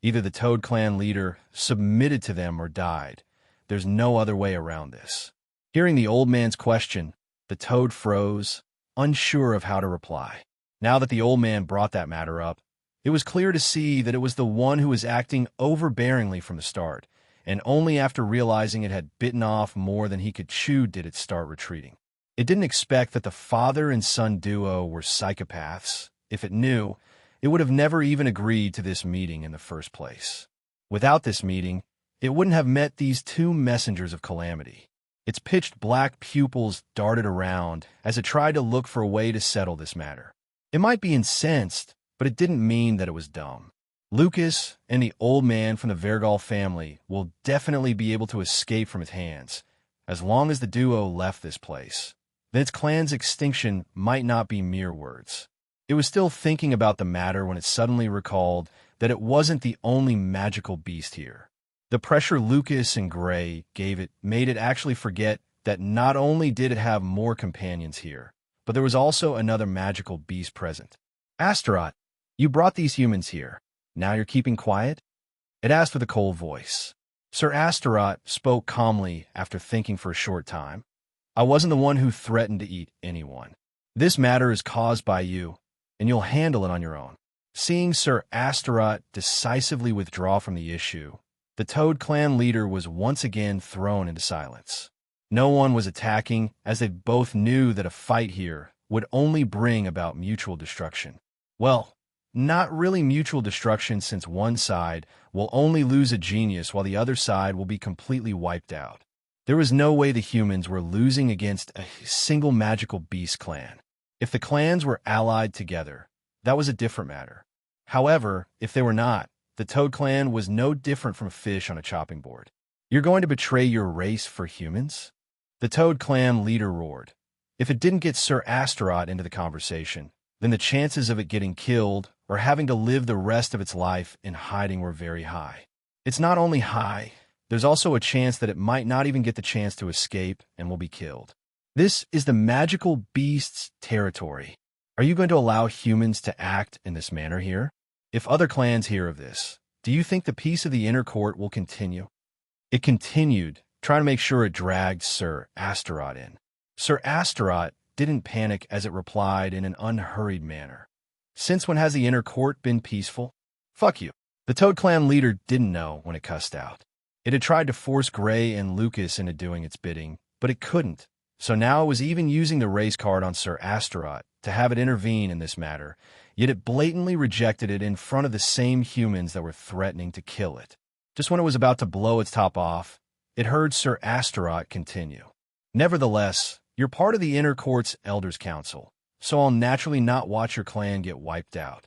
Either the Toad Clan leader submitted to them or died. There's no other way around this. Hearing the old man's question, the toad froze, unsure of how to reply. Now that the old man brought that matter up, it was clear to see that it was the one who was acting overbearingly from the start, and only after realizing it had bitten off more than he could chew did it start retreating. It didn't expect that the father and son duo were psychopaths. If it knew, it would have never even agreed to this meeting in the first place. Without this meeting, it wouldn't have met these two messengers of calamity. Its pitched black pupils darted around as it tried to look for a way to settle this matter. It might be incensed, but it didn't mean that it was dumb. Lucas and the old man from the Vergal family will definitely be able to escape from its hands, as long as the duo left this place. Then its clan's extinction might not be mere words. It was still thinking about the matter when it suddenly recalled that it wasn't the only magical beast here. The pressure Lucas and Gray gave it made it actually forget that not only did it have more companions here, but there was also another magical beast present. Astaroth, you brought these humans here. Now you're keeping quiet? It asked with a cold voice. Sir Astaroth spoke calmly after thinking for a short time. I wasn't the one who threatened to eat anyone. This matter is caused by you, and you'll handle it on your own. Seeing Sir Astaroth decisively withdraw from the issue, the Toad Clan leader was once again thrown into silence. No one was attacking, as they both knew that a fight here would only bring about mutual destruction. Well, not really mutual destruction, since one side will only lose a genius while the other side will be completely wiped out. There was no way the humans were losing against a single magical beast clan. If the clans were allied together, that was a different matter. However, if they were not, the Toad Clan was no different from a fish on a chopping board. You're going to betray your race for humans? The Toad Clan leader roared. If it didn't get Sir Astaroth into the conversation, then the chances of it getting killed or having to live the rest of its life in hiding were very high. It's not only high, there's also a chance that it might not even get the chance to escape and will be killed. This is the magical beast's territory. Are you going to allow humans to act in this manner here? If other clans hear of this, do you think the peace of the inner court will continue? It continued, trying to make sure it dragged Sir Astaroth in. Sir Astaroth didn't panic as it replied in an unhurried manner. Since when has the inner court been peaceful? Fuck you. The Toad Clan leader didn't know when it cussed out. It had tried to force Gray and Lucas into doing its bidding, but it couldn't. So now it was even using the race card on Sir Astaroth to have it intervene in this matter, yet it blatantly rejected it in front of the same humans that were threatening to kill it. Just when it was about to blow its top off, it heard Sir Astaroth continue. Nevertheless, you're part of the Inner Court's Elders' Council, so I'll naturally not watch your clan get wiped out.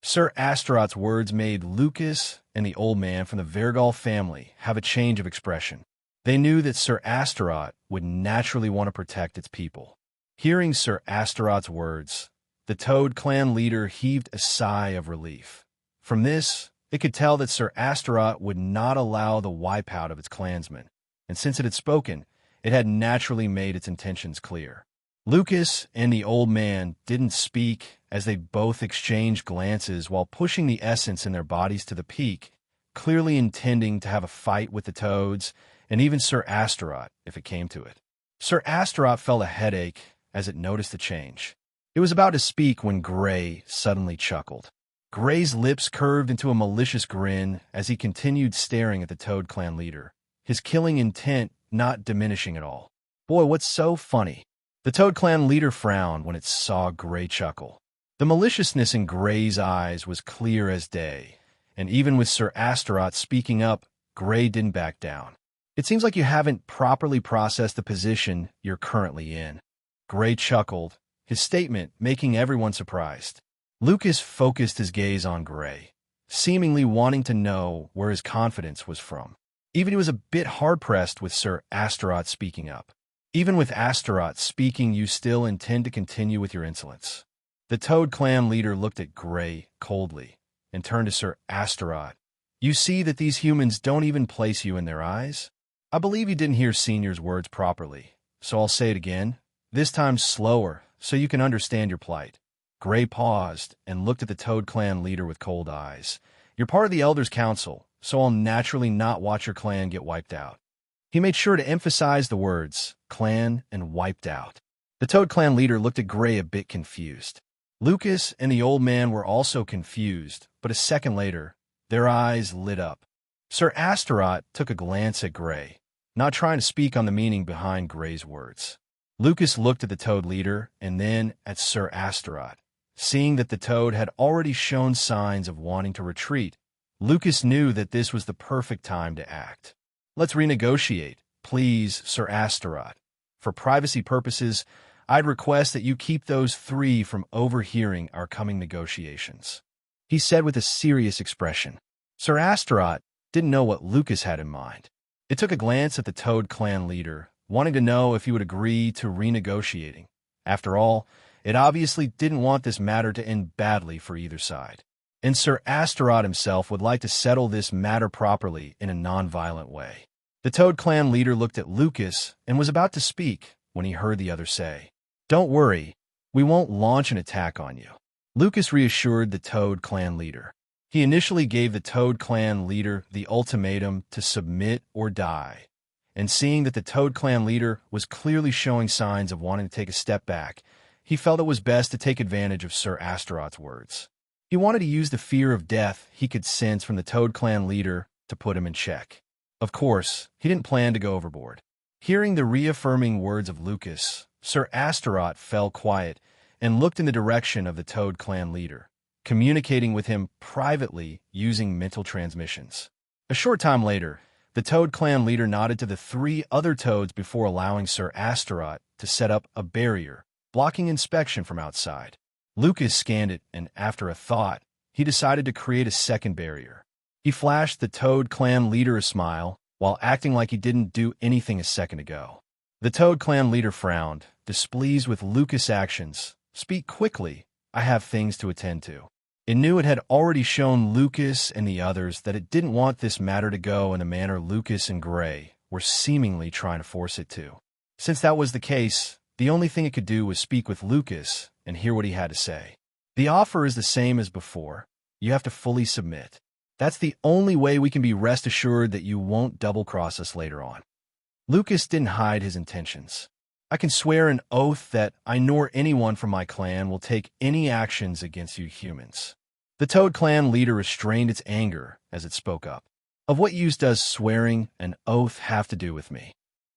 Sir Astaroth's words made Lucas and the old man from the Vergal family have a change of expression. They knew that Sir Astaroth would naturally want to protect its people. Hearing Sir Astaroth's words, the Toad Clan leader heaved a sigh of relief. From this, it could tell that Sir Astaroth would not allow the wipeout of its clansmen, and since it had spoken, it had naturally made its intentions clear. Lucas and the old man didn't speak as they both exchanged glances while pushing the essence in their bodies to the peak, clearly intending to have a fight with the toads and even Sir Astaroth if it came to it. Sir Astaroth felt a headache as it noticed the change. It was about to speak when Gray suddenly chuckled. Gray's lips curved into a malicious grin as he continued staring at the Toad Clan leader, his killing intent not diminishing at all. Boy, what's so funny? The Toad Clan leader frowned when it saw Gray chuckle. The maliciousness in Gray's eyes was clear as day, and even with Sir Astaroth speaking up, Gray didn't back down. It seems like you haven't properly processed the position you're currently in. Gray chuckled, his statement making everyone surprised. Lucas focused his gaze on Gray, seemingly wanting to know where his confidence was from. Even he was a bit hard-pressed with Sir Astaroth speaking up. Even with Astaroth speaking, you still intend to continue with your insolence. The Toad Clan leader looked at Gray coldly and turned to Sir Astaroth. You see that these humans don't even place you in their eyes? I believe you didn't hear Senior's words properly, so I'll say it again, this time slower, so you can understand your plight. Gray paused and looked at the Toad Clan leader with cold eyes. You're part of the Elders' Council, so I'll naturally not watch your clan get wiped out. He made sure to emphasize the words clan and wiped out. The Toad Clan leader looked at Gray a bit confused. Lucas and the old man were also confused, but a second later, their eyes lit up. Sir Astaroth took a glance at Gray, not trying to speak on the meaning behind Gray's words. Lucas looked at the Toad leader and then at Sir Astaroth. Seeing that the Toad had already shown signs of wanting to retreat, Lucas knew that this was the perfect time to act. Let's renegotiate, please, Sir Astaroth. For privacy purposes, I'd request that you keep those three from overhearing our coming negotiations, he said with a serious expression. Sir Astaroth didn't know what Lucas had in mind. It took a glance at the Toad Clan leader, wanting to know if he would agree to renegotiating. After all, it obviously didn't want this matter to end badly for either side. And Sir Astaroth himself would like to settle this matter properly in a non-violent way. The Toad Clan leader looked at Lucas and was about to speak when he heard the other say, "Don't worry, we won't launch an attack on you." Lucas reassured the Toad Clan leader. He initially gave the Toad Clan leader the ultimatum to submit or die, and seeing that the Toad Clan leader was clearly showing signs of wanting to take a step back, he felt it was best to take advantage of Sir Astaroth's words. He wanted to use the fear of death he could sense from the Toad Clan leader to put him in check. Of course, he didn't plan to go overboard. Hearing the reaffirming words of Lucas, Sir Astaroth fell quiet and looked in the direction of the Toad Clan leader, communicating with him privately using mental transmissions. A short time later, the Toad Clan leader nodded to the three other toads before allowing Sir Astaroth to set up a barrier, blocking inspection from outside. Lucas scanned it, and after a thought, he decided to create a second barrier. He flashed the Toad Clan leader a smile, while acting like he didn't do anything a second ago. The Toad Clan leader frowned, displeased with Lucas' actions. "Speak quickly, I have things to attend to." It knew it had already shown Lucas and the others that it didn't want this matter to go in the manner Lucas and Gray were seemingly trying to force it to. Since that was the case, the only thing it could do was speak with Lucas and hear what he had to say. "The offer is the same as before. You have to fully submit. That's the only way we can be rest assured that you won't double-cross us later on." Lucas didn't hide his intentions. "I can swear an oath that I nor anyone from my clan will take any actions against you humans." The Toad Clan leader restrained its anger as it spoke up. "Of what use does swearing an oath have to do with me?"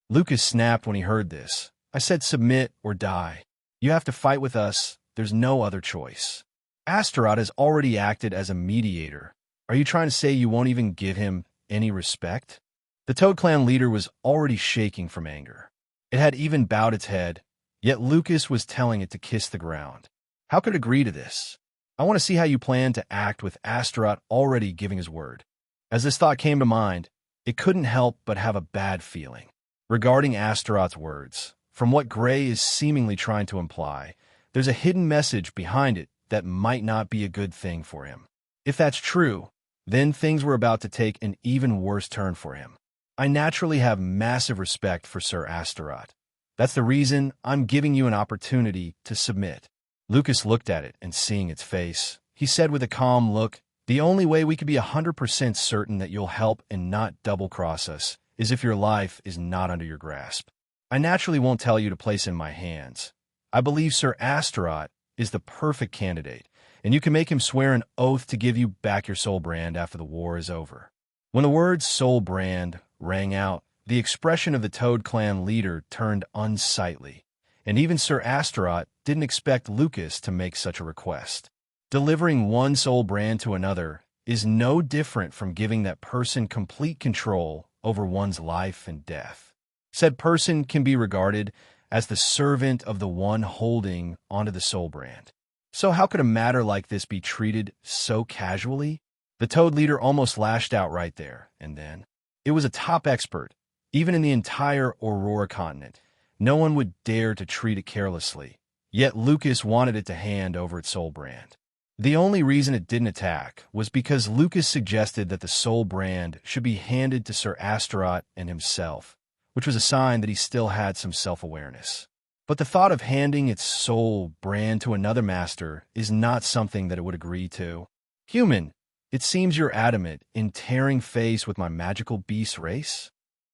Lucas snapped when he heard this. "I said submit or die. You have to fight with us. There's no other choice. Astaroth has already acted as a mediator. Are you trying to say you won't even give him any respect?" The Toad Clan leader was already shaking from anger. It had even bowed its head, yet Lucas was telling it to kiss the ground. How could it agree to this? "I want to see how you plan to act with Astaroth already giving his word." As this thought came to mind, it couldn't help but have a bad feeling. Regarding Astaroth's words, from what Gray is seemingly trying to imply, there's a hidden message behind it that might not be a good thing for him. If that's true, then things were about to take an even worse turn for him. I naturally have massive respect for Sir Astaroth. That's the reason I'm giving you an opportunity to submit. Lucas looked at it, and seeing its face, he said with a calm look, "The only way we can be 100% certain that you'll help and not double-cross us is if your life is not under your grasp. I naturally won't tell you to place in my hands. I believe Sir Astaroth is the perfect candidate, and you can make him swear an oath to give you back your soul brand after the war is over." When the words soul brand rang out, the expression of the Toad Clan leader turned unsightly, and even Sir Astaroth didn't expect Lucas to make such a request. Delivering one soul brand to another is no different from giving that person complete control over one's life and death. Said person can be regarded as the servant of the one holding onto the soul brand. So how could a matter like this be treated so casually? The Toad leader almost lashed out right there and then. It was a top expert. Even in the entire Aurora continent, no one would dare to treat it carelessly. Yet Lucas wanted it to hand over its soul brand. The only reason it didn't attack was because Lucas suggested that the soul brand should be handed to Sir Astaroth and himself, which was a sign that he still had some self-awareness. But the thought of handing its soul brand to another master is not something that it would agree to. "Human, it seems you're adamant in tearing face with my magical beast race?"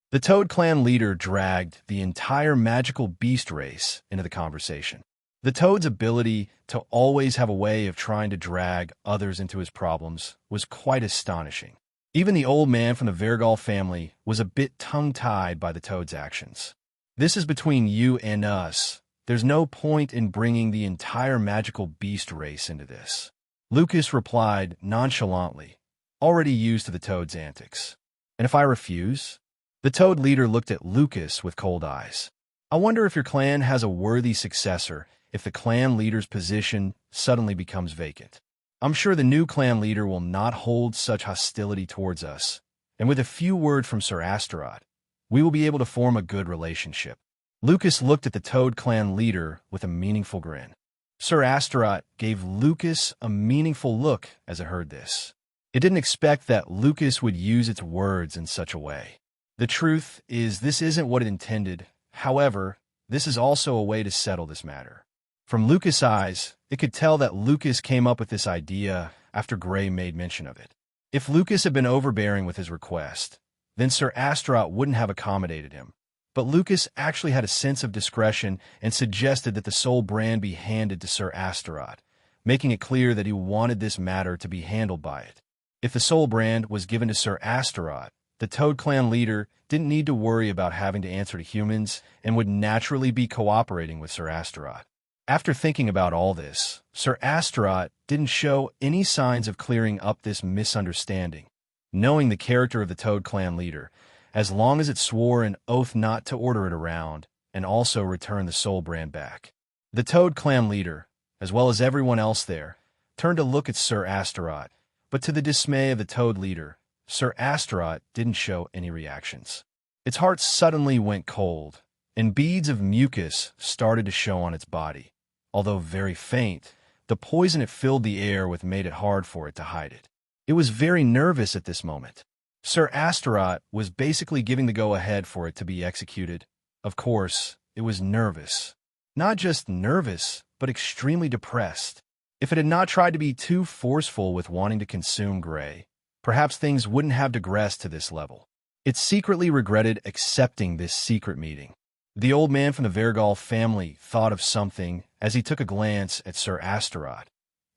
The Toad Clan leader dragged the entire magical beast race into the conversation. The Toad's ability to always have a way of trying to drag others into his problems was quite astonishing. Even the old man from the Vergal family was a bit tongue-tied by the Toad's actions. "This is between you and us. There's no point in bringing the entire magical beast race into this," Lucas replied nonchalantly, already used to the Toad's antics. "And if I refuse?" The Toad leader looked at Lucas with cold eyes. "I wonder if your clan has a worthy successor if the clan leader's position suddenly becomes vacant. I'm sure the new clan leader will not hold such hostility towards us, and with a few words from Sir Astaroth, we will be able to form a good relationship." Lucas looked at the Toad Clan leader with a meaningful grin. Sir Astaroth gave Lucas a meaningful look as it heard this. It didn't expect that Lucas would use its words in such a way. The truth is, this isn't what it intended. However, this is also a way to settle this matter. From Lucas' eyes, it could tell that Lucas came up with this idea after Gray made mention of it. If Lucas had been overbearing with his request, then Sir Astaroth wouldn't have accommodated him. But Lucas actually had a sense of discretion and suggested that the soul brand be handed to Sir Astaroth, making it clear that he wanted this matter to be handled by it. If the soul brand was given to Sir Astaroth, the Toad Clan leader didn't need to worry about having to answer to humans and would naturally be cooperating with Sir Astaroth. After thinking about all this, Sir Astaroth didn't show any signs of clearing up this misunderstanding. Knowing the character of the Toad Clan leader, as long as it swore an oath not to order it around and also return the soul brand back. The Toad Clan leader, as well as everyone else there, turned to look at Sir Astaroth, but to the dismay of the Toad leader, Sir Astaroth didn't show any reactions. Its heart suddenly went cold, and beads of mucus started to show on its body. Although very faint, the poison it filled the air with made it hard for it to hide it. It was very nervous at this moment. Sir Astaroth was basically giving the go-ahead for it to be executed. Of course, it was nervous. Not just nervous, but extremely depressed. If it had not tried to be too forceful with wanting to consume Gray, perhaps things wouldn't have digressed to this level. It secretly regretted accepting this secret meeting. The old man from the Vergal family thought of something as he took a glance at Sir Astaroth,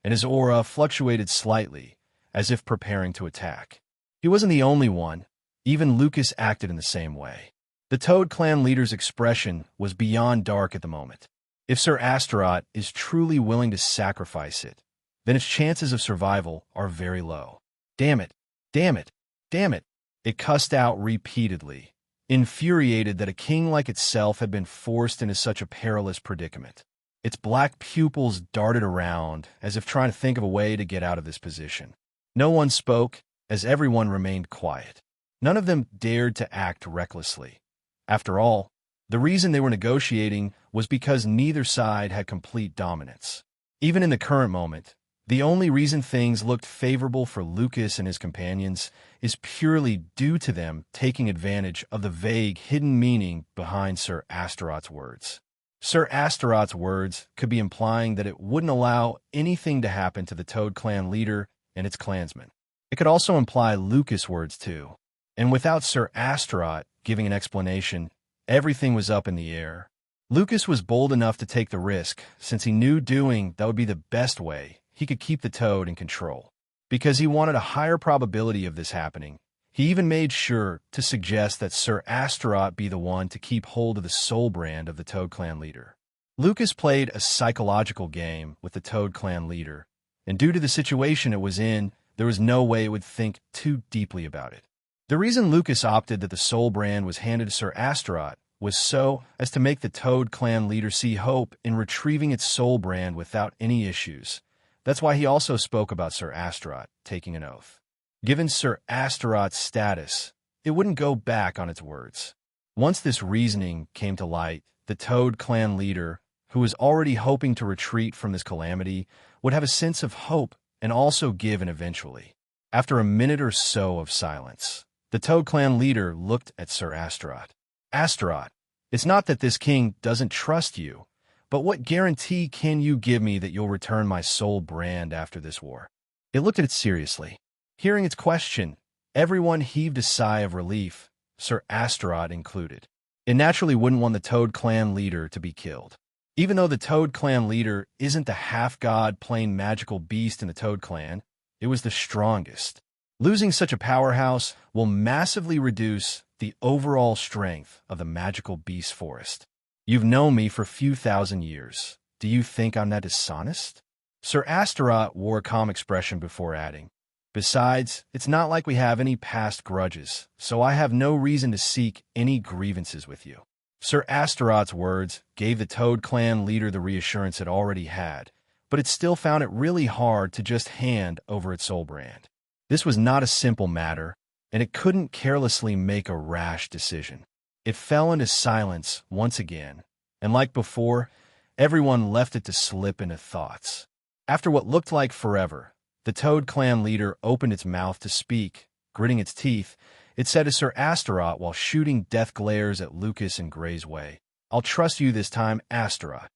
and his aura fluctuated slightly, as if preparing to attack. He wasn't the only one. Even Lucas acted in the same way. The Toad Clan leader's expression was beyond dark at the moment. If Sir Astaroth is truly willing to sacrifice it, then its chances of survival are very low. "Damn it! Damn it! Damn it!" It cussed out repeatedly, infuriated that a king like itself had been forced into such a perilous predicament. Its black pupils darted around, as if trying to think of a way to get out of this position. No one spoke, as everyone remained quiet. None of them dared to act recklessly. After all, the reason they were negotiating was because neither side had complete dominance. Even in the current moment, the only reason things looked favorable for Lucas and his companions is purely due to them taking advantage of the vague, hidden meaning behind Sir Astaroth's words. Sir Astaroth's words could be implying that it wouldn't allow anything to happen to the Toad Clan leader and its clansmen. It could also imply Lucas' words too. And without Sir Astaroth giving an explanation, everything was up in the air. Lucas was bold enough to take the risk, since he knew doing that would be the best way he could keep the Toad in control. Because he wanted a higher probability of this happening, he even made sure to suggest that Sir Astaroth be the one to keep hold of the soul brand of the Toad Clan leader. Lucas played a psychological game with the Toad Clan leader, and due to the situation it was in, there was no way it would think too deeply about it. The reason Lucas opted that the soul brand was handed to Sir Astaroth was so as to make the Toad Clan leader see hope in retrieving its soul brand without any issues. That's why he also spoke about Sir Astaroth taking an oath. Given Sir Astaroth's status, it wouldn't go back on its words. Once this reasoning came to light, the Toad Clan leader, who was already hoping to retreat from this calamity, would have a sense of hope and also give in eventually. After a minute or so of silence, the Toad Clan leader looked at Sir Astaroth. "Astaroth, it's not that this king doesn't trust you, but what guarantee can you give me that you'll return my soul brand after this war?" It looked at it seriously. Hearing its question, everyone heaved a sigh of relief. Sir Astaroth included. It naturally wouldn't want the Toad Clan leader to be killed. Even though the Toad Clan leader isn't the half-god plain magical beast in the Toad Clan, it was the strongest. Losing such a powerhouse will massively reduce the overall strength of the magical beast forest. You've known me for a few thousand years. Do you think I'm that dishonest? Sir Astaroth wore a calm expression before adding, "Besides, it's not like we have any past grudges, so I have no reason to seek any grievances with you." Sir Astaroth's words gave the Toad Clan leader the reassurance it already had, but it still found it really hard to just hand over its soul brand. This was not a simple matter, and it couldn't carelessly make a rash decision. It fell into silence once again, and like before, everyone left it to slip into thoughts. After what looked like forever, the Toad Clan leader opened its mouth to speak. Gritting its teeth, it said to Sir Astaroth while shooting death glares at Lucas and Gray's way, "I'll trust you this time, Astaroth."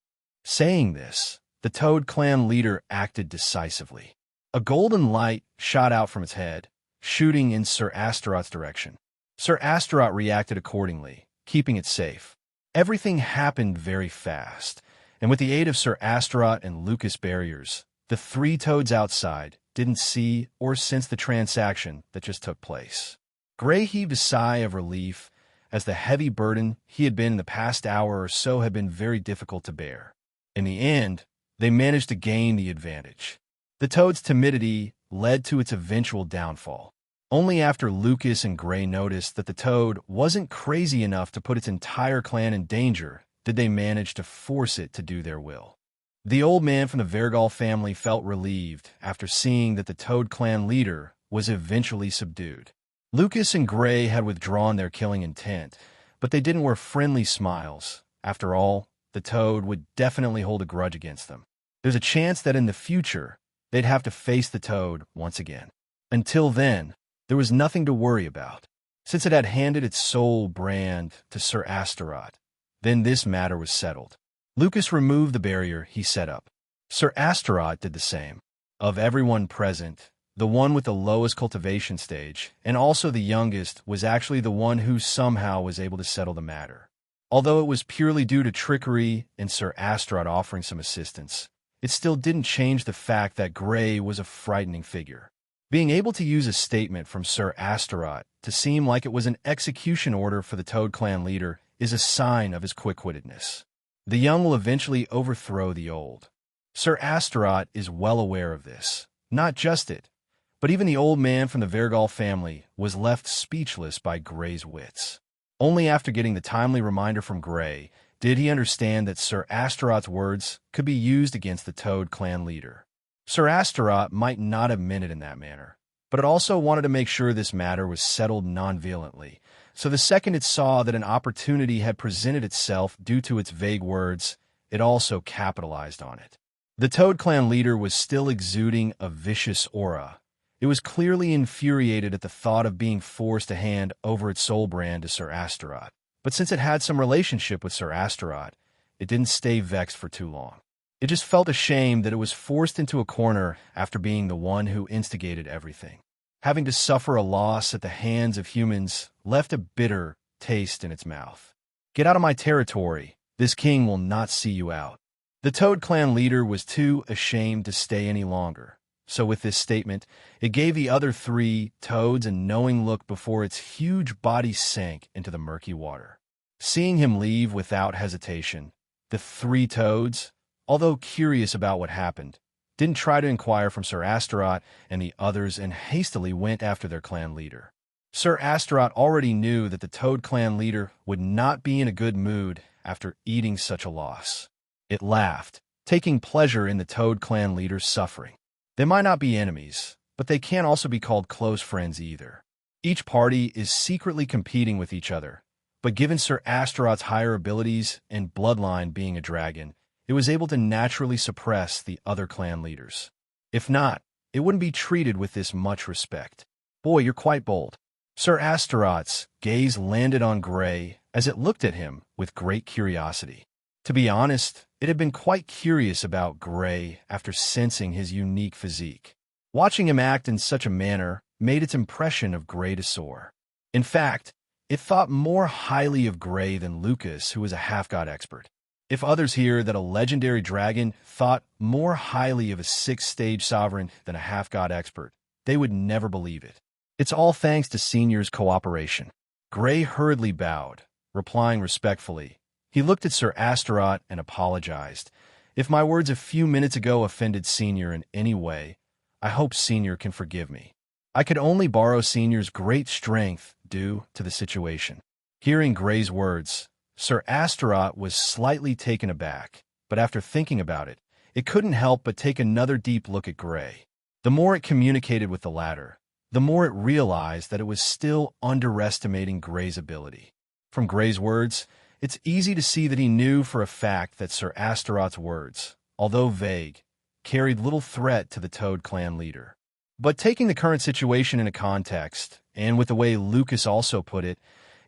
Saying this, the Toad Clan leader acted decisively. A golden light shot out from its head, shooting in Sir Astaroth's direction. Sir Astaroth reacted accordingly, keeping it safe. Everything happened very fast, and with the aid of Sir Astaroth and Lucas barriers, the three toads outside didn't see or sense the transaction that just took place. Gray heaved a sigh of relief, as the heavy burden he had been in the past hour or so had been very difficult to bear. In the end, they managed to gain the advantage. The toad's timidity led to its eventual downfall. Only after Lucas and Gray noticed that the toad wasn't crazy enough to put its entire clan in danger did they manage to force it to do their will. The old man from the Vergal family felt relieved after seeing that the Toad Clan leader was eventually subdued. Lucas and Gray had withdrawn their killing intent, but they didn't wear friendly smiles. After all, the toad would definitely hold a grudge against them. There's a chance that in the future, they'd have to face the toad once again. Until then, there was nothing to worry about. Since it had handed its soul brand to Sir Astaroth, then this matter was settled. Lucas removed the barrier he set up. Sir Astaroth did the same. Of everyone present, the one with the lowest cultivation stage, and also the youngest, was actually the one who somehow was able to settle the matter. Although it was purely due to trickery and Sir Astaroth offering some assistance, it still didn't change the fact that Gray was a frightening figure. Being able to use a statement from Sir Astaroth to seem like it was an execution order for the Toad Clan leader is a sign of his quick-wittedness. The young will eventually overthrow the old. Sir Astaroth is well aware of this. Not just it, but even the old man from the Vergal family was left speechless by Gray's wits. Only after getting the timely reminder from Gray did he understand that Sir Astaroth's words could be used against the Toad Clan leader. Sir Astaroth might not have meant it in that manner, but it also wanted to make sure this matter was settled non-violently. So the second it saw that an opportunity had presented itself due to its vague words, it also capitalized on it. The Toad Clan leader was still exuding a vicious aura. It was clearly infuriated at the thought of being forced to hand over its soul brand to Sir Astaroth. But since it had some relationship with Sir Astaroth, it didn't stay vexed for too long. It just felt ashamed that it was forced into a corner after being the one who instigated everything. Having to suffer a loss at the hands of humans left a bitter taste in its mouth. "Get out of my territory. This king will not see you out." The Toad Clan leader was too ashamed to stay any longer. So with this statement, it gave the other three toads a knowing look before its huge body sank into the murky water. Seeing him leave without hesitation, the three toads, although curious about what happened, didn't try to inquire from Sir Astaroth and the others and hastily went after their clan leader. Sir Astaroth already knew that the Toad Clan leader would not be in a good mood after eating such a loss. It laughed, taking pleasure in the Toad Clan leader's suffering. They might not be enemies, but they can't also be called close friends either. Each party is secretly competing with each other, but given Sir Astaroth's higher abilities and bloodline being a dragon, it was able to naturally suppress the other clan leaders. If not, it wouldn't be treated with this much respect. "Boy, you're quite bold." Sir Astaroth's gaze landed on Gray as it looked at him with great curiosity. To be honest, it had been quite curious about Gray after sensing his unique physique. Watching him act in such a manner made its impression of Gray to soar. In fact, It thought more highly of Gray than Lucas, who was a half-god expert. If others hear that a legendary dragon thought more highly of a sixth-stage sovereign than a half-god expert, they would never believe it. It's all thanks to Senior's cooperation. Gray hurriedly bowed, replying respectfully. He looked at Sir Astaroth and apologized. If my words a few minutes ago offended Senior in any way, I hope Senior can forgive me. I could only borrow Senior's great strength due to the situation. Hearing Gray's words, Sir Astaroth was slightly taken aback, but after thinking about it, it couldn't help but take another deep look at Gray. The more it communicated with the latter, the more it realized that it was still underestimating Gray's ability. From Gray's words, it's easy to see that he knew for a fact that Sir Astaroth's words, although vague, carried little threat to the Toad clan leader. But taking the current situation into context, and with the way Lucas also put it,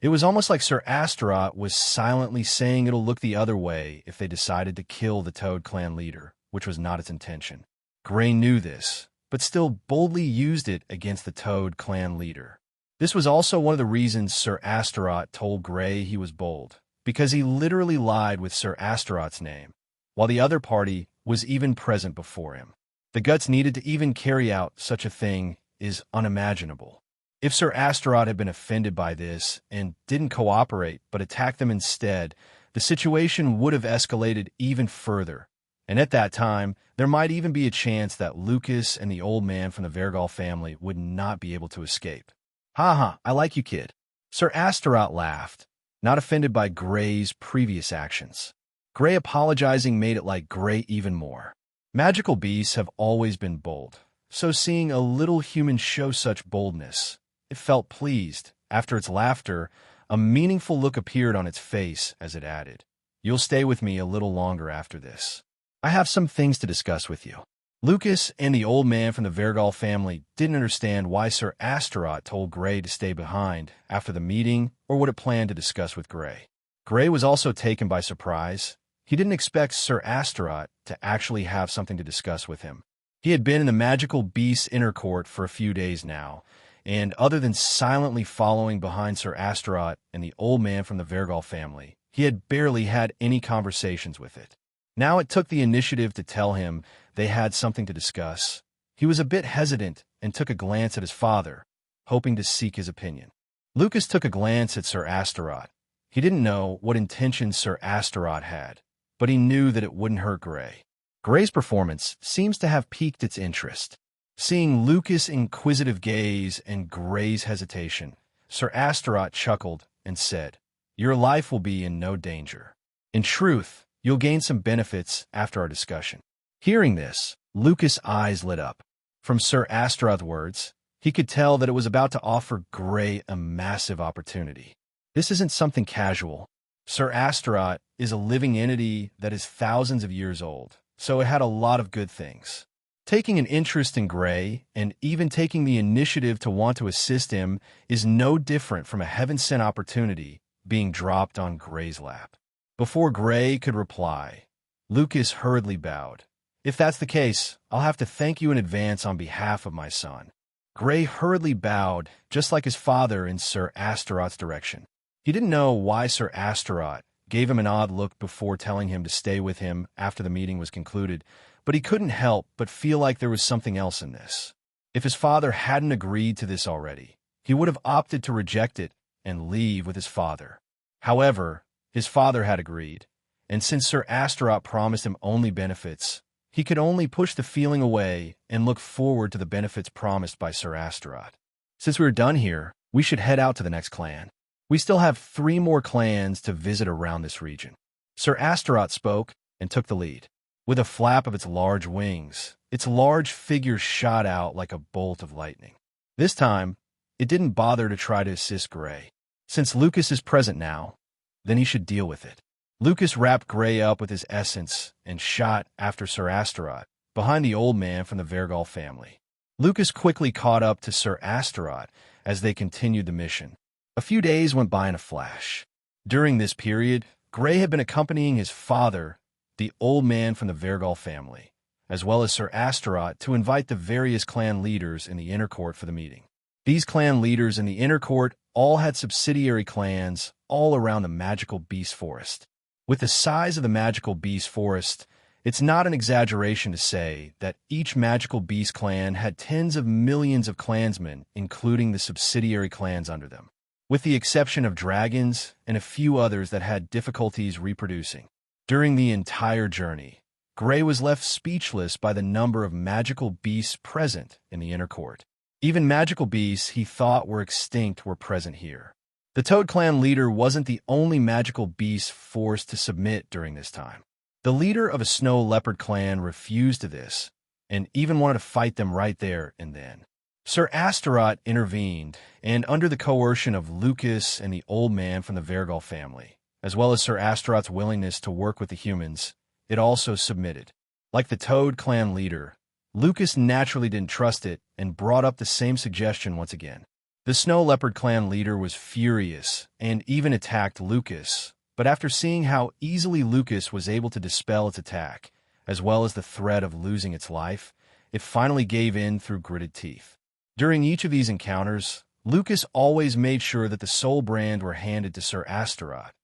it was almost like Sir Astaroth was silently saying it'll look the other way if they decided to kill the Toad clan leader, which was not its intention. Gray knew this, but still boldly used it against the Toad clan leader. This was also one of the reasons Sir Astaroth told Gray he was bold, because he literally lied with Sir Astaroth's name, while the other party was even present before him. The guts needed to even carry out such a thing is unimaginable. If Sir Astaroth had been offended by this and didn't cooperate but attacked them instead, the situation would have escalated even further, and at that time, there might even be a chance that Lucas and the old man from the Vergal family would not be able to escape. "Ha, I like you, kid." Sir Astaroth laughed, not offended by Gray's previous actions. Gray apologizing made it like Gray even more. Magical beasts have always been bold, so seeing a little human show such boldness, it felt pleased. After its laughter, a meaningful look appeared on its face as it added, "You'll stay with me a little longer after this. I have some things to discuss with you." Lucas and the old man from the Vergal family didn't understand why Sir Astaroth told Gray to stay behind after the meeting or what it planned to discuss with Gray. Gray was also taken by surprise. He didn't expect Sir Astaroth to actually have something to discuss with him. He had been in the magical beast's inner court for a few days now, and other than silently following behind Sir Astaroth and the old man from the Vergal family, he had barely had any conversations with it. Now it took the initiative to tell him they had something to discuss. He was a bit hesitant and took a glance at his father, hoping to seek his opinion. Lucas took a glance at Sir Astaroth. He didn't know what intentions Sir Astaroth had, but he knew that it wouldn't hurt Gray. Gray's performance seems to have piqued its interest. Seeing Lucas' inquisitive gaze and Gray's hesitation, Sir Astaroth chuckled and said, "Your life will be in no danger. In truth, you'll gain some benefits after our discussion." Hearing this, Lucas' eyes lit up. From Sir Astaroth's words, he could tell that it was about to offer Gray a massive opportunity. This isn't something casual. Sir Astaroth is a living entity that is thousands of years old, so it had a lot of good things. Taking an interest in Gray, and even taking the initiative to want to assist him, is no different from a heaven-sent opportunity being dropped on Gray's lap. Before Gray could reply, Lucas hurriedly bowed. "If that's the case, I'll have to thank you in advance on behalf of my son." Gray hurriedly bowed, just like his father, in Sir Astaroth's direction. He didn't know why Sir Astaroth gave him an odd look before telling him to stay with him after the meeting was concluded, but he couldn't help but feel like there was something else in this. If his father hadn't agreed to this already, he would have opted to reject it and leave with his father. However, his father had agreed, and since Sir Astaroth promised him only benefits, he could only push the feeling away and look forward to the benefits promised by Sir Astaroth. "Since we're done here, we should head out to the next clan. We still have 3 more clans to visit around this region." Sir Astaroth spoke and took the lead. With a flap of its large wings, its large figure shot out like a bolt of lightning. This time, it didn't bother to try to assist Gray. Since Lucas is present now, then he should deal with it. Lucas wrapped Gray up with his essence and shot after Sir Astaroth, behind the old man from the Vergal family. Lucas quickly caught up to Sir Astaroth as they continued the mission. A few days went by in a flash. During this period, Gray had been accompanying his father, the old man from the Vergal family, as well as Sir Astaroth, to invite the various clan leaders in the inner court for the meeting. These clan leaders in the inner court all had subsidiary clans all around the magical beast forest. With the size of the magical beast forest, it's not an exaggeration to say that each magical beast clan had tens of millions of clansmen, including the subsidiary clans under them, with the exception of dragons and a few others that had difficulties reproducing. During the entire journey, Gray was left speechless by the number of magical beasts present in the inner court. Even magical beasts he thought were extinct were present here. The Toad Clan leader wasn't the only magical beast forced to submit during this time. The leader of a snow leopard clan refused to this, and even wanted to fight them right there and then. Sir Astaroth intervened, and under the coercion of Lucas and the old man from the Vergal family, as well as Sir Astaroth's willingness to work with the humans, it also submitted. Like the Toad Clan leader, Lucas naturally didn't trust it and brought up the same suggestion once again. The Snow Leopard Clan leader was furious and even attacked Lucas, but after seeing how easily Lucas was able to dispel its attack, as well as the threat of losing its life, it finally gave in through gritted teeth. During each of these encounters, Lucas always made sure that the soul brand were handed to Sir Astaroth.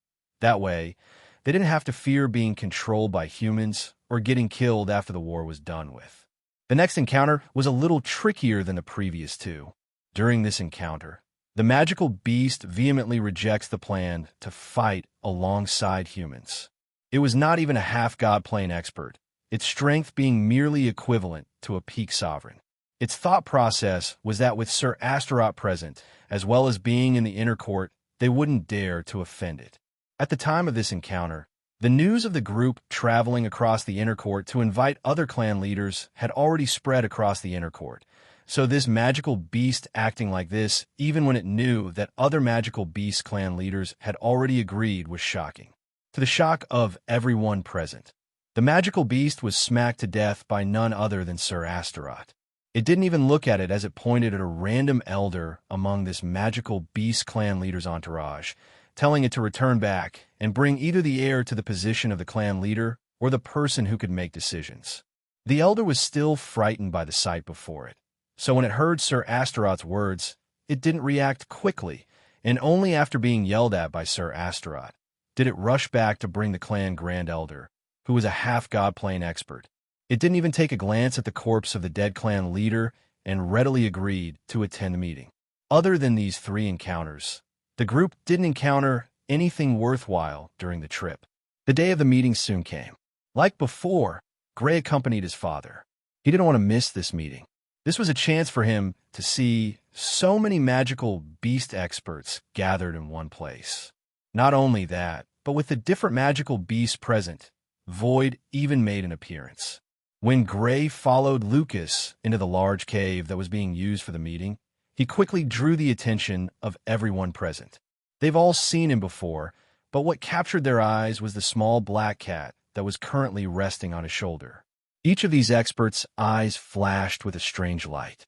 That way, they didn't have to fear being controlled by humans or getting killed after the war was done with. The next encounter was a little trickier than the previous two. During this encounter, the magical beast vehemently rejects the plan to fight alongside humans. It was not even a half-god plane expert, its strength being merely equivalent to a peak sovereign. Its thought process was that with Sir Astaroth present, as well as being in the inner court, they wouldn't dare to offend it. At the time of this encounter, the news of the group traveling across the inner court to invite other clan leaders had already spread across the inner court. So this magical beast acting like this, even when it knew that other magical beast clan leaders had already agreed, was shocking. To the shock of everyone present, the magical beast was smacked to death by none other than Sir Astaroth. It didn't even look at it as it pointed at a random elder among this magical beast clan leader's entourage, telling it to return back and bring either the heir to the position of the clan leader or the person who could make decisions. The elder was still frightened by the sight before it. So when it heard Sir Astaroth's words, it didn't react quickly, and only after being yelled at by Sir Astaroth did it rush back to bring the clan Grand Elder, who was a half-god plane expert. It didn't even take a glance at the corpse of the dead clan leader and readily agreed to attend the meeting. Other than these three encounters, the group didn't encounter anything worthwhile during the trip. The day of the meeting soon came. Like before, Gray accompanied his father. He didn't want to miss this meeting. This was a chance for him to see so many magical beast experts gathered in one place. Not only that, but with the different magical beasts present, Void even made an appearance. When Gray followed Lucas into the large cave that was being used for the meeting, he quickly drew the attention of everyone present. They've all seen him before, but what captured their eyes was the small black cat that was currently resting on his shoulder. Each of these experts' eyes flashed with a strange light.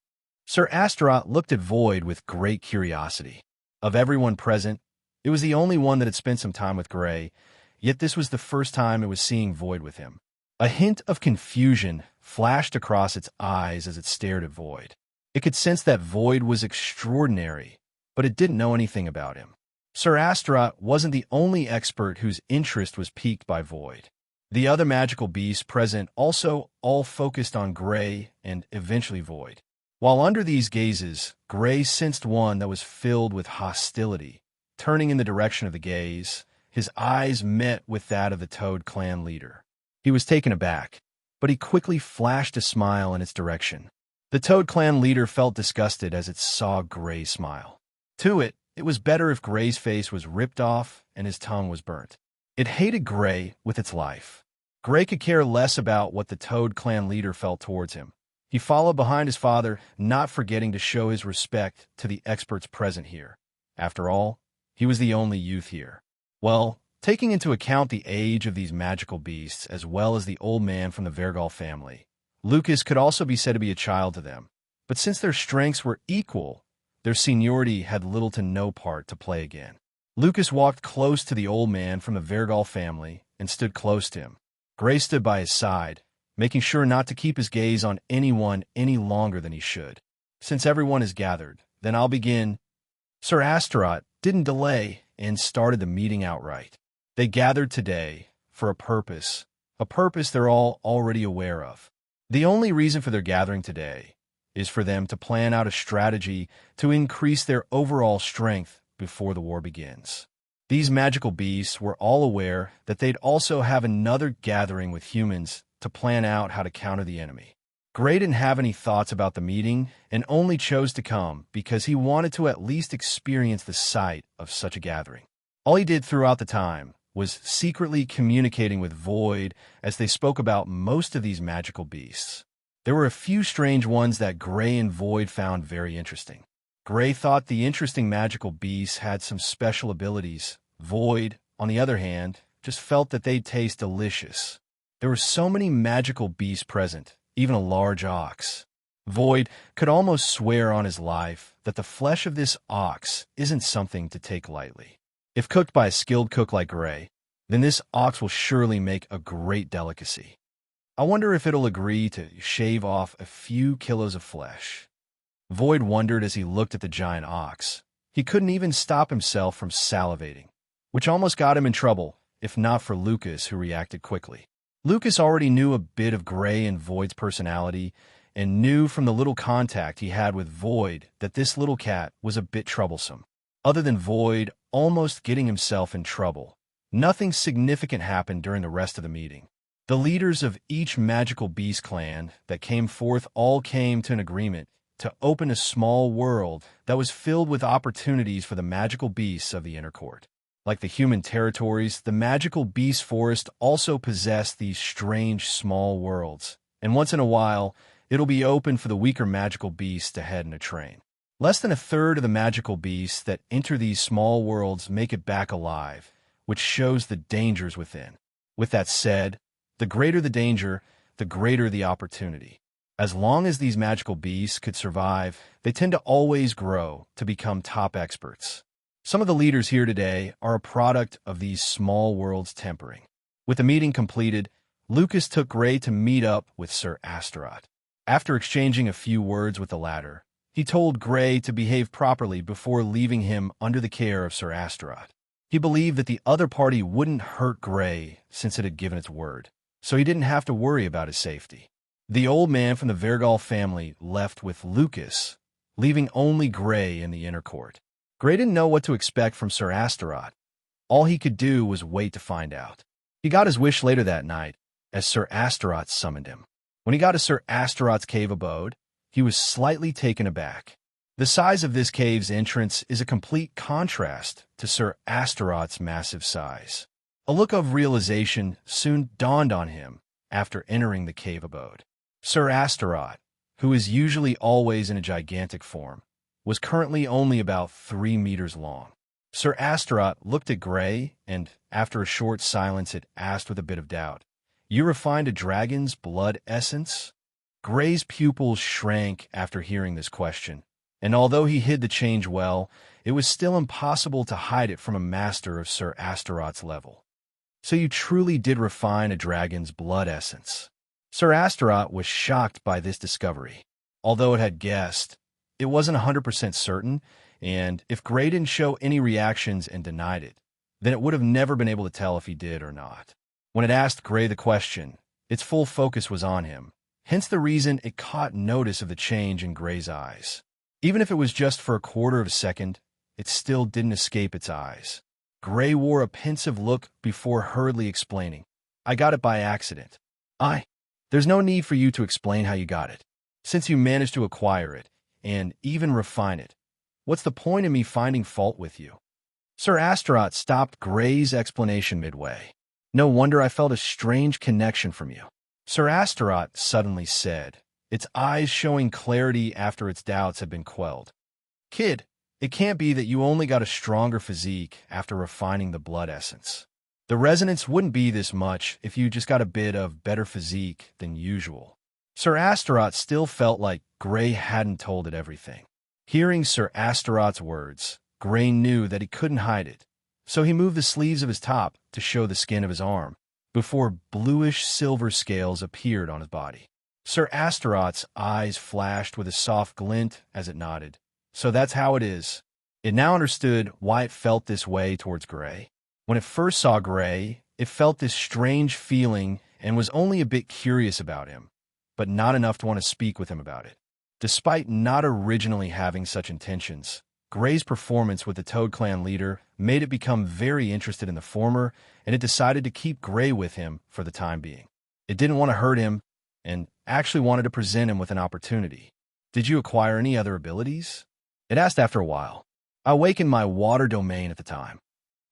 Sir Astaroth looked at Void with great curiosity. Of everyone present, it was the only one that had spent some time with Gray, yet this was the first time it was seeing Void with him. A hint of confusion flashed across its eyes as it stared at Void. It could sense that Void was extraordinary, but it didn't know anything about him. Sir Astaroth wasn't the only expert whose interest was piqued by Void. The other magical beasts present also all focused on Gray and eventually Void. While under these gazes, Gray sensed one that was filled with hostility. Turning in the direction of the gaze, his eyes met with that of the Toad Clan leader. He was taken aback, but he quickly flashed a smile in its direction. The Toad Clan leader felt disgusted as it saw Gray smile. To it, it was better if Gray's face was ripped off and his tongue was burnt. It hated Gray with its life. Gray could care less about what the Toad Clan leader felt towards him. He followed behind his father, not forgetting to show his respect to the experts present here. After all, he was the only youth here. Well, taking into account the age of these magical beasts, as well as the old man from the Vergal family, Lucas could also be said to be a child to them. But since their strengths were equal, their seniority had little to no part to play again. Lucas walked close to the old man from the Vergal family and stood close to him. Gray stood by his side, making sure not to keep his gaze on anyone any longer than he should. Since everyone is gathered, then I'll begin. Sir Astaroth didn't delay and started the meeting outright. They gathered today for a purpose they're all already aware of. The only reason for their gathering today is for them to plan out a strategy to increase their overall strength before the war begins. These magical beasts were all aware that they'd also have another gathering with humans to plan out how to counter the enemy. Gray didn't have any thoughts about the meeting and only chose to come because he wanted to at least experience the sight of such a gathering. All he did throughout the time was secretly communicating with Void as they spoke about most of these magical beasts. There were a few strange ones that Gray and Void found very interesting. Gray thought the interesting magical beasts had some special abilities. Void, on the other hand, just felt that they'd taste delicious. There were so many magical beasts present, even a large ox. Void could almost swear on his life that the flesh of this ox isn't something to take lightly. If cooked by a skilled cook like Gray, then this ox will surely make a great delicacy. I wonder if it'll agree to shave off a few kilos of flesh. Void wondered as he looked at the giant ox. He couldn't even stop himself from salivating, which almost got him in trouble, if not for Lucas, who reacted quickly. Lucas already knew a bit of Gray and Void's personality and knew from the little contact he had with Void that this little cat was a bit troublesome. Other than Void almost getting himself in trouble, nothing significant happened during the rest of the meeting. The leaders of each magical beast clan that came forth all came to an agreement to open a small world that was filled with opportunities for the magical beasts of the inner court. Like the human territories, the magical beast forest also possessed these strange small worlds, and once in a while, it'll be open for the weaker magical beasts to head in a train. Less than a third of the magical beasts that enter these small worlds make it back alive, which shows the dangers within. With that said, the greater the danger, the greater the opportunity. As long as these magical beasts could survive, they tend to always grow to become top experts. Some of the leaders here today are a product of these small worlds tempering. With the meeting completed, Lucas took Gray to meet up with Sir Astaroth. After exchanging a few words with the latter, he told Gray to behave properly before leaving him under the care of Sir Astaroth. He believed that the other party wouldn't hurt Gray since it had given its word, so he didn't have to worry about his safety. The old man from the Vergal family left with Lucas, leaving only Gray in the inner court. Gray didn't know what to expect from Sir Astaroth. All he could do was wait to find out. He got his wish later that night, as Sir Astaroth summoned him. When he got to Sir Astaroth's cave abode, he was slightly taken aback. The size of this cave's entrance is a complete contrast to Sir Astaroth's massive size. A look of realization soon dawned on him after entering the cave abode. Sir Astaroth, who is usually always in a gigantic form, was currently only about 3 meters long. Sir Astaroth looked at Gray and, after a short silence, it asked with a bit of doubt, "You refined a dragon's blood essence?" Gray's pupils shrank after hearing this question, and although he hid the change well, it was still impossible to hide it from a master of Sir Astaroth's level. "So you truly did refine a dragon's blood essence?" Sir Astaroth was shocked by this discovery. Although it had guessed, it wasn't 100% certain, and if Gray didn't show any reactions and denied it, then it would have never been able to tell if he did or not. When it asked Gray the question, its full focus was on him, hence the reason it caught notice of the change in Gray's eyes. Even if it was just for a quarter of a second, it still didn't escape its eyes. Gray wore a pensive look before hurriedly explaining, "I got it by accident." There's no need for you to explain how you got it. Since you managed to acquire it, and even refine it, what's the point in me finding fault with you?" Sir Astaroth stopped Gray's explanation midway. "No wonder I felt a strange connection from you," Sir Astaroth suddenly said, its eyes showing clarity after its doubts had been quelled. "Kid, it can't be that you only got a stronger physique after refining the blood essence. The resonance wouldn't be this much if you just got a bit of better physique than usual." Sir Astaroth still felt like Gray hadn't told it everything. Hearing Sir Astaroth's words, Gray knew that he couldn't hide it, so he moved the sleeves of his top to show the skin of his arm, before bluish-silver scales appeared on his body. Sir Astaroth's eyes flashed with a soft glint as it nodded. "So that's how it is. It now understood why it felt this way towards Gray. When it first saw Gray, it felt this strange feeling and was only a bit curious about him, but not enough to want to speak with him about it. Despite not originally having such intentions, Gray's performance with the Toad Clan leader made it become very interested in the former, and it decided to keep Gray with him for the time being. It didn't want to hurt him, and actually wanted to present him with an opportunity. "Did you acquire any other abilities?" it asked after a while. "I awakened my water domain at the time,"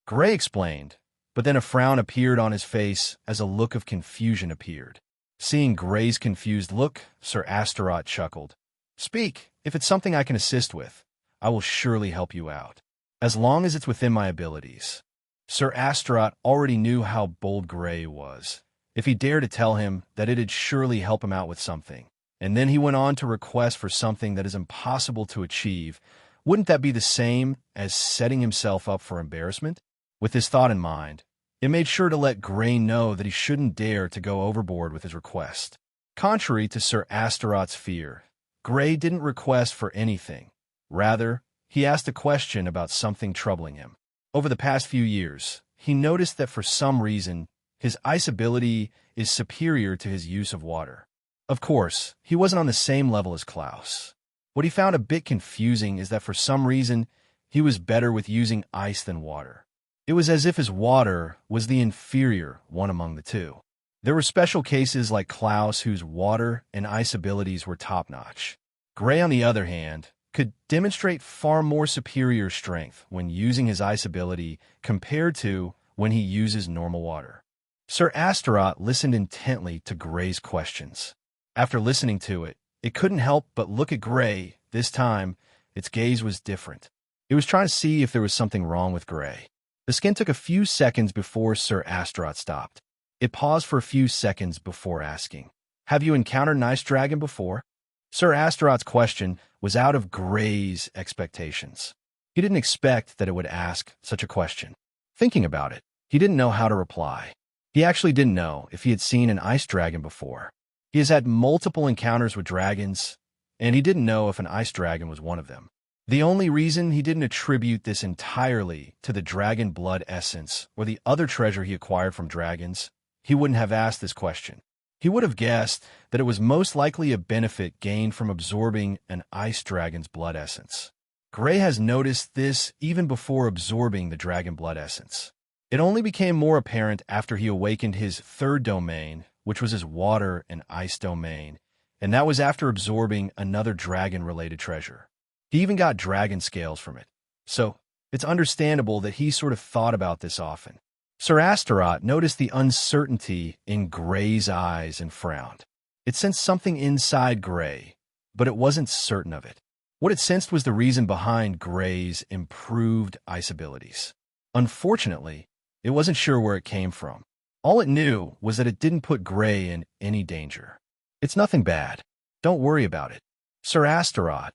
Gray explained, but then a frown appeared on his face as a look of confusion appeared. Seeing Gray's confused look, Sir Astaroth chuckled. "Speak. If it's something I can assist with, I will surely help you out, as long as it's within my abilities." Sir Astaroth already knew how bold Gray was. If he dared to tell him that it'd surely help him out with something, and then he went on to request for something that is impossible to achieve, wouldn't that be the same as setting himself up for embarrassment? With this thought in mind, it made sure to let Gray know that he shouldn't dare to go overboard with his request. Contrary to Sir Astaroth's fear, Gray didn't request for anything. Rather, he asked a question about something troubling him. Over the past few years, he noticed that for some reason, his ice ability is superior to his use of water. Of course, he wasn't on the same level as Klaus. What he found a bit confusing is that for some reason, he was better with using ice than water. It was as if his water was the inferior one among the two. There were special cases like Klaus whose water and ice abilities were top-notch. Gray, on the other hand, could demonstrate far more superior strength when using his ice ability compared to when he uses normal water. Sir Astaroth listened intently to Gray's questions. After listening to it, it couldn't help but look at Gray. This time, its gaze was different. It was trying to see if there was something wrong with Gray. The skin took a few seconds before Sir Astaroth stopped. It paused for a few seconds before asking, "Have you encountered an ice dragon before?" Sir Astaroth's question was out of Gray's expectations. He didn't expect that it would ask such a question. Thinking about it, he didn't know how to reply. He actually didn't know if he had seen an ice dragon before. He has had multiple encounters with dragons, and he didn't know if an ice dragon was one of them. The only reason he didn't attribute this entirely to the dragon blood essence or the other treasure he acquired from dragons, he wouldn't have asked this question. He would have guessed that it was most likely a benefit gained from absorbing an ice dragon's blood essence. Gray has noticed this even before absorbing the dragon blood essence. It only became more apparent after he awakened his third domain, which was his water and ice domain, and that was after absorbing another dragon-related treasure. He even got dragon scales from it. So, it's understandable that he sort of thought about this often. Sir Astaroth noticed the uncertainty in Gray's eyes and frowned. It sensed something inside Gray, but it wasn't certain of it. What it sensed was the reason behind Gray's improved ice abilities. Unfortunately, it wasn't sure where it came from. All it knew was that it didn't put Gray in any danger. "It's nothing bad. Don't worry about it." Sir Astaroth,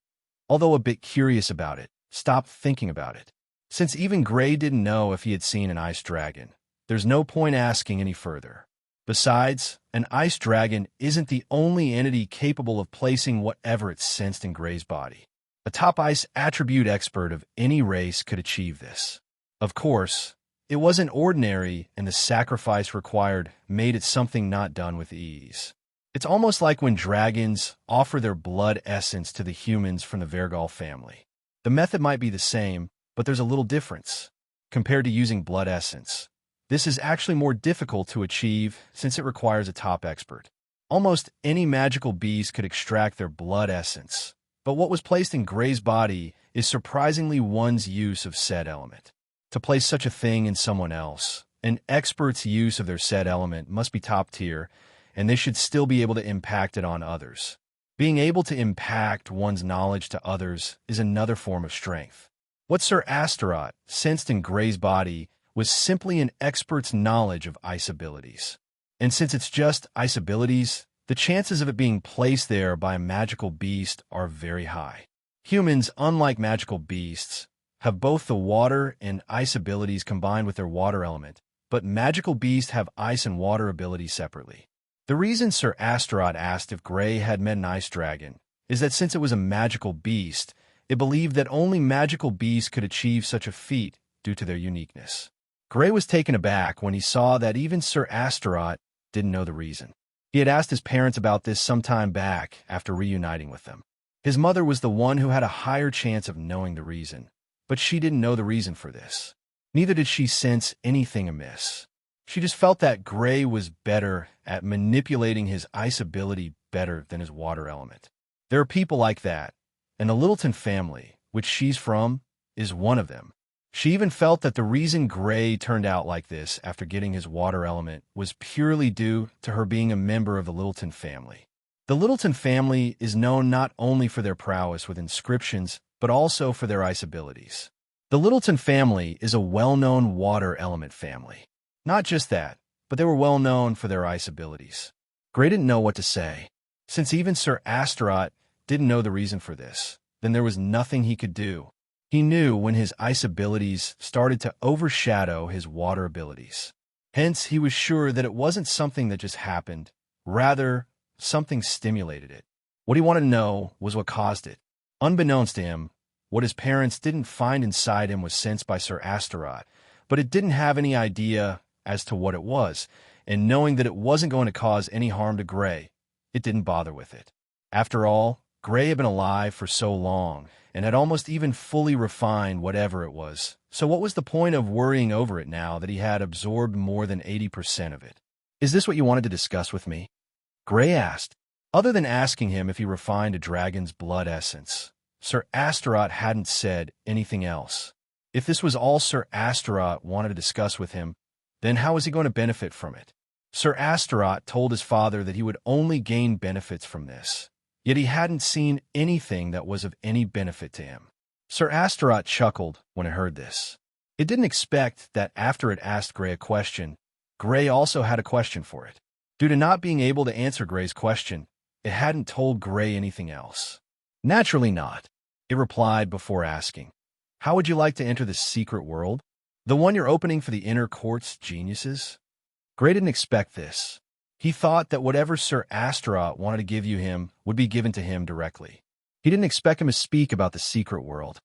although a bit curious about it, stopped thinking about it. Since even Gray didn't know if he had seen an ice dragon, there's no point asking any further. Besides, an ice dragon isn't the only entity capable of placing whatever it sensed in Gray's body. A top ice attribute expert of any race could achieve this. Of course, it wasn't ordinary, and the sacrifice required made it something not done with ease. It's almost like when dragons offer their blood essence to the humans from the Vergal family. The method might be the same, but there's a little difference. Compared to using blood essence, this is actually more difficult to achieve since it requires a top expert. Almost any magical beast could extract their blood essence, but what was placed in Gray's body is surprisingly one's use of said element. To place such a thing in someone else, an expert's use of their said element must be top tier, and they should still be able to impact it on others. Being able to impact one's knowledge to others is another form of strength. What Sir Astaroth sensed in Gray's body was simply an expert's knowledge of ice abilities. And since it's just ice abilities, the chances of it being placed there by a magical beast are very high. Humans, unlike magical beasts, have both the water and ice abilities combined with their water element, but magical beasts have ice and water abilities separately. The reason Sir Astaroth asked if Gray had met an ice dragon is that since it was a magical beast, It believed that only magical beasts could achieve such a feat due to their uniqueness. Gray was taken aback when he saw that even Sir Astaroth didn't know the reason. He had asked his parents about this some time back after reuniting with them. His mother was the one who had a higher chance of knowing the reason, but she didn't know the reason for this. Neither did she sense anything amiss. She just felt that Gray was better at manipulating his ice ability better than his water element. There are people like that, and the Littleton family, which she's from, is one of them. She even felt that the reason Gray turned out like this after getting his water element was purely due to her being a member of the Littleton family. The Littleton family is known not only for their prowess with inscriptions, but also for their ice abilities. The Littleton family is a well-known water element family. Not just that, but they were well known for their ice abilities. Gray didn't know what to say. Since even Sir Astaroth didn't know the reason for this, then there was nothing he could do. He knew when his ice abilities started to overshadow his water abilities. Hence, he was sure that it wasn't something that just happened. Rather, something stimulated it. What he wanted to know was what caused it. Unbeknownst to him, what his parents didn't find inside him was sensed by Sir Astaroth, but it didn't have any idea as to what it was, and knowing that it wasn't going to cause any harm to Gray, it didn't bother with it. After all, Gray had been alive for so long, and had almost even fully refined whatever it was, so what was the point of worrying over it now that he had absorbed more than 80% of it? "Is this what you wanted to discuss with me?" Gray asked. Other than asking him if he refined a dragon's blood essence, Sir Astaroth hadn't said anything else. If this was all Sir Astaroth wanted to discuss with him, then how was he going to benefit from it? Sir Astaroth told his father that he would only gain benefits from this, yet he hadn't seen anything that was of any benefit to him. Sir Astaroth chuckled when it heard this. It didn't expect that after it asked Gray a question, Gray also had a question for it. Due to not being able to answer Gray's question, it hadn't told Gray anything else. Naturally not, it replied before asking. How would you like to enter the secret world? The one you're opening for the inner court's geniuses? Gray didn't expect this. He thought that whatever Sir Astaroth wanted to give him would be given to him directly. He didn't expect him to speak about the secret world.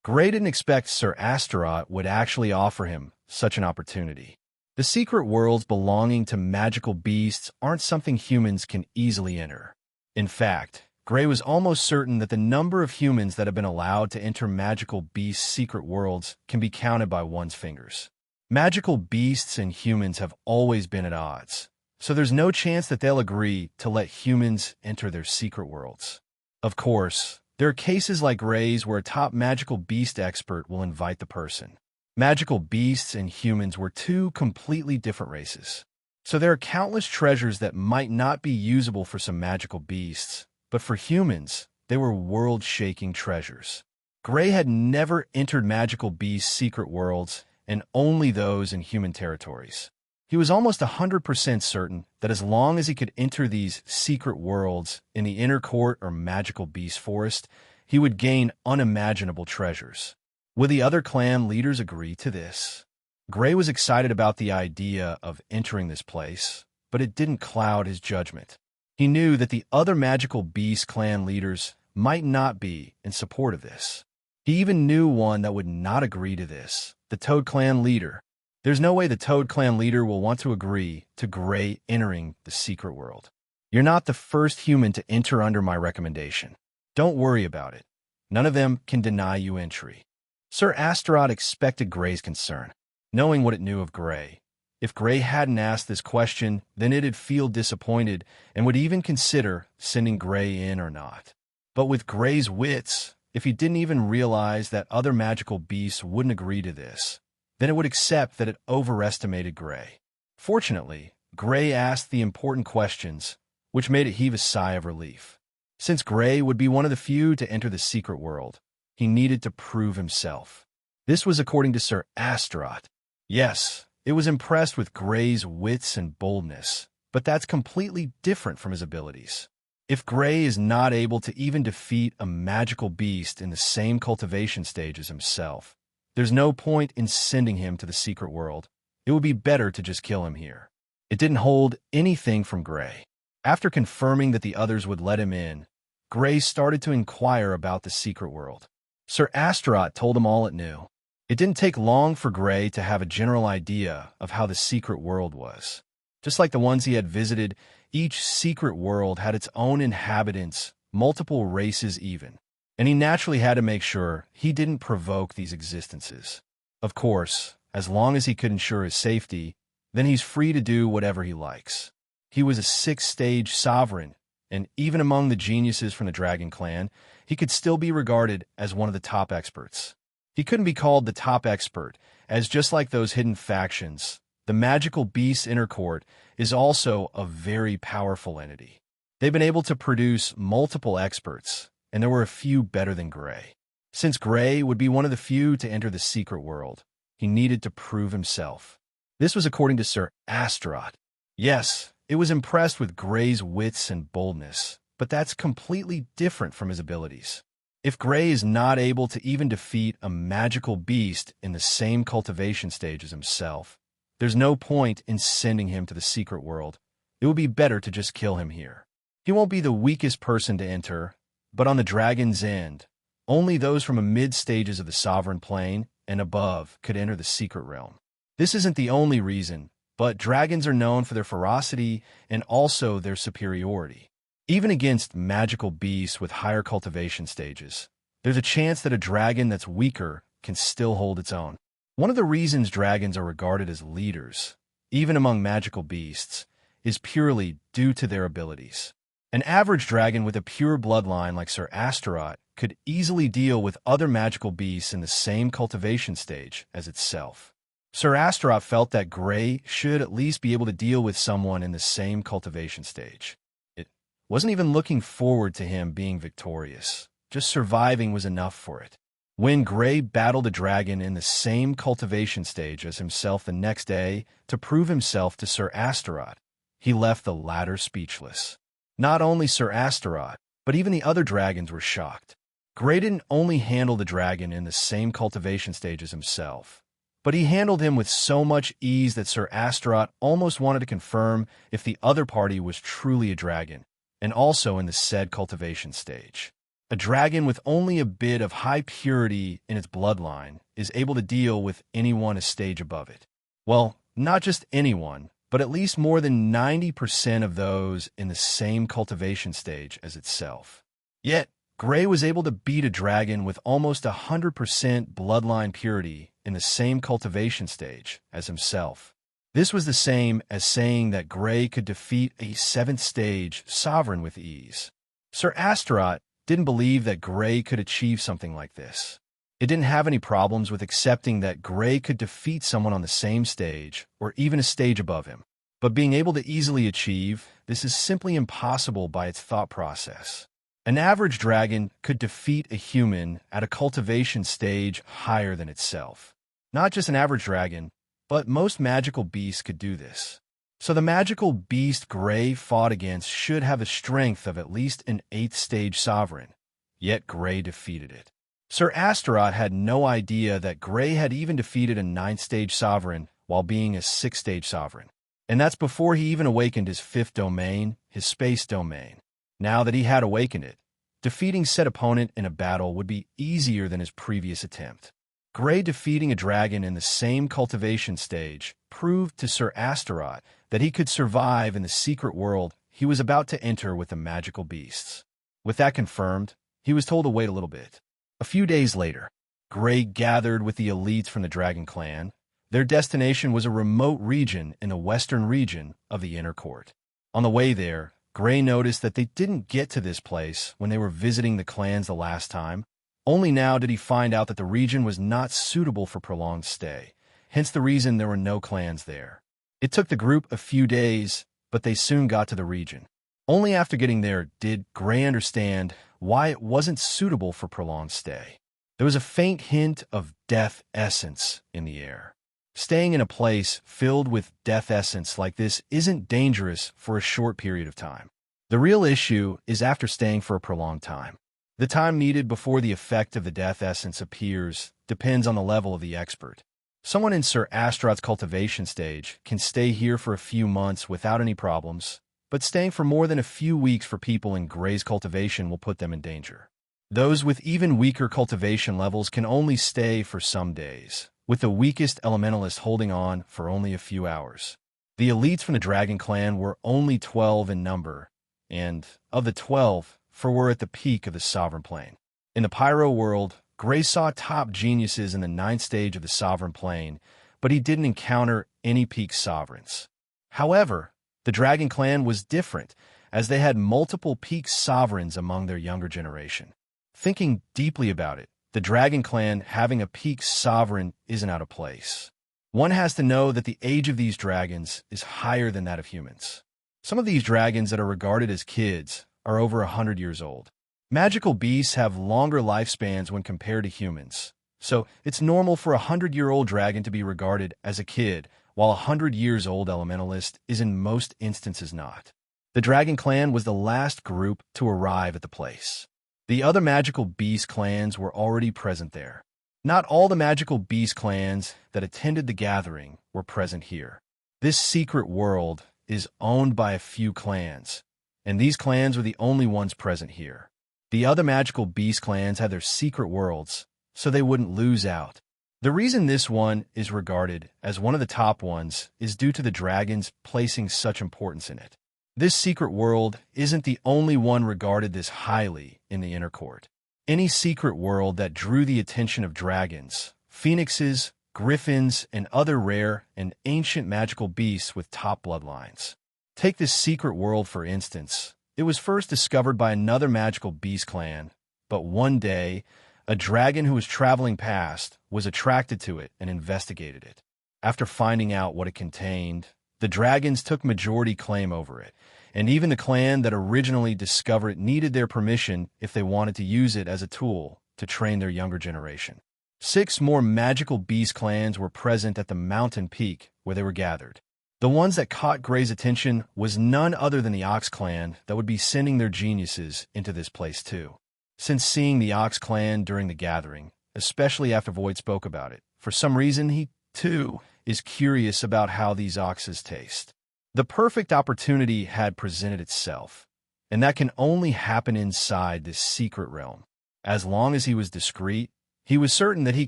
Gray didn't expect Sir Astaroth would actually offer him such an opportunity. The secret worlds belonging to magical beasts aren't something humans can easily enter. In fact, Gray was almost certain that the number of humans that have been allowed to enter magical beasts' secret worlds can be counted by one's fingers. Magical beasts and humans have always been at odds, so there's no chance that they'll agree to let humans enter their secret worlds. Of course, there are cases like Gray's where a top magical beast expert will invite the person. Magical beasts and humans were two completely different races. So there are countless treasures that might not be usable for some magical beasts, but for humans, they were world-shaking treasures. Gray had never entered magical beasts' secret worlds, and only those in human territories. He was almost 100% certain that as long as he could enter these secret worlds in the inner court or magical beast forest, he would gain unimaginable treasures. Would the other clan leaders agree to this? Gray was excited about the idea of entering this place, but it didn't cloud his judgment. He knew that the other magical beast clan leaders might not be in support of this. He even knew one that would not agree to this, the Toad Clan leader. There's no way the Toad Clan leader will want to agree to Gray entering the secret world. You're not the first human to enter under my recommendation. Don't worry about it. None of them can deny you entry. Sir Astaroth expected Gray's concern, knowing what it knew of Gray. If Gray hadn't asked this question, then it'd feel disappointed and would even consider sending Gray in or not. But with Gray's wits, if he didn't even realize that other magical beasts wouldn't agree to this, then it would accept that it overestimated Gray. Fortunately, Gray asked the important questions, which made it heave a sigh of relief. Since Gray would be one of the few to enter the secret world, he needed to prove himself. This was according to Sir Astaroth. Yes, it was impressed with Gray's wits and boldness, but that's completely different from his abilities. If Gray is not able to even defeat a magical beast in the same cultivation stage as himself, there's no point in sending him to the secret world. It would be better to just kill him here. It didn't hold anything from Gray. After confirming that the others would let him in, Gray started to inquire about the secret world. Sir Astaroth told him all it knew. It didn't take long for Gray to have a general idea of how the secret world was. Just like the ones he had visited, each secret world had its own inhabitants, multiple races even, and he naturally had to make sure he didn't provoke these existences. Of course, as long as he could ensure his safety, then he's free to do whatever he likes. He was a six-stage sovereign, and even among the geniuses from the Dragon Clan, he could still be regarded as one of the top experts. He couldn't be called the top expert, as just like those hidden factions, the magical beast's inner court is also a very powerful entity. They've been able to produce multiple experts, and there were a few better than Gray. Since Gray would be one of the few to enter the secret world, he needed to prove himself. This was according to Sir Astaroth. Yes, it was impressed with Gray's wits and boldness, but that's completely different from his abilities. If Gray is not able to even defeat a magical beast in the same cultivation stage as himself, there's no point in sending him to the secret world. It would be better to just kill him here. He won't be the weakest person to enter, but on the Dragon's End, only those from a mid-stages of the Sovereign Plane and above could enter the secret realm. This isn't the only reason, but dragons are known for their ferocity and also their superiority. Even against magical beasts with higher cultivation stages, there's a chance that a dragon that's weaker can still hold its own. One of the reasons dragons are regarded as leaders, even among magical beasts, is purely due to their abilities. An average dragon with a pure bloodline like Sir Astaroth could easily deal with other magical beasts in the same cultivation stage as itself. Sir Astaroth felt that Gray should at least be able to deal with someone in the same cultivation stage. It wasn't even looking forward to him being victorious. Just surviving was enough for it. When Gray battled a dragon in the same cultivation stage as himself the next day to prove himself to Sir Astaroth, he left the latter speechless. Not only Sir Astaroth, but even the other dragons were shocked. Gray didn't only handle the dragon in the same cultivation stage as himself, but he handled him with so much ease that Sir Astaroth almost wanted to confirm if the other party was truly a dragon, and also in the said cultivation stage. A dragon with only a bit of high purity in its bloodline is able to deal with anyone a stage above it. Well, not just anyone, but at least more than 90% of those in the same cultivation stage as itself. Yet, Gray was able to beat a dragon with almost 100% bloodline purity in the same cultivation stage as himself. This was the same as saying that Gray could defeat a 7th stage sovereign with ease. Sir Astaroth didn't believe that Gray could achieve something like this. It didn't have any problems with accepting that Gray could defeat someone on the same stage or even a stage above him. But being able to easily achieve this is simply impossible by its thought process. An average dragon could defeat a human at a cultivation stage higher than itself. Not just an average dragon, but most magical beasts could do this. So the magical beast Gray fought against should have a strength of at least an 8th stage sovereign, yet Gray defeated it. Sir Astaroth had no idea that Gray had even defeated a 9th stage sovereign while being a 6th stage sovereign. And that's before he even awakened his 5th domain, his space domain. Now that he had awakened it, defeating said opponent in a battle would be easier than his previous attempt. Gray defeating a dragon in the same cultivation stage proved to Sir Astaroth that he could survive in the secret world he was about to enter with the magical beasts. With that confirmed, he was told to wait a little bit. A few days later, Gray gathered with the elites from the Dragon Clan. Their destination was a remote region in the western region of the Inner Court. On the way there, Gray noticed that they didn't get to this place when they were visiting the clans the last time. Only now did he find out that the region was not suitable for prolonged stay, hence the reason there were no clans there. It took the group a few days, but they soon got to the region. Only after getting there did Gray understand why it wasn't suitable for prolonged stay. There was a faint hint of death essence in the air. Staying in a place filled with death essence like this isn't dangerous for a short period of time. The real issue is after staying for a prolonged time. The time needed before the effect of the death essence appears depends on the level of the expert. Someone in Sir Astaroth's cultivation stage can stay here for a few months without any problems, but staying for more than a few weeks for people in Gray's cultivation will put them in danger. Those with even weaker cultivation levels can only stay for some days, with the weakest elementalists holding on for only a few hours. The elites from the Dragon Clan were only 12 in number, and of the 12, 4 were at the peak of the Sovereign Plane. In the Pyro world, Gray saw top geniuses in the 9th stage of the Sovereign Plane, but he didn't encounter any peak sovereigns. However, the Dragon Clan was different, as they had multiple peak sovereigns among their younger generation. Thinking deeply about it, the Dragon Clan having a peak sovereign isn't out of place. One has to know that the age of these dragons is higher than that of humans. Some of these dragons that are regarded as kids are over 100 years old. Magical beasts have longer lifespans when compared to humans, so it's normal for a 100-year-old dragon to be regarded as a kid, while a 100-years-old elementalist is in most instances not. The Dragon Clan was the last group to arrive at the place. The other magical beast clans were already present there. Not all the magical beast clans that attended the gathering were present here. This secret world is owned by a few clans, and these clans were the only ones present here. The other magical beast clans had their secret worlds, so they wouldn't lose out. The reason this one is regarded as one of the top ones is due to the dragons placing such importance in it. This secret world isn't the only one regarded this highly in the inner court. Any secret world that drew the attention of dragons, phoenixes, griffins, and other rare and ancient magical beasts with top bloodlines. Take this secret world for instance. It was first discovered by another magical beast clan, but one day, a dragon who was traveling past was attracted to it and investigated it. After finding out what it contained, the dragons took majority claim over it, and even the clan that originally discovered it needed their permission if they wanted to use it as a tool to train their younger generation. 6 more magical beast clans were present at the mountain peak where they were gathered. The ones that caught Gray's attention was none other than the Ox clan that would be sending their geniuses into this place too. Since seeing the Ox clan during the gathering, especially after Void spoke about it, for some reason he, too, is curious about how these oxes taste. The perfect opportunity had presented itself, and that can only happen inside this secret realm. As long as he was discreet, he was certain that he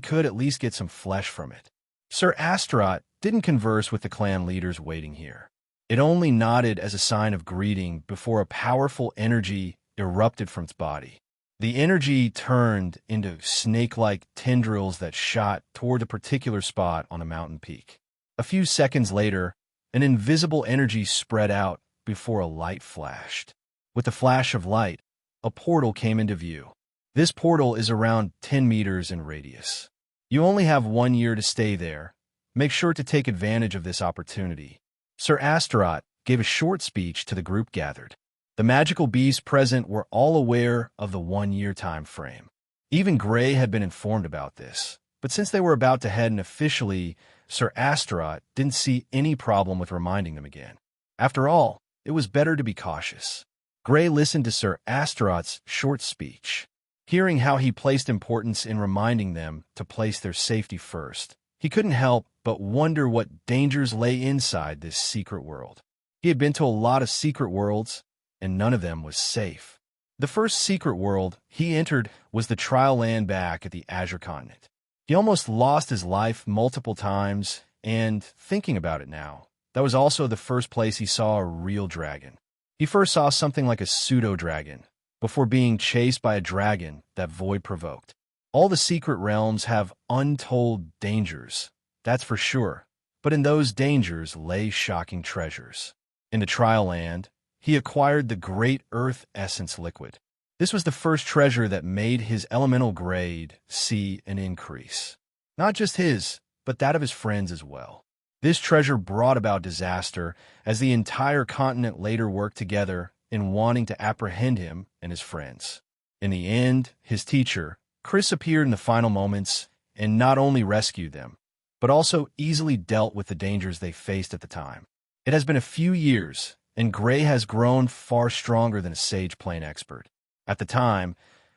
could at least get some flesh from it. Sir Astaroth didn't converse with the clan leaders waiting here. It only nodded as a sign of greeting before a powerful energy erupted from its body. The energy turned into snake-like tendrils that shot toward a particular spot on the mountain peak. A few seconds later, an invisible energy spread out before a light flashed. With the flash of light, a portal came into view. This portal is around 10 meters in radius. You only have 1 year to stay there. Make sure to take advantage of this opportunity. Sir Astaroth gave a short speech to the group gathered. The magical beasts present were all aware of the 1-year time frame. Even Gray had been informed about this, but since they were about to head in officially, Sir Astaroth didn't see any problem with reminding them again. After all, it was better to be cautious. Gray listened to Sir Astaroth's short speech. Hearing how he placed importance in reminding them to place their safety first, he couldn't help but wonder what dangers lay inside this secret world. He had been to a lot of secret worlds, and none of them was safe. The first secret world he entered was the trial land back at the Azure Continent. He almost lost his life multiple times, and thinking about it now, that was also the first place he saw a real dragon. He first saw something like a pseudo-dragon, before being chased by a dragon that Void provoked. All the secret realms have untold dangers, that's for sure, but in those dangers lay shocking treasures. In the trial land, he acquired the Great Earth Essence Liquid. This was the first treasure that made his elemental grade see an increase. Not just his, but that of his friends as well. This treasure brought about disaster as the entire continent later worked together in wanting to apprehend him and his friends. In the end, his teacher, Chris, appeared in the final moments and not only rescued them, but also easily dealt with the dangers they faced at the time. It has been a few years, and Gray has grown far stronger than a Sage Plane expert. At the time,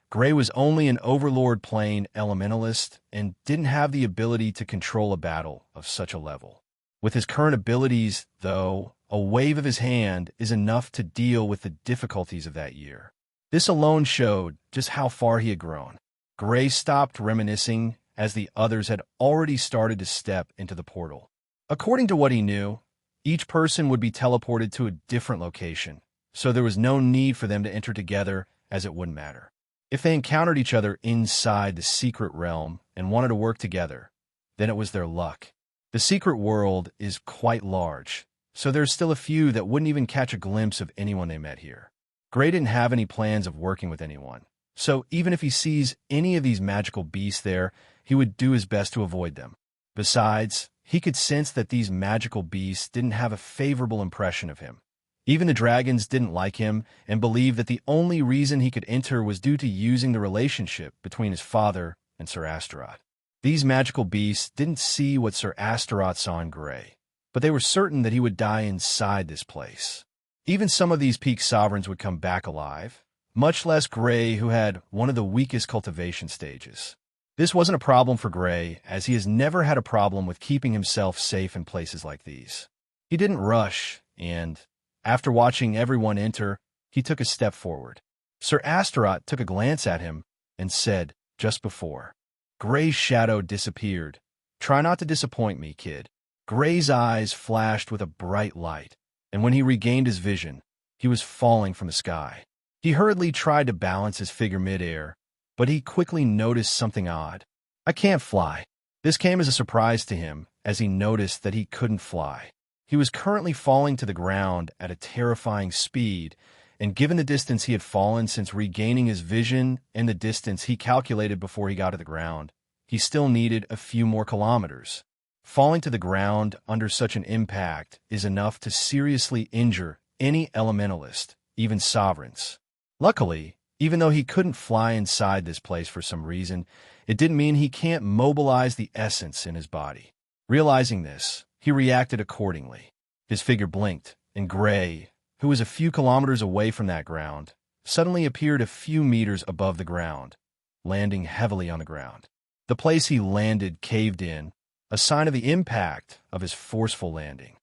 Gray was only an Overlord Plane elementalist and didn't have the ability to control a battle of such a level. With his current abilities, though, a wave of his hand is enough to deal with the difficulties of that year. This alone showed just how far he had grown. Gray stopped reminiscing as the others had already started to step into the portal. According to what he knew, each person would be teleported to a different location, so there was no need for them to enter together, as it wouldn't matter. If they encountered each other inside the secret realm and wanted to work together, then it was their luck. The secret world is quite large, so there's still a few that wouldn't even catch a glimpse of anyone they met here. Gray didn't have any plans of working with anyone, so even if he sees any of these magical beasts there, he would do his best to avoid them. Besides, he could sense that these magical beasts didn't have a favorable impression of him. Even the dragons didn't like him and believed that the only reason he could enter was due to using the relationship between his father and Sir Astaroth. These magical beasts didn't see what Sir Astaroth saw in Gray, but they were certain that he would die inside this place. Even some of these peak sovereigns would come back alive, much less Gray, who had one of the weakest cultivation stages. This wasn't a problem for Gray, as he has never had a problem with keeping himself safe in places like these. He didn't rush, and after watching everyone enter, he took a step forward. Sir Astaroth took a glance at him and said, just before. Gray's shadow disappeared. "Try not to disappoint me, kid." Gray's eyes flashed with a bright light, and when he regained his vision, he was falling from the sky. He hurriedly tried to balance his figure midair, but he quickly noticed something odd. "I can't fly." This came as a surprise to him, as he noticed that he couldn't fly. He was currently falling to the ground at a terrifying speed, and given the distance he had fallen since regaining his vision and the distance he calculated before he got to the ground, he still needed a few more kilometers. Falling to the ground under such an impact is enough to seriously injure any elementalist, even sovereigns. Luckily, even though he couldn't fly inside this place for some reason, it didn't mean he can't mobilize the essence in his body. Realizing this, he reacted accordingly. His figure blinked, and Gray, who was a few kilometers away from that ground, suddenly appeared a few meters above the ground, landing heavily on the ground. The place he landed caved in, a sign of the impact of his forceful landing.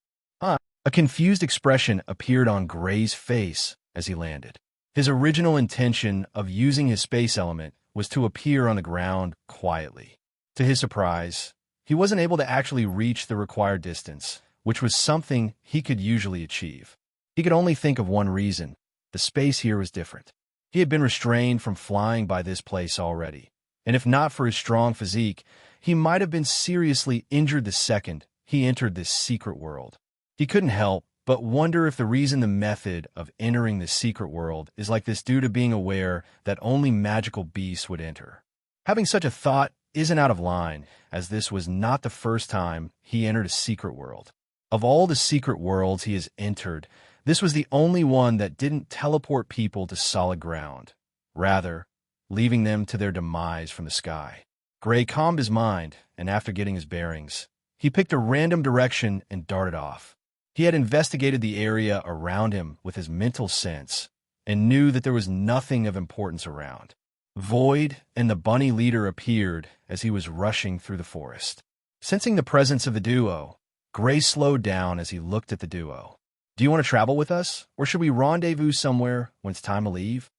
A confused expression appeared on Gray's face as he landed. His original intention of using his space element was to appear on the ground quietly. To his surprise, he wasn't able to actually reach the required distance, which was something he could usually achieve. He could only think of one reason: the space here was different. He had been restrained from flying by this place already, and if not for his strong physique, he might have been seriously injured the second he entered this secret world. He couldn't help but wonder if the reason the method of entering the secret world is like this due to being aware that only magical beasts would enter. Having such a thought isn't out of line, as this was not the first time he entered a secret world. Of all the secret worlds he has entered, this was the only one that didn't teleport people to solid ground, rather, leaving them to their demise from the sky. Gray calmed his mind, and after getting his bearings, he picked a random direction and darted off. He had investigated the area around him with his mental sense and knew that there was nothing of importance around. Void and the bunny leader appeared as he was rushing through the forest. Sensing the presence of the duo, Gray slowed down as he looked at the duo. "Do you want to travel with us, or should we rendezvous somewhere when it's time to leave?"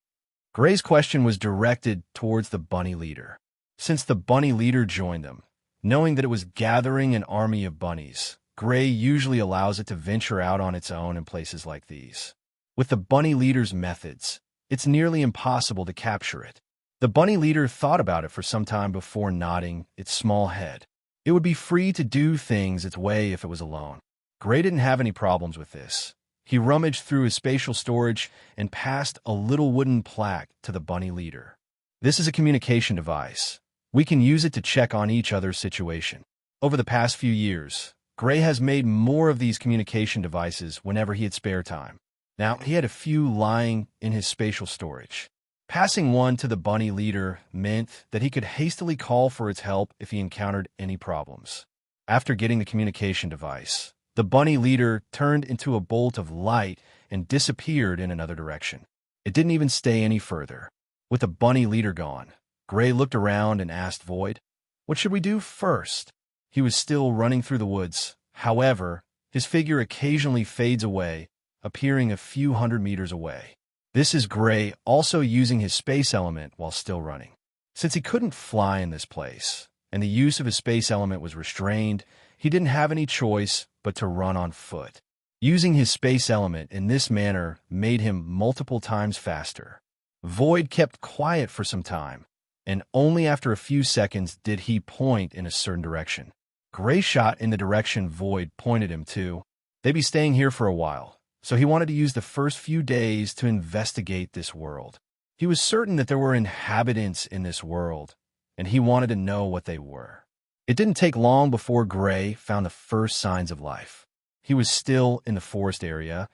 Gray's question was directed towards the bunny leader. Since the bunny leader joined them, knowing that it was gathering an army of bunnies, Gray usually allows it to venture out on its own in places like these. With the bunny leader's methods, it's nearly impossible to capture it. The bunny leader thought about it for some time before nodding its small head. It would be free to do things its way if it was alone. Gray didn't have any problems with this. He rummaged through his spatial storage and passed a little wooden plaque to the bunny leader. "This is a communication device. We can use it to check on each other's situation." Over the past few years, Gray has made more of these communication devices whenever he had spare time. Now, he had a few lying in his spatial storage. Passing one to the bunny leader meant that he could hastily call for its help if he encountered any problems. After getting the communication device, the bunny leader turned into a bolt of light and disappeared in another direction. It didn't even stay any further. With the bunny leader gone, Gray looked around and asked Void, "What should we do first?" He was still running through the woods. However, his figure occasionally fades away, appearing a few hundred meters away. This is Gray also using his space element while still running. Since he couldn't fly in this place, and the use of his space element was restrained, he didn't have any choice but to run on foot. Using his space element in this manner made him multiple times faster. Void kept quiet for some time, and only after a few seconds did he point in a certain direction. Gray shot in the direction Void pointed him to. They'd be staying here for a while, so he wanted to use the first few days to investigate this world. He was certain that there were inhabitants in this world, and he wanted to know what they were. It didn't take long before Gray found the first signs of life. He was still in the forest area,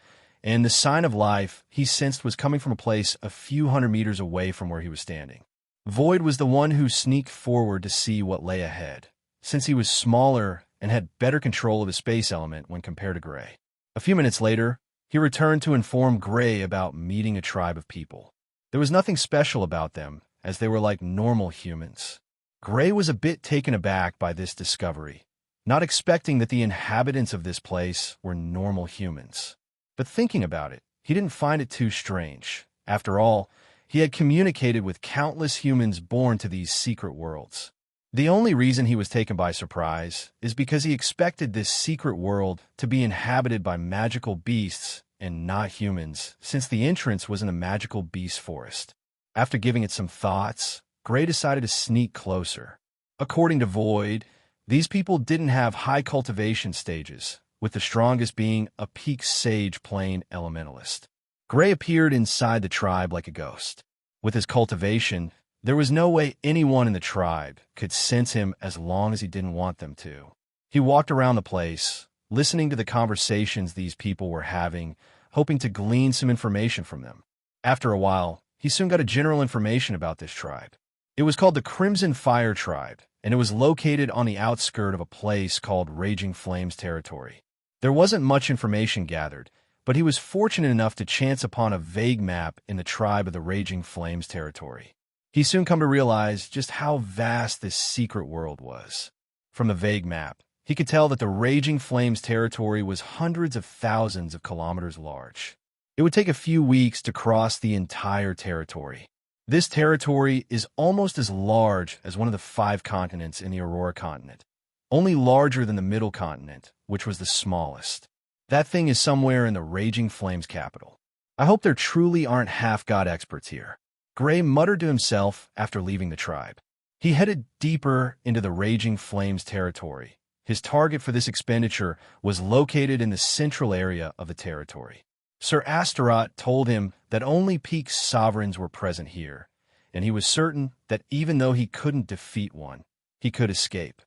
and the sign of life he sensed was coming from a place a few hundred meters away from where he was standing. Void was the one who sneaked forward to see what lay ahead, since he was smaller and had better control of his space element when compared to Gray. A few minutes later, he returned to inform Gray about meeting a tribe of people. There was nothing special about them, as they were like normal humans. Gray was a bit taken aback by this discovery, not expecting that the inhabitants of this place were normal humans. But thinking about it, he didn't find it too strange. After all, he had communicated with countless humans born to these secret worlds. The only reason he was taken by surprise is because he expected this secret world to be inhabited by magical beasts and not humans, since the entrance was in a magical beast forest. After giving it some thoughts, Gray decided to sneak closer. According to Void, these people didn't have high cultivation stages, with the strongest being a peak sage plane elementalist. Gray appeared inside the tribe like a ghost. With his cultivation, there was no way anyone in the tribe could sense him as long as he didn't want them to. He walked around the place, listening to the conversations these people were having, hoping to glean some information from them. After a while, he soon got a general information about this tribe. It was called the Crimson Fire Tribe, and it was located on the outskirt of a place called Raging Flames Territory. There wasn't much information gathered, but he was fortunate enough to chance upon a vague map in the tribe of the Raging Flames Territory. He soon come to realize just how vast this secret world was. From the vague map, he could tell that the Raging Flames Territory was hundreds of thousands of kilometers large. It would take a few weeks to cross the entire territory. This territory is almost as large as one of the 5 continents in the Aurora continent, only larger than the Middle continent, which was the smallest. That thing is somewhere in the Raging Flames capital. I hope there truly aren't half-god experts here. Gray muttered to himself after leaving the tribe. He headed deeper into the Raging Flames territory. His target for this expenditure was located in the central area of the territory. Sir Astaroth told him that only peak sovereigns were present here, and he was certain that even though he couldn't defeat one, he could escape.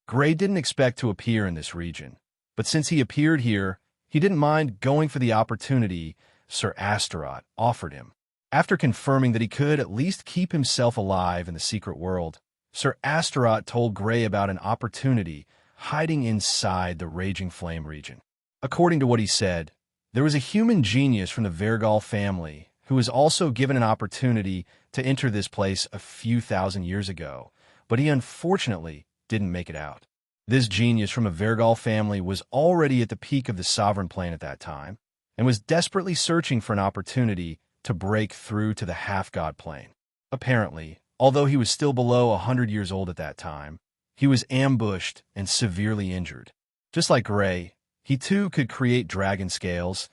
Gray didn't expect to appear in this region, but since he appeared here, he didn't mind going for the opportunity Sir Astaroth offered him. After confirming that he could at least keep himself alive in the secret world, Sir Astaroth told Gray about an opportunity hiding inside the Raging Flame region. According to what he said, there was a human genius from the Vergal family who was also given an opportunity to enter this place a few thousand years ago, but he unfortunately didn't make it out. This genius from a Vergal family was already at the peak of the sovereign plane at that time, and was desperately searching for an opportunity to break through to the half-god plane. Apparently, although he was still below 100 years old at that time, he was ambushed and severely injured. Just like Gray, he too could create dragon scales,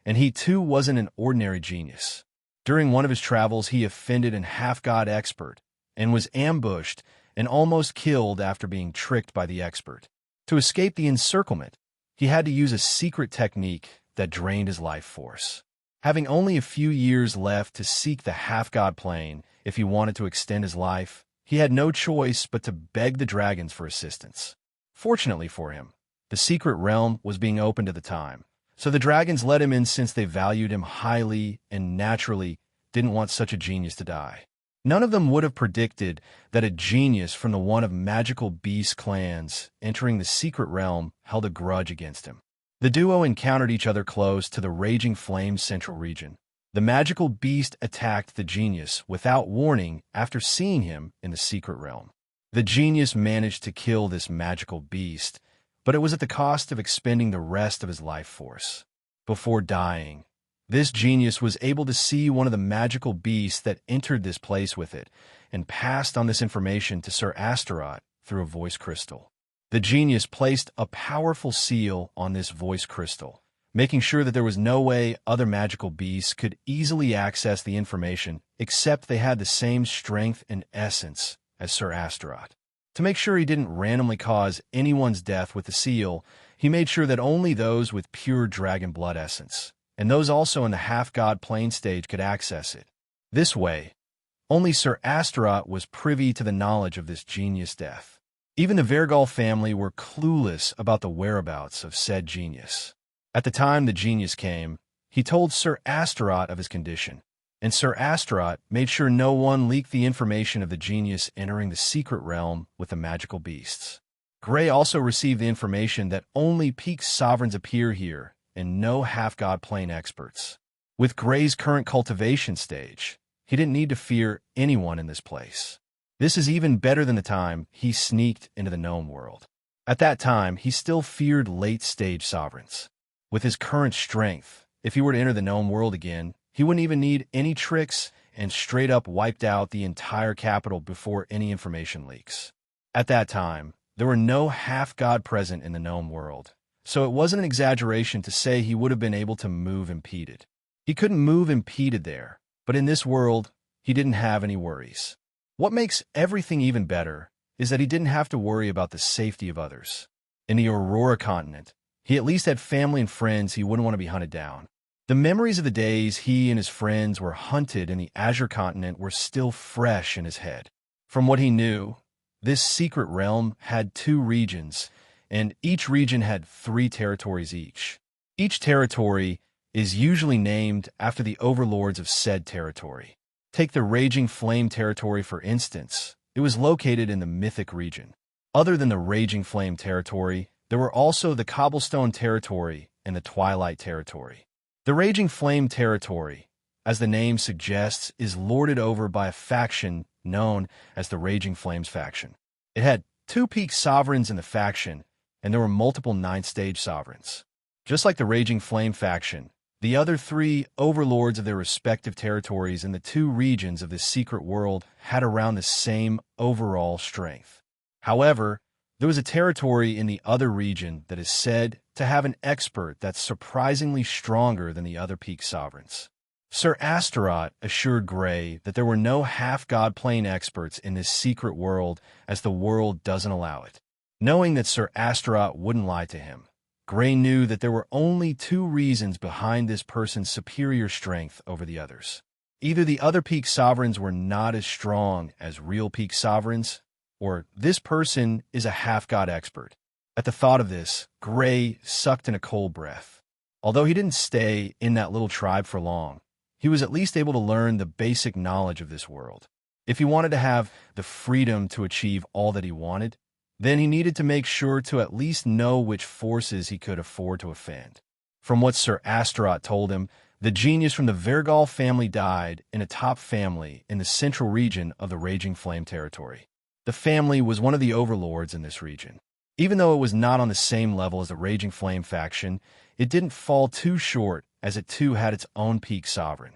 and he too wasn't an ordinary genius. During one of his travels, he offended an half-god expert and was ambushed and almost killed after being tricked by the expert. To escape the encirclement, he had to use a secret technique that drained his life force. Having only a few years left to seek the half-god plane if he wanted to extend his life, he had no choice but to beg the dragons for assistance. Fortunately for him, the secret realm was being opened at the time, so the dragons let him in since they valued him highly and naturally didn't want such a genius to die. None of them would have predicted that a genius from the one of magical beast clans entering the secret realm held a grudge against him. The duo encountered each other close to the Raging Flames central region. The magical beast attacked the genius without warning after seeing him in the secret realm. The genius managed to kill this magical beast, but it was at the cost of expending the rest of his life force. Before dying, This genius was able to see one of the magical beasts that entered this place with it, and passed on this information to Sir Astaroth through a voice crystal. The genius placed a powerful seal on this voice crystal, making sure that there was no way other magical beasts could easily access the information except they had the same strength and essence as Sir Astaroth. To make sure he didn't randomly cause anyone's death with the seal, he made sure that only those with pure dragon blood essence, and those also in the half-god plane stage, could access it. This way, only Sir Astaroth was privy to the knowledge of this genius' death. Even the Vergal family were clueless about the whereabouts of said genius. At the time the genius came, he told Sir Astaroth of his condition, and Sir Astaroth made sure no one leaked the information of the genius entering the secret realm with the magical beasts. Gray also received the information that only peak sovereigns appear here, and no half-god plane experts. With Gray's current cultivation stage, he didn't need to fear anyone in this place. This is even better than the time he sneaked into the gnome world. At that time, he still feared late-stage sovereigns. With his current strength, if he were to enter the gnome world again, he wouldn't even need any tricks and straight up wiped out the entire capital before any information leaks. At that time, there were no half-god present in the gnome world, so it wasn't an exaggeration to say he would have been able to move impeded. He couldn't move impeded there, but in this world, he didn't have any worries. What makes everything even better is that he didn't have to worry about the safety of others. In the Aurora continent, he at least had family and friends he wouldn't want to be hunted down. The memories of the days he and his friends were hunted in the Azure continent were still fresh in his head. From what he knew, this secret realm had 2 regions, and each region had 3 territories each. Each territory is usually named after the overlords of said territory. Take the Raging Flame territory, for instance. It was located in the Mythic region. Other than the Raging Flame territory, there were also the Cobblestone territory and the Twilight territory. The Raging Flame territory, as the name suggests, is lorded over by a faction known as the Raging Flames faction. It had 2 peak sovereigns in the faction, and there were multiple 9th-stage sovereigns. Just like the Raging Flame faction, the other 3 overlords of their respective territories in the 2 regions of this secret world had around the same overall strength. However, there was a territory in the other region that is said to have an expert that's surprisingly stronger than the other peak sovereigns. Sir Astaroth assured Gray that there were no half-god plane experts in this secret world, as the world doesn't allow it. Knowing that Sir Astaroth wouldn't lie to him, Gray knew that there were only 2 reasons behind this person's superior strength over the others. Either the other peak sovereigns were not as strong as real peak sovereigns, or this person is a half-god expert. At the thought of this, Gray sucked in a cold breath. Although he didn't stay in that little tribe for long, he was at least able to learn the basic knowledge of this world. If he wanted to have the freedom to achieve all that he wanted, then he needed to make sure to at least know which forces he could afford to offend. From what Sir Astaroth told him, the genius from the Vergal family died in a top family in the central region of the Raging Flame territory. The family was one of the overlords in this region. Even though it was not on the same level as the Raging Flame faction, it didn't fall too short, as it too had its own peak sovereign.